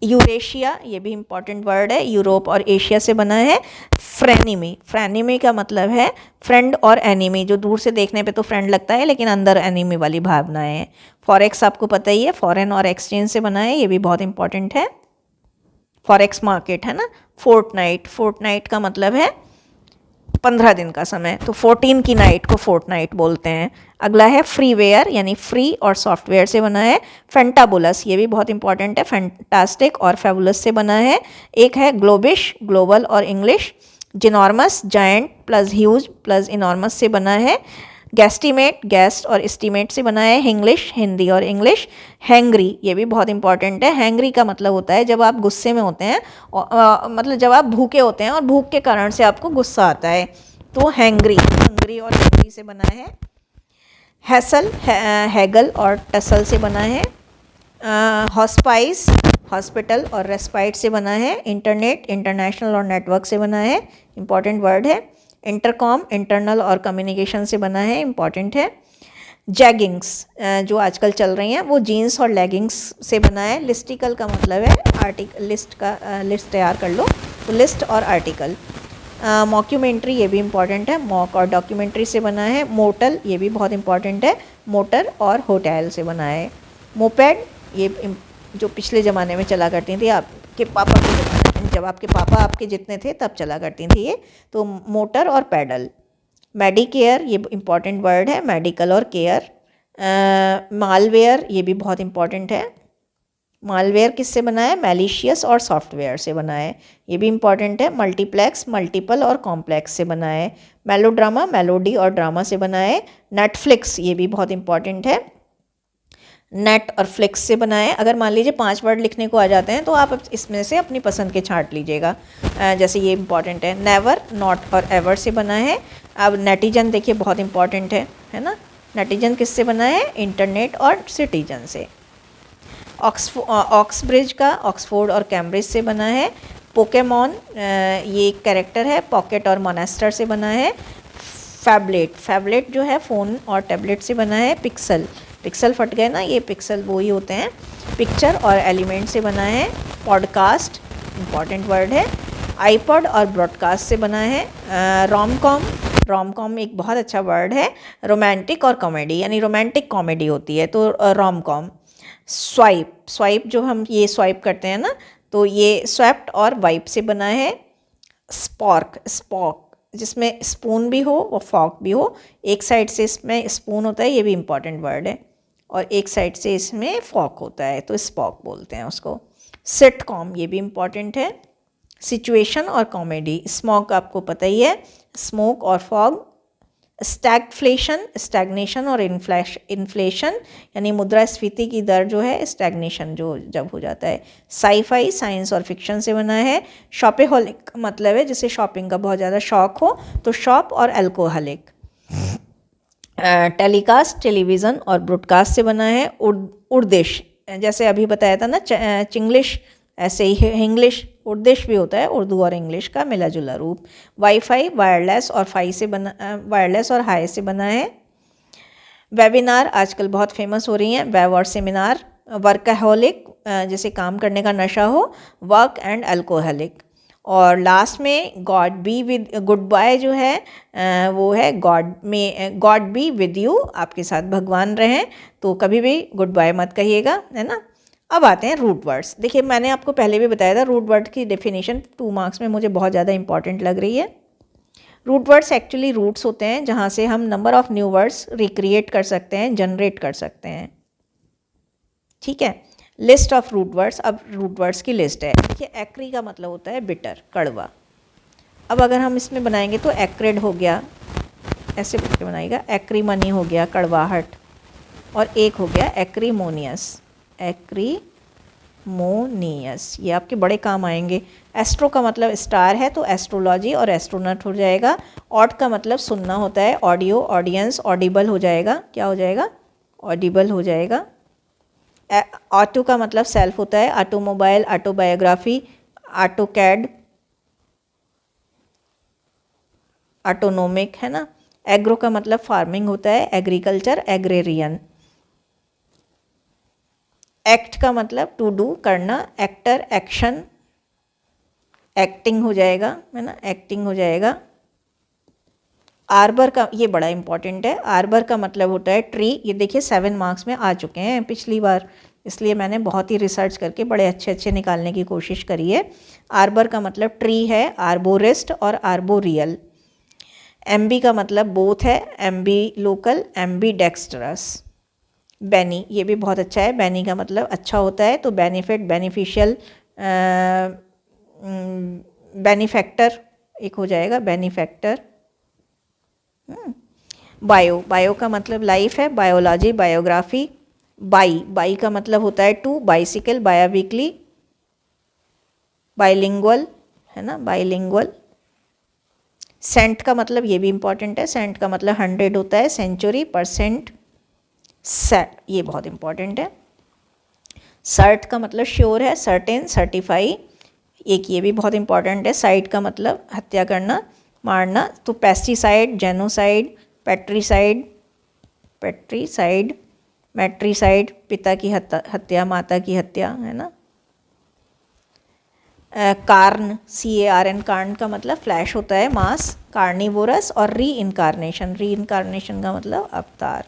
यूरेशिया, ये भी इंपॉर्टेंट वर्ड है, यूरोप और एशिया से बना है। फ्रेनिमी, फ्रेनिमी का मतलब है फ्रेंड और एनिमी, जो दूर से देखने पे तो फ्रेंड लगता है लेकिन अंदर एनिमी वाली भावनाएं हैं। फॉरेक्स आपको पता ही है, फॉरेन और एक्सचेंज से बना है, ये भी बहुत इंपॉर्टेंट है, फॉरेक्स मार्केट, है ना। फोर्टनाइट, फोर्टनाइट का मतलब है 15 दिन का समय, तो 14 की नाइट को फोर्टनाइट बोलते हैं। अगला है फ्रीवेयर, यानी फ्री और सॉफ्टवेयर से बना है। फैंटाबुलस, ये भी बहुत इंपॉर्टेंट है, फैंटास्टिक और फेबुलस से बना है। एक है ग्लोबिश, ग्लोबल और English. Ginormous, giant plus huge plus enormous से बना है। गैस्टीमेट, गेस्ट और एस्टीमेट से बना है। हिंग्लिश, हिंदी और इंग्लिश। हैंग्री, ये भी बहुत इंपॉर्टेंट है। हैंग्री का मतलब होता है जब आप गुस्से में होते हैं, मतलब जब आप भूखे होते हैं और भूख के कारण से आपको गुस्सा आता है, तो हैंग्री, हंग्री और हैंग्री से बना है। हैसल, हैगल और टसल से बना है। हॉस्पाइस, हॉस्पिटल और रेस्पाइट से बना है। इंटरनेट, इंटरनेशनल और नेटवर्क से बना है, इंपॉर्टेंट वर्ड है। इंटरकॉम, इंटरनल और कम्युनिकेशन से बना है, इंपॉर्टेंट है। जैगिंग्स, जो आजकल चल रही हैं, वो जीन्स और लेगिंग्स से बना है। लिस्टिकल का मतलब है आर्टिकल, लिस्ट का, लिस्ट तैयार कर लो, तो लिस्ट और आर्टिकल। मॉक्यूमेंट्री, ये भी इंपॉर्टेंट है, मॉक और डॉक्यूमेंट्री से बना है। मोटल, ये भी बहुत इंपॉर्टेंट है, मोटर और होटल से बना है। मोपेड, ये जो पिछले ज़माने में चला करती थी, आपके पापा के ज़माने में जब आपके पापा आपके जितने थे तब चला करती थी ये। तो मोटर और पैडल। मेडिकेयर, ये इम्पॉर्टेंट वर्ड है, मेडिकल और केयर। मालवेयर, ये भी बहुत इम्पॉर्टेंट है। मालवेयर किससे बना है? मैलिशियस और सॉफ्टवेयर से बना है, ये भी इम्पॉर्टेंट है। मल्टीप्लेक्स, मल्टीपल और कॉम्प्लेक्स से बना है। मेलोड्रामा, मेलोडी और ड्रामा से बना है। नेटफ्लिक्स, ये भी बहुत इम्पॉर्टेंट है, नेट और फ्लिक्स से बना है। अगर मान लीजिए 5 वर्ड लिखने को आ जाते हैं तो आप इसमें से अपनी पसंद के छांट लीजिएगा। जैसे ये इम्पॉर्टेंट है, नेवर, नॉट और एवर से बना है। अब नेटिजन देखिए बहुत इम्पॉर्टेंट है ना। नेटिजन किससे बना है? इंटरनेट और सिटीजन से। ऑक्सब्रिज का ऑक्सफोर्ड और कैम्ब्रिज से बना है। पोकेमॉन, ये एक कैरेक्टर है, पॉकेट और मोनेस्टर से बना है। फैबलेट, फैबलेट जो है फ़ोन और टैबलेट से बना है। पिक्सल, पिक्सल फट गए ना, ये पिक्सल वो ही होते हैं। पिक्चर और एलिमेंट से बना है। पॉडकास्ट, इम्पॉर्टेंट वर्ड है। आईपॉड और ब्रॉडकास्ट से बना है। रोम कॉम, रोम कॉम एक बहुत अच्छा वर्ड है। रोमांटिक और कॉमेडी, यानी रोमांटिक कॉमेडी होती है तो रोम कॉम। स्वाइप, स्वाइप जो हम ये स्वाइप करते हैं ना, तो ये स्वैप्ट और वाइप से बना है। स्पॉर्क, स्पॉक जिसमें स्पून भी हो और फॉक भी हो, एक साइड से इसमें स्पून होता है, ये भी इम्पॉर्टेंट वर्ड है, और एक साइड से इसमें फॉक होता है तो स्पॉक बोलते हैं उसको। सिटकॉम, ये भी इम्पॉर्टेंट है। सिचुएशन और कॉमेडी, स्मॉक आपको पता ही है, स्मोक और फॉग। स्टैगफ्लेशन, स्टैग्नेशन और इन्फ्लेशन, यानी मुद्रास्फीति की दर जो है, स्टैग्नेशन जो जब हो जाता है। साईफाई, साइंस और फिक्शन से बना है। शॉपिहोलिक मतलब है जिसे शॉपिंग का बहुत ज़्यादा शौक हो, तो शॉप और अल्कोहलिक। टेलीकास्ट, टेलीविज़न और ब्रॉडकास्ट से बना है। उर्देश, जैसे अभी बताया था ना चिंग्लिश, ऐसे ही इंग्लिश, उर्देश भी होता है, उर्दू और इंग्लिश का मिला जुला रूप। वाईफाई, वायरलेस और वायरलेस और हाई से बना है। वेबिनार आजकल बहुत फेमस हो रही हैं, वेब और सेमिनार। वर्कaholic, जैसे काम करने का नशा हो, वर्क एंड अल्कोहलिक। और लास्ट में God be with, good bye जो है वो है गॉड बी विद यू, आपके साथ भगवान रहें, तो कभी भी गुड बाय मत कहिएगा, है ना। अब आते हैं रूट वर्ड्स। देखिए मैंने आपको पहले भी बताया था रूट वर्ड की डेफिनेशन 2 मार्क्स में मुझे बहुत ज़्यादा इंपॉर्टेंट लग रही है। रूट वर्ड्स एक्चुअली रूट्स होते हैं जहाँ से हम number of new words recreate कर सकते हैं, जनरेट कर सकते हैं, ठीक है। लिस्ट ऑफ रूट वर्ड्स, अब रूट वर्ड्स की लिस्ट है। देखिए एक्री का मतलब होता है बिटर, कड़वा। अब अगर हम इसमें बनाएंगे तो एक्रेड हो गया, ऐसे बोल के बनाएगा, एक्रीमनी हो गया कड़वाहट, और एक हो गया एक्रीमोनियस, एक्रीमोनियस, ये आपके बड़े काम आएंगे। एस्ट्रो का मतलब स्टार है तो एस्ट्रोलॉजी और एस्ट्रोनट हो जाएगा। ऑड का मतलब सुनना होता है, ऑडियो, ऑडियंस, ऑडिबल हो जाएगा, क्या हो जाएगा? ऑडिबल हो जाएगा। ऑटो का मतलब सेल्फ होता है, ऑटोमोबाइल, ऑटोबायोग्राफी, ऑटोकैड, ऑटोनोमिक, है ना। एग्रो का मतलब फार्मिंग होता है, एग्रीकल्चर, एग्रेरियन। एक्ट का मतलब टू डू, करना, एक्टर, एक्शन, एक्टिंग हो जाएगा, है ना, एक्टिंग हो जाएगा। आर्बर का, ये बड़ा इंपॉर्टेंट है, आर्बर का मतलब होता है ट्री। ये देखिए 7 मार्क्स में आ चुके हैं पिछली बार, इसलिए मैंने बहुत ही रिसर्च करके बड़े अच्छे अच्छे निकालने की कोशिश करी है। आर्बर का मतलब ट्री है, आर्बोरिस्ट और आर्बोरियल। एमबी का मतलब बोथ है, एमबी लोकल, एमबी डेक्स्ट्रस। बैनी, ये भी बहुत अच्छा है, बैनी का मतलब अच्छा होता है, तो बेनिफिट, बेनिफिशियल, बेनिफैक्टर एक हो जाएगा, बेनिफैक्टर। बायो, बायो का मतलब लाइफ है, बायोलॉजी, बायोग्राफी। बाई का मतलब होता है टू, बाइसिकल, बायोवीकली, बाइलिंगुअल, है ना, बाइलिंगुअल। सेंट का मतलब ये भी इंपॉर्टेंट है, सेंट का मतलब 100 होता है, सेंचुरी, परसेंट, सेट, ये बहुत इंपॉर्टेंट है। सर्ट का मतलब श्योर है, सर्टेन, सर्टिफाई, एक ये भी बहुत इंपॉर्टेंट है। साइड का मतलब हत्या करना, मारना, तो पेस्टिसाइड, जेनोसाइड, पेट्रीसाइड, मैट्रीसाइड, पिता की हत्या, माता की हत्या, है ना। कार्न, CARN, कार्न का मतलब फ्लैश होता है, मास, कार्निवोरस। और री इनकारनेशन का मतलब अवतार,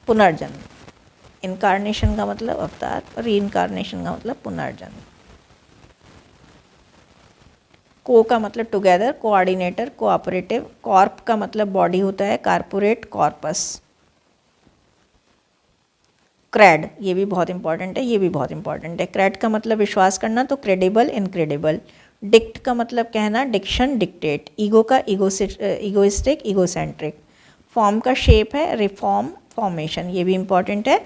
पुनर्जन्म। इनकारनेशन का मतलब अवतार, री इनकारनेशन का मतलब पुनर्जन्म। को का मतलब टुगेदर, कोऑर्डिनेटर, कोऑपरेटिव, कॉर्प का मतलब बॉडी होता है, कारपोरेट, कॉर्पस। क्रेड, ये भी बहुत इंपॉर्टेंट है, ये भी बहुत इंपॉर्टेंट है। क्रेड का मतलब विश्वास करना, तो क्रेडिबल, इनक्रेडिबल। डिक्ट का मतलब कहना, डिक्शन, डिक्टेट। ईगो का ईगोइस्टिक, ईगोसेंट्रिक। फॉर्म का शेप है, रिफॉर्म, फॉर्मेशन, ये भी इंपॉर्टेंट है।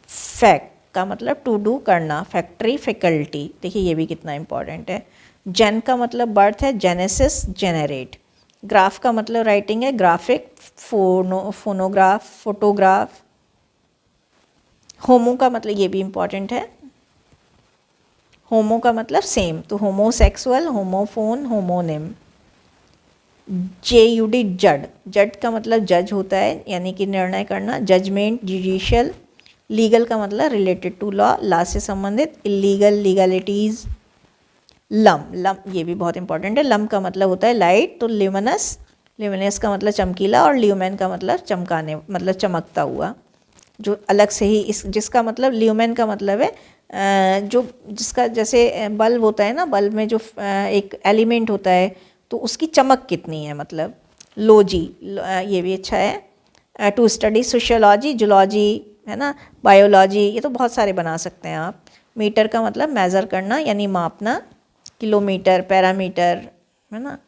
फैक्ट का मतलब टू डू, करना, फैक्ट्री, फैकल्टी, देखिए ये भी कितना इंपॉर्टेंट है। जेन का मतलब बर्थ है, जेनेसिस, जेनरेट। ग्राफ का मतलब राइटिंग है, ग्राफिक, फोनोग्राफ, फोटोग्राफ। होमो का मतलब ये भी इंपॉर्टेंट है, होमो का मतलब सेम, तो होमोसेक्सुअल, होमोफोन, होमोनिम। JUD, जड, जड का मतलब जज होता है, यानी कि निर्णय करना, जजमेंट, जुडिशियल। लीगल का मतलब रिलेटेड टू लॉ, लॉ से संबंधित, इलीगल, लीगलिटीज़। लम, लम ये भी बहुत इंपॉर्टेंट है, लम का मतलब होता है लाइट, तो ल्यूमिनस, ल्यूमिनस का मतलब चमकीला, और ल्यूमेन का मतलब चमकाने, मतलब चमकता हुआ, जो अलग से ही इस, जिसका मतलब ल्यूमेन का मतलब है जो जिसका जैसे बल्ब होता है ना, बल्ब में जो एक एलिमेंट होता है, तो उसकी चमक कितनी है, मतलब लोजी, ये भी अच्छा है। टू स्टडी सोशियोलॉजी, जूलॉजी, है ना, बायोलॉजी, ये तो बहुत सारे बना सकते हैं आप। मीटर का मतलब मेज़र करना, यानी मापना, किलोमीटर, पैरामीटर, है ना,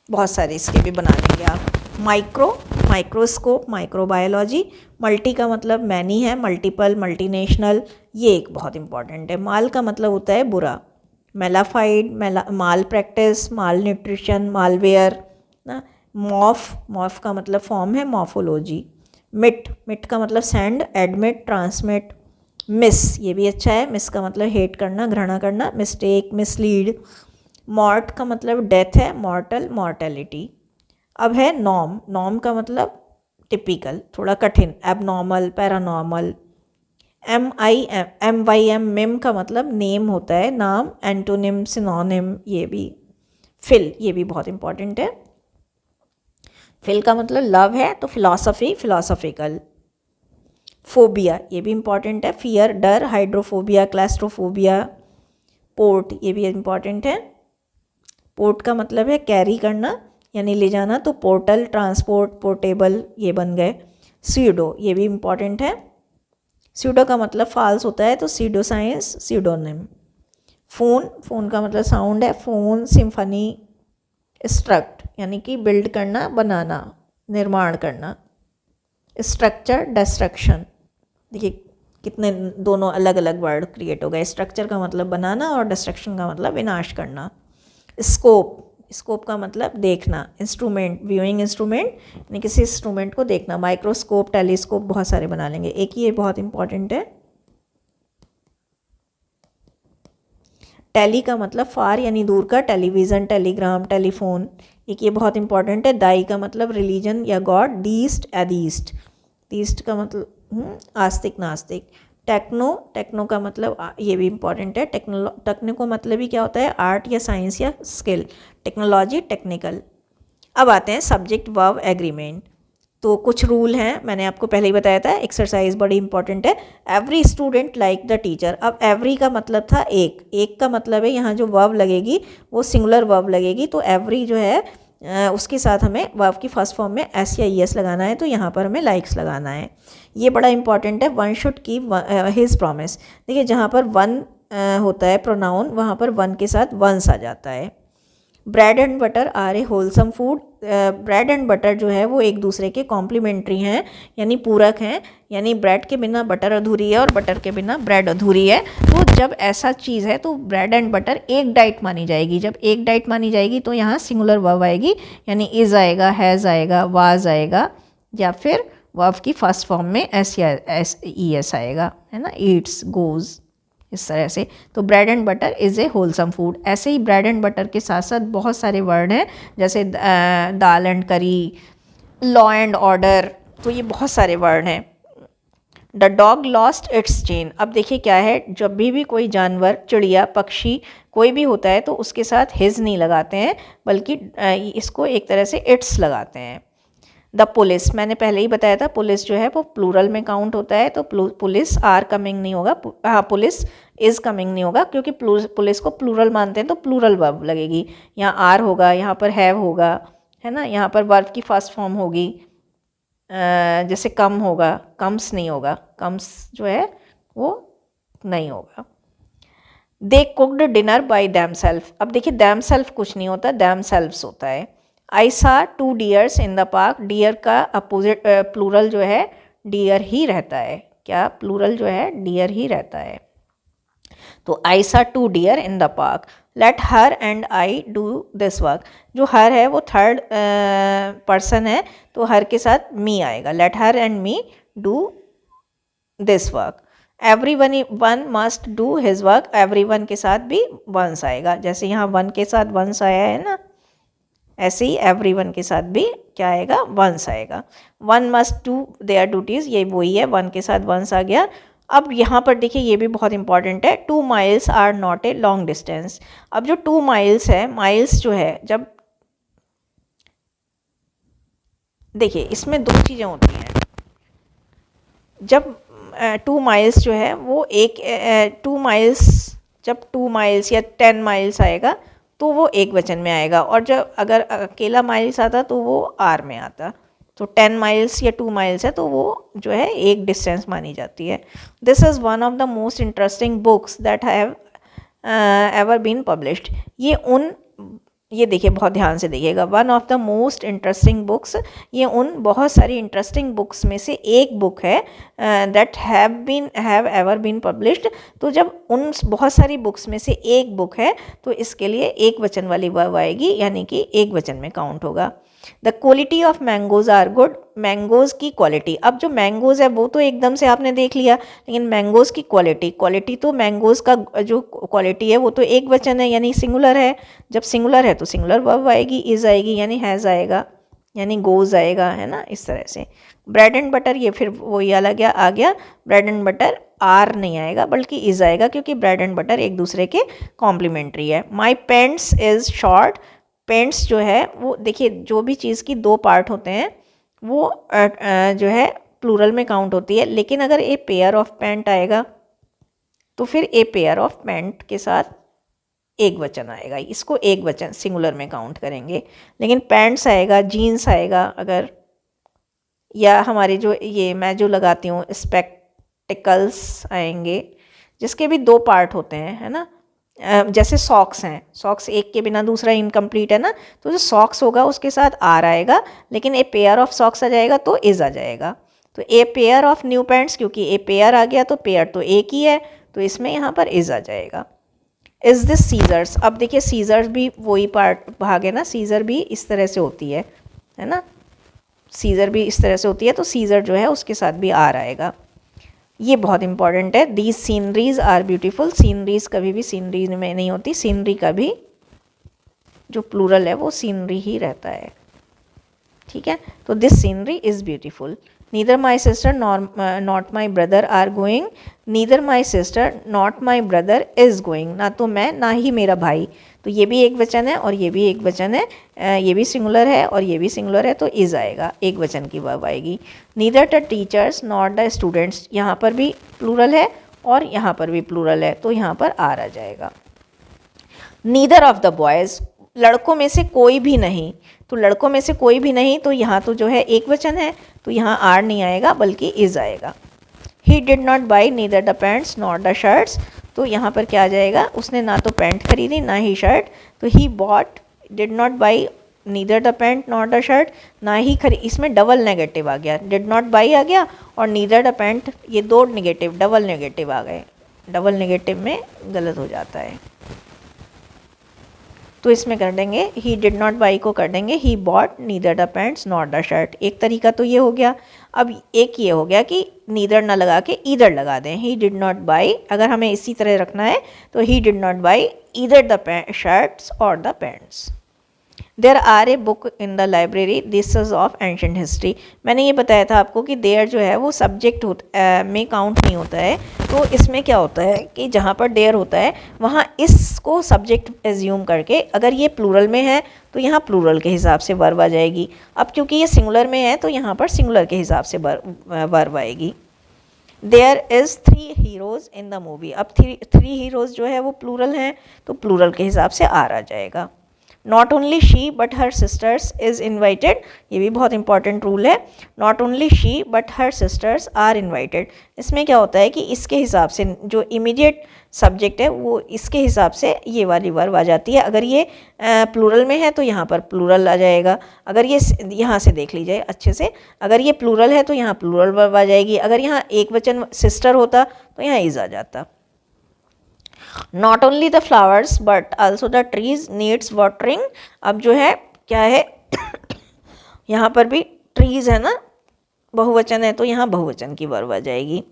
बहुत सारे इसके भी बना लेंगे आप। Micro, microscope, microbiology. मल्टी का मतलब मैनी है, मल्टीपल, मल्टीनेशनल, ये एक बहुत इंपॉर्टेंट है। माल का मतलब होता है बुरा, मेलाफाइड, माल प्रैक्टिस, माल न्यूट्रिशन, मालवेयर ना। मॉफ, मॉफ का मतलब फॉर्म है, मॉर्फोलॉजी। मिट, मिट का मतलब सेंड, एडमिट, ट्रांसमिट। मिस, ये भी अच्छा है, मिस का मतलब हेट करना, घृणा करना, मिस्टेक, मिसलीड। मॉर्ट का मतलब डेथ है, मॉर्टल, मॉर्टेलिटी। अब है नॉर्म, नॉर्म का मतलब टिपिकल, थोड़ा कठिन, एबनॉर्मल, पैरानॉर्मल। MIM, मिम का मतलब नेम होता है, नाम, एंटोनिम, सिनोनिम, ये भी। फिल, ये भी बहुत इंपॉर्टेंट है, फिल का मतलब लव है, तो फिलॉसफी, फिलॉसफिकल। फोबिया, ये भी इंपॉर्टेंट है, फियर, डर, हाइड्रोफोबिया, क्लैस्ट्रोफोबिया। पोर्ट, ये भी इंपॉर्टेंट है, पोर्ट का मतलब है कैरी करना, यानी ले जाना, तो पोर्टल, ट्रांसपोर्ट, पोर्टेबल, ये बन गए। स्यूडो, ये भी इंपॉर्टेंट है, स्यूडो का मतलब फाल्स होता है, तो सीडो साइंस, सीडोनिम। फ़ोन, फ़ोन का मतलब साउंड है, फ़ोन, सिम्फनी। स्ट्रक्ट यानी कि बिल्ड करना, बनाना, निर्माण करना। स्ट्रक्चर, डिस्ट्रक्शन, देखिए कितने दोनों अलग अलग वर्ड क्रिएट हो गए। स्ट्रक्चर का मतलब बनाना और डिस्ट्रक्शन का मतलब विनाश करना। स्कोप, स्कोप का मतलब देखना। इंस्ट्रूमेंट, व्यूइंग इंस्ट्रूमेंट, यानी किसी इंस्ट्रूमेंट को देखना। माइक्रोस्कोप, टेलीस्कोप, बहुत सारे बना लेंगे, एक ही ये बहुत इंपॉर्टेंट है। टेली का मतलब फार, यानी दूर का, टेलीविज़न, टेलीग्राम, टेलीफोन, एक ये बहुत इंपॉर्टेंट है। दाई का मतलब रिलीजन या गॉड। डीस्ट, एदीस्ट, डीस्ट का मतलब आस्तिक, नास्तिक। टेक्नो, टेक्नो का मतलब ये भी इंपॉर्टेंट है, टेक्नो का मतलब ही क्या होता है, आर्ट या साइंस या स्किल। Technology, technical. अब आते हैं सब्जेक्ट वर्ब एग्रीमेंट, तो कुछ रूल हैं, मैंने आपको पहले ही बताया था, एक्सरसाइज बड़ी इंपॉर्टेंट है। Every student like the teacher, अब एवरी का मतलब था एक, एक का मतलब है यहाँ जो वर्ब लगेगी वो सिंगुलर वर्ब लगेगी, तो एवरी जो है उसके साथ हमें वर्ब की फर्स्ट फॉर्म में एस या ES लगाना है, तो यहाँ पर हमें लाइक्स लगाना है, ये बड़ा इंपॉर्टेंट है। One should keep his promise, देखिए जहाँ पर वन होता है प्रोनाउन, वहाँ पर वन के साथ वंस आ जाता है। Bread and butter are a wholesome food, bread and butter जो है वो एक दूसरे के कॉम्प्लीमेंट्री हैं, यानी पूरक हैं, यानी ब्रेड के बिना बटर अधूरी है और बटर के बिना ब्रेड अधूरी है। तो जब ऐसा चीज़ है तो ब्रेड एंड बटर एक डाइट मानी जाएगी, जब एक डाइट मानी जाएगी तो यहाँ सिंगुलर वर्ब आएगी, यानी इज़ आएगा, हैज़ आएगा, वाज आएगा, या फिर वर्ब की फर्स्ट फॉर्म में एस या ES आएगा, है ना, ईट्स, गोज़, इस तरह से। तो bread and butter is a wholesome food. ऐसे ही ब्रेड एंड बटर के साथ साथ बहुत सारे वर्ड हैं, जैसे दाल एंड करी, लॉ एंड ऑर्डर, तो ये बहुत सारे वर्ड हैं। The dog lost its chain, अब देखिए क्या है, जब भी कोई जानवर, चिड़िया, पक्षी कोई भी होता है तो उसके साथ हिज नहीं लगाते हैं, बल्कि इसको एक तरह से इट्स लगाते हैं। द पुलिस, मैंने पहले ही बताया था पुलिस जो है वो प्लूरल में काउंट होता है, तो पुलिस आर कमिंग नहीं होगा, हाँ पुलिस इज़ कमिंग नहीं होगा, क्योंकि पुलिस को प्लूरल मानते हैं तो प्लूरल वर्ब लगेगी। यहाँ आर होगा, यहाँ पर हैव होगा, है ना, यहाँ पर वर्ब की फर्स्ट फॉर्म होगी, जैसे कम होगा, कम्स नहीं होगा, कम्स जो है वो नहीं होगा। They cooked dinner by them self, अब देखिए दैम सेल्फ कुछ नहीं होता, दैम सेल्फ्स होता है। I saw 2 deers in the park, deer का अपोजिट प्लूरल जो है डियर ही रहता है, क्या प्लूरल जो है डियर ही रहता है। तो I saw 2 deer in the park, let her and I do this work, जो हर है वो थर्ड पर्सन है तो हर के साथ मी आएगा, late her and me do this work. One must do his work, one के साथ भी वंस आएगा, जैसे यहाँ वन के साथ वंस आया है ना, ऐसे ही वन के साथ भी क्या आएगा, वंस आएगा। One must do their duties, ये वही है, वन के साथ वंस आ गया। अब यहाँ पर देखिए ये भी बहुत इंपॉर्टेंट है, 2 miles are not a long distance. अब जो 2 माइल्स है, माइल्स जो है, जब देखिए इसमें 2 चीज़ें होती हैं, जब 2 माइल्स जो है वो 2 माइल्स, जब 2 माइल्स या 10 माइल्स आएगा तो वो एक वचन में आएगा, और जब अगर अकेला माइल्स आता तो वो आर में आता। तो 10 माइल्स या 2 माइल्स है तो वो जो है एक डिस्टेंस मानी जाती है। This is one of the most interesting books that have ever been published, ये देखिए बहुत ध्यान से देखिएगा, one of the most interesting books, ये उन बहुत सारी इंटरेस्टिंग बुक्स में से एक बुक है that have ever been published. तो जब उन बहुत सारी बुक्स में से एक बुक है तो इसके लिए एक वचन वाली वर्ब आएगी, यानी कि एक वचन में काउंट होगा। The quality of mangoes are good, mangoes की क्वालिटी, अब जो मैंगोज़ है वो तो एकदम से आपने देख लिया, लेकिन मैंगोज़ की क्वालिटी तो मैंगोज़ का जो क्वालिटी है वो तो एक वचन है, यानी सिंगुलर है। जब सिंगुलर है तो सिंगुलर वर्ब आएगी, इज़ आएगी, यानी हैज़ आएगा, यानी गोज़ आएगा, है ना, इस तरह से। ब्रेड एंड बटर, ये फिर वही अलग आ गया, ब्रेड एंड बटर आर नहीं आएगा बल्कि इज़ आएगा, क्योंकि ब्रेड एंड बटर एक दूसरे के कॉम्प्लीमेंट्री है। माई पेंट्स इज़ शॉर्ट, पेंट्स जो है वो देखिए जो भी चीज़ की 2 पार्ट होते हैं वो जो है प्लूरल में काउंट होती है, लेकिन अगर ए पेयर ऑफ पैंट आएगा तो फिर ए पेयर ऑफ पैंट के साथ एक वचन आएगा, इसको एक वचन सिंगुलर में काउंट करेंगे। लेकिन पैंट्स आएगा, जीन्स आएगा अगर, या हमारे जो ये मैं जो लगाती हूँ स्पेक्टिकल्स आएंगे, जिसके भी 2 पार्ट होते हैं, है ना, जैसे सॉक्स हैं, सॉक्स एक के बिना दूसरा इनकम्प्लीट है ना, तो जो सॉक्स होगा उसके साथ आर आएगा, लेकिन ए पेयर ऑफ सॉक्स आ जाएगा तो इज़ आ जाएगा। तो a pair of new pants, क्योंकि ए पेयर आ गया तो पेयर तो एक ही है, तो इसमें यहाँ पर इज़ आ जाएगा। इज़ दिस सीजर्स, अब देखिए सीजर्स भी वही भाग है ना, सीजर भी इस तरह से होती है ना, सीजर भी इस तरह से होती है, तो सीजर जो है उसके साथ भी आर आएगा। ये बहुत इंपॉर्टेंट है। These sceneries are beautiful, sceneries कभी भी सीनरी में नहीं होती, सीनरी का भी जो प्लूरल है वो सीनरी ही रहता है, ठीक है। तो this scenery is beautiful. Neither my sister not my brother are going, neither my sister not my brother is going, ना तो मैं ना ही मेरा भाई, तो ये भी एक वचन है और ये भी एक वचन है, ये भी सिंगुलर है और ये भी सिंगुलर है, तो इज़ आएगा, एक वचन की वर्ब आएगी। Neither the teachers not the students, यहाँ पर भी प्लूरल है और यहाँ पर भी प्लूरल है, तो यहाँ पर आर आ जाएगा। नीदर ऑफ द बॉयज़, लड़कों में से कोई भी नहीं, तो लड़कों में से कोई भी नहीं, तो यहाँ तो जो है एक वचन है, तो यहाँ आर नहीं आएगा बल्कि इज़ आएगा। ही did not by neither the pants not the shirts, तो यहाँ पर क्या आ जाएगा, उसने ना तो पैंट खरीदी ना ही शर्ट, तो he bought, did not by neither the pant not the shirt, ना ही खरीद, इसमें डबल नेगेटिव आ गया, डिड नॉट बाई आ गया और नीदर द पैंट, ये 2 नेगेटिव डबल नेगेटिव आ गए, डबल नेगेटिव में गलत हो जाता है, तो इसमें कर देंगे ही डिड नॉट बाई को कर देंगे he bought neither the pants not the shirt. एक तरीका तो ये हो गया। अब एक ये हो गया कि नीदर ना लगा के ईदर लगा दें, ही डिड नॉट बाई, अगर हमें इसी तरह रखना है तो he did not buy either the shirts और the pants. There are a book in the library this is of ancient history. मैंने ये बताया था आपको कि देयर जो है वो सब्जेक्ट में काउंट नहीं होता है, तो इसमें क्या होता है कि जहाँ पर देयर होता है वहाँ इसको सब्जेक्ट एज्यूम करके अगर ये प्लूरल में है तो यहाँ प्लूरल के हिसाब से वर्ब आ जाएगी। अब क्योंकि ये सिंगुलर में है तो यहाँ पर सिंगुलर के हिसाब से वर्ब आएगी। There is 3 heroes in the movie. अब थ्री हीरोज़ जो है वो प्लूरल हैं तो प्लूरल के हिसाब से आर आ जाएगा। Not only she but her sisters is invited, ये भी बहुत इंपॉर्टेंट रूल है। Not only she but her sisters are invited, इसमें क्या होता है कि इसके हिसाब से जो इमीडिएट सब्जेक्ट है वो इसके हिसाब से ये वाली वर्ब आ जाती है। अगर ये प्लूरल में है तो यहाँ पर प्लूरल आ जाएगा। अगर ये यहाँ से देख लीजिए अच्छे से, अगर ये प्लूरल है तो यहाँ प्लूरल वर्ब आ जाएगी। अगर यहाँ एक वचन सिस्टर होता तो यहाँ इज़ आ जाता। Not only the flowers but also the trees needs watering. अब जो है क्या है यहाँ पर भी ट्रीज है ना, बहुवचन है तो यहाँ बहुवचन की वर्ब आ जाएगी।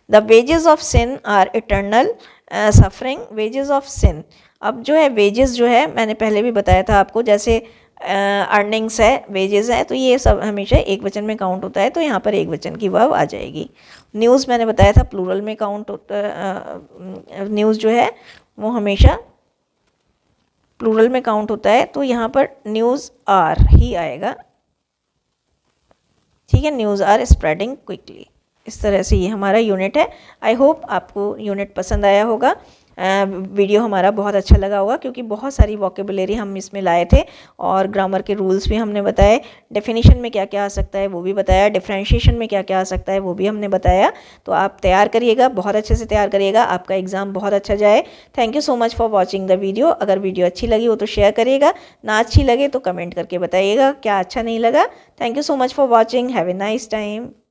The wages of sin are eternal suffering, wages of sin. अब जो है वेजेस जो है मैंने पहले भी बताया था आपको, जैसे अर्निंग्स है, वेजेस है, तो ये सब हमेशा एक वचन में काउंट होता है तो यहाँ पर एक वचन की वर्ब आ जाएगी। न्यूज़ मैंने बताया था प्लूरल में काउंट होता, न्यूज़ जो है वो हमेशा प्लूरल में काउंट होता है तो यहाँ पर न्यूज़ आर ही आएगा, ठीक है। News are spreading quickly. इस तरह से ये हमारा यूनिट है। आई होप आपको यूनिट पसंद आया होगा। वीडियो हमारा बहुत अच्छा लगा होगा क्योंकि बहुत सारी वोकेबुलरी हम इसमें लाए थे और ग्रामर के रूल्स भी हमने बताए, डेफिनेशन में क्या क्या आ सकता है वो भी बताया, डिफ्रेंशिएशन में क्या क्या आ सकता है वो भी हमने बताया। तो आप तैयार करिएगा, बहुत अच्छे से तैयार करिएगा, आपका एग्ज़ाम बहुत अच्छा जाए। Thank you so much for watching the video. अगर वीडियो अच्छी लगी हो तो शेयर करिएगा, ना अच्छी लगे तो कमेंट करके बताइएगा क्या अच्छा नहीं लगा। Thank you so much for watching, have a nice time.